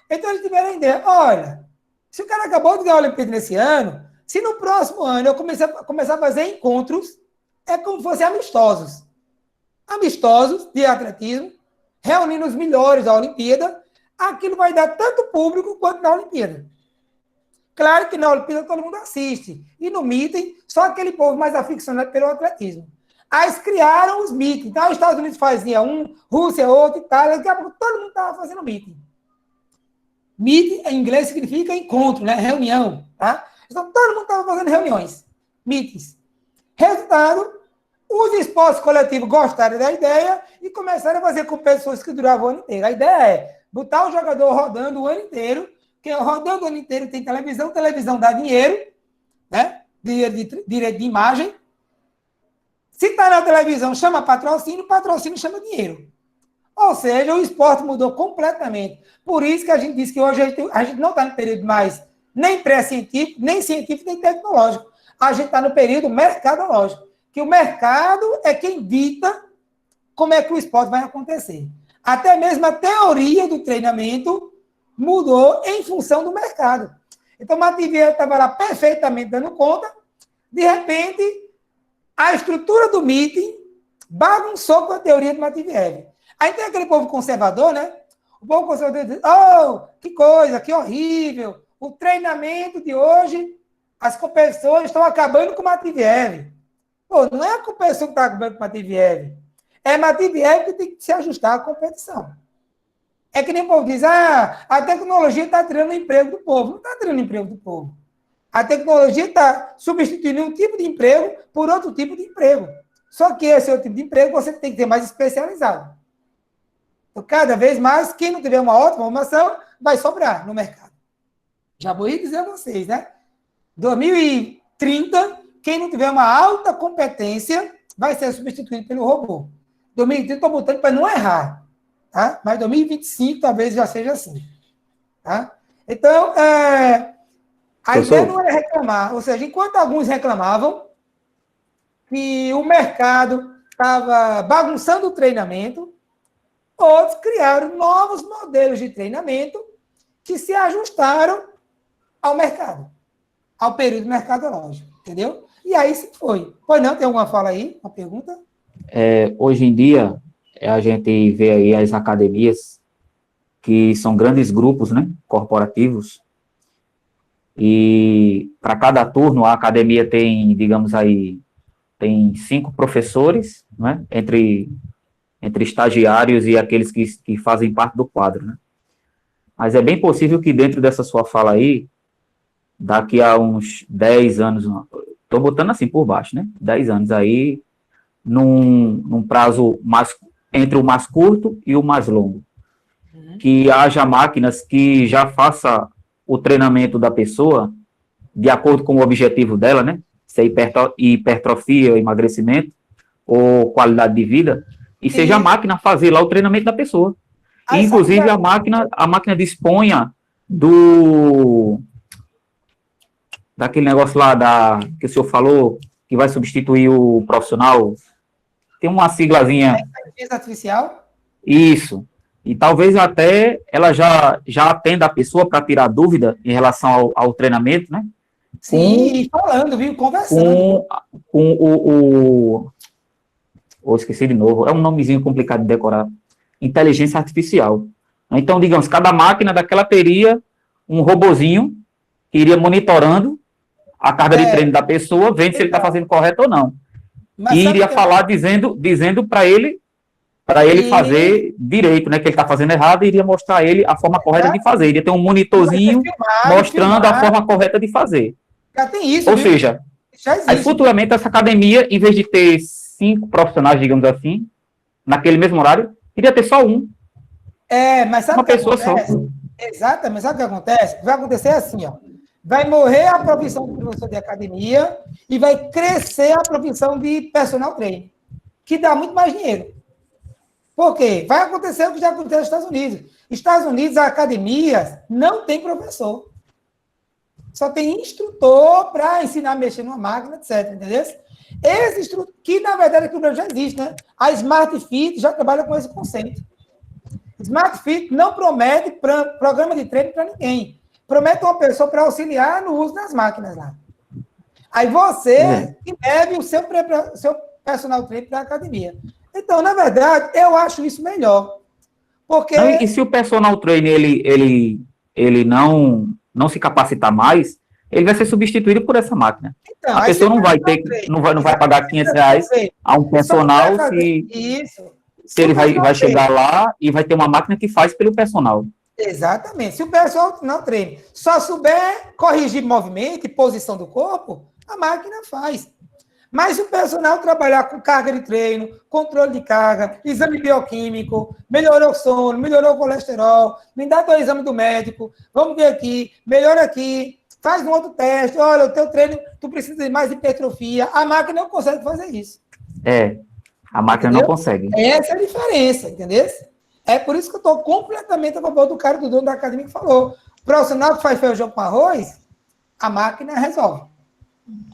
então eles tiveram a ideia, olha, se o cara acabou de ganhar a Olimpíada nesse ano, Se no próximo ano eu começar a fazer encontros, é como se fossem amistosos. Amistosos de atletismo, reunindo os melhores da Olimpíada, aquilo vai dar tanto público quanto na Olimpíada. Claro que na Olimpíada todo mundo assiste. E no meeting, só aquele povo mais aficionado pelo atletismo. Aí eles criaram os meetings. Então, os Estados Unidos fazia um, Rússia outro, Itália, daqui a pouco todo mundo estava fazendo meeting. Meeting, em inglês, significa encontro, né? Reunião, tá? Então, todo mundo estava fazendo reuniões, meetings. Resultado, os esportes coletivos gostaram da ideia e começaram a fazer competições que duravam o ano inteiro. A ideia é botar o jogador rodando o ano inteiro, porque rodando o ano inteiro tem televisão, televisão dá dinheiro, né? Direito de imagem. Se está na televisão, chama patrocínio, patrocínio chama dinheiro. Ou seja, o esporte mudou completamente. Por isso que a gente diz que hoje a gente não está no período mais nem pré-científico, nem científico, nem tecnológico. A gente está no período mercadológico. Que o mercado é quem dita como é que o esporte vai acontecer. Até mesmo a teoria do treinamento mudou em função do mercado. Então, o Mativier estava lá perfeitamente dando conta, de repente, a estrutura do meeting bagunçou com a teoria do Mativier. Aí tem aquele povo conservador, né? O povo conservador diz, oh, que coisa, que horrível, o treinamento de hoje, as competições estão acabando com o Mativier. Pô, não é a competição que está acabando com o Mativier. É Mativier que tem que se ajustar à competição. É que nem o povo diz, a tecnologia está tirando o emprego do povo. Não está tirando o emprego do povo. A tecnologia está substituindo um tipo de emprego por outro tipo de emprego. Só que esse outro tipo de emprego você tem que ter mais especializado. Então, cada vez mais, quem não tiver uma ótima formação, vai sobrar no mercado. Já vou ir dizer a vocês, né? 2030, quem não tiver uma alta competência, vai ser substituído pelo robô. 2030, estou botando para não errar. Tá? Mas 2025 talvez já seja assim. Tá? Então, a ideia não é reclamar. Ou seja, enquanto alguns reclamavam que o mercado estava bagunçando o treinamento, outros criaram novos modelos de treinamento que se ajustaram ao mercado, ao período mercadológico. Entendeu? E aí se foi. Pois não, tem alguma fala aí? Uma pergunta? Hoje em dia, a gente vê aí as academias, que são grandes grupos, né, corporativos, e para cada turno a academia tem, digamos aí, tem 5 professores, né, entre estagiários e aqueles que fazem parte do quadro, né. Mas é bem possível que dentro dessa sua fala aí, daqui a uns 10 anos, estou botando assim por baixo, né, 10 anos aí, num prazo mais entre o mais curto e o mais longo. Que haja máquinas que já faça o treinamento da pessoa de acordo com o objetivo dela, né? Se é hipertrofia, emagrecimento ou qualidade de vida, e seja a máquina fazer lá o treinamento da pessoa. E, inclusive, a máquina disponha daquele negócio lá que o senhor falou, que vai substituir o profissional. Tem uma siglazinha. Inteligência artificial? Isso. E talvez até ela já atenda a pessoa para tirar dúvida em relação ao treinamento, né? Sim, falando, viu? Conversando. Esqueci de novo. É um nomezinho complicado de decorar. Inteligência artificial. Então, digamos, cada máquina daquela teria um robozinho que iria monitorando a carga de treino da pessoa, vendo se ele está fazendo correto ou não. Mas e iria falar dizendo para ele fazer direito, né, que ele está fazendo errado, e iria mostrar a ele a forma correta de fazer. Iria ter um monitorzinho mostrando a forma correta de fazer. Já tem isso. Ou seja, aí futuramente essa academia, em vez de ter 5 profissionais, digamos assim, naquele mesmo horário, iria ter só um. Mas sabe uma pessoa só. Exatamente, sabe o que acontece? Vai acontecer assim, ó. Vai morrer a profissão de professor de academia e vai crescer a profissão de personal trainer, que dá muito mais dinheiro. Por quê? Vai acontecer o que já aconteceu nos Estados Unidos. Estados Unidos, a academia não tem professor. Só tem instrutor para ensinar a mexer numa máquina, etc. Entendeu? Esse instrutor, que na verdade aqui no Brasil já existe, né? A Smart Fit já trabalha com esse conceito. Smart Fit não promete programa de treino para ninguém. Promete uma pessoa para auxiliar no uso das máquinas lá. Aí você que leve o seu personal trainer para a academia. Então, na verdade, eu acho isso melhor. Porque... Não, e se o personal trainer ele não se capacitar mais, ele vai ser substituído por essa máquina. Então, a pessoa não vai pagar R$500 a um personal se ele vai chegar lá e vai ter uma máquina que faz pelo personal. Exatamente. Se o personal não treine, só souber corrigir movimento e posição do corpo, a máquina faz. Mas se o personal trabalhar com carga de treino, controle de carga, exame bioquímico, melhorou o sono, melhorou o colesterol, me dá 2 exames do médico, vamos ver aqui, melhora aqui, faz um outro teste, olha, o teu treino, tu precisa de mais hipertrofia. A máquina não consegue fazer isso. A máquina não consegue. Essa é a diferença, entendeu? É por isso que eu estou completamente a favor do cara do dono da academia que falou. O profissional que faz feijão com arroz, a máquina resolve.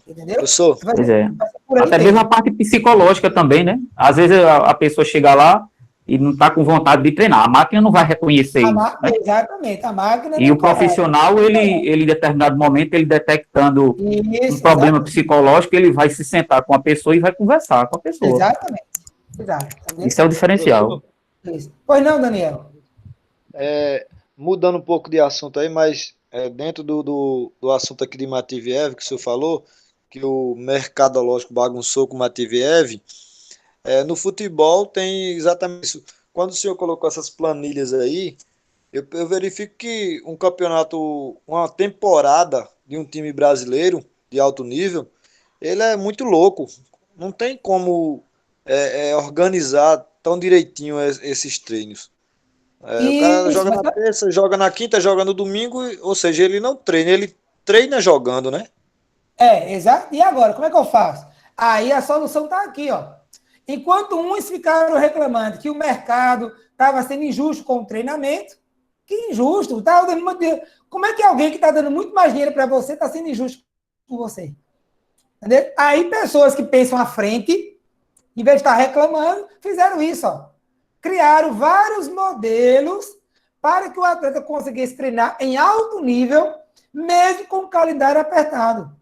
Entendeu? Professor. Pois é. Até mesmo a parte psicológica também, né? Às vezes a pessoa chega lá e não está com vontade de treinar. A máquina não vai reconhecer isso. Né? Exatamente. A máquina e o profissional, ele em determinado momento, ele detectando um problema psicológico, ele vai se sentar com a pessoa e vai conversar com a pessoa. Exatamente. Isso é o diferencial. Isso. Pois não, Daniel? Mudando um pouco de assunto aí, mas dentro do assunto aqui de Matveev, que o senhor falou, que o mercadológico bagunçou com o Matveev, no futebol tem exatamente isso. Quando o senhor colocou essas planilhas aí, eu verifico que um campeonato, uma temporada de um time brasileiro de alto nível, ele é muito louco. Não tem como organizar tão direitinho esses treinos. O cara joga na terça, joga na quinta, joga no domingo, ou seja, ele não treina, ele treina jogando, né? Exato. E agora, como é que eu faço? Aí a solução está aqui, ó. Enquanto uns ficaram reclamando que o mercado estava sendo injusto com o treinamento, que injusto, tá dando muito dinheiro. Como é que alguém que está dando muito mais dinheiro para você está sendo injusto com você? Entendeu? Aí pessoas que pensam à frente, em vez de estar reclamando, fizeram isso, ó. Criaram vários modelos para que o atleta conseguisse treinar em alto nível, mesmo com o calendário apertado.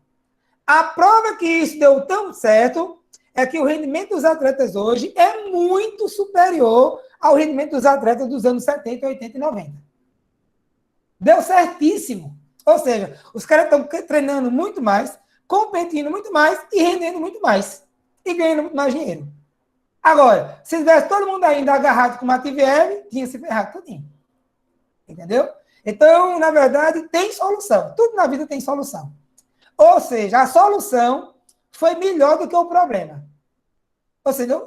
A prova que isso deu tão certo é que o rendimento dos atletas hoje é muito superior ao rendimento dos atletas dos anos 70, 80 e 90. Deu certíssimo. Ou seja, os caras estão treinando muito mais, competindo muito mais e rendendo muito mais. E ganhando muito mais dinheiro. Agora, se tivesse todo mundo ainda agarrado com o Matveev, tinha se ferrado tudinho. Entendeu? Então, na verdade, tem solução. Tudo na vida tem solução. Ou seja, a solução foi melhor do que o problema. Ou seja,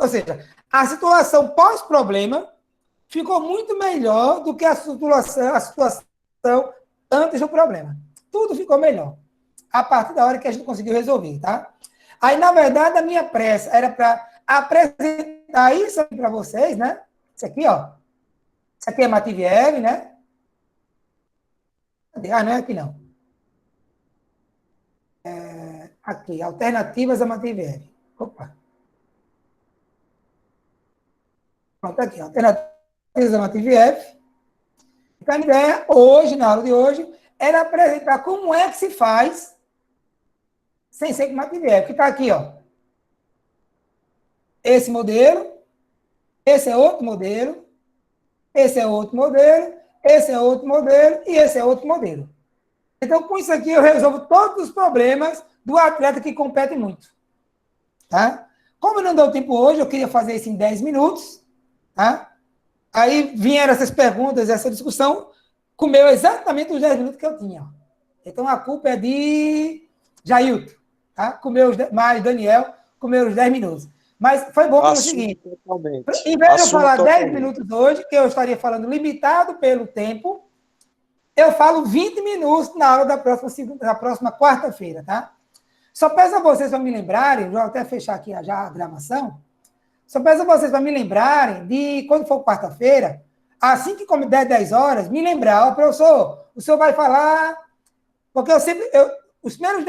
a situação pós-problema ficou muito melhor do que a situação antes do problema. Tudo ficou melhor. A partir da hora que a gente conseguiu resolver, tá? Aí, na verdade, a minha pressa era para apresentar isso aqui para vocês, né? Isso aqui, ó. Isso aqui é Matveev, né? Não é aqui, não. Aqui, alternativas a Matveev. Opa. Pronto, aqui, alternativas a Matveev. Então, a ideia, hoje, na aula de hoje, era apresentar como é que se faz sem ser com Matveev, que está aqui, ó. Esse modelo, esse é outro modelo, esse é outro modelo, esse é outro modelo e esse é outro modelo. Então, com isso aqui, eu resolvo todos os problemas do atleta que compete muito. Tá? Como não deu tempo hoje, eu queria fazer isso em 10 minutos. Tá? Aí vieram essas perguntas, essa discussão, comeu exatamente os 10 minutos que eu tinha. Ó. Então, a culpa é de Jailton. Tá? Comeu mais Daniel, comeu os 10 minutos. Mas foi bom pelo seguinte, em vez de eu falar 10 minutos hoje, que eu estaria falando limitado pelo tempo, eu falo 20 minutos na aula da próxima quarta-feira, tá? Só peço a vocês para me lembrarem, vou até fechar aqui já a gravação, só peço a vocês para me lembrarem de, quando for quarta-feira, assim que der 10 horas, me lembrar, professor, o senhor vai falar, porque os primeiros 10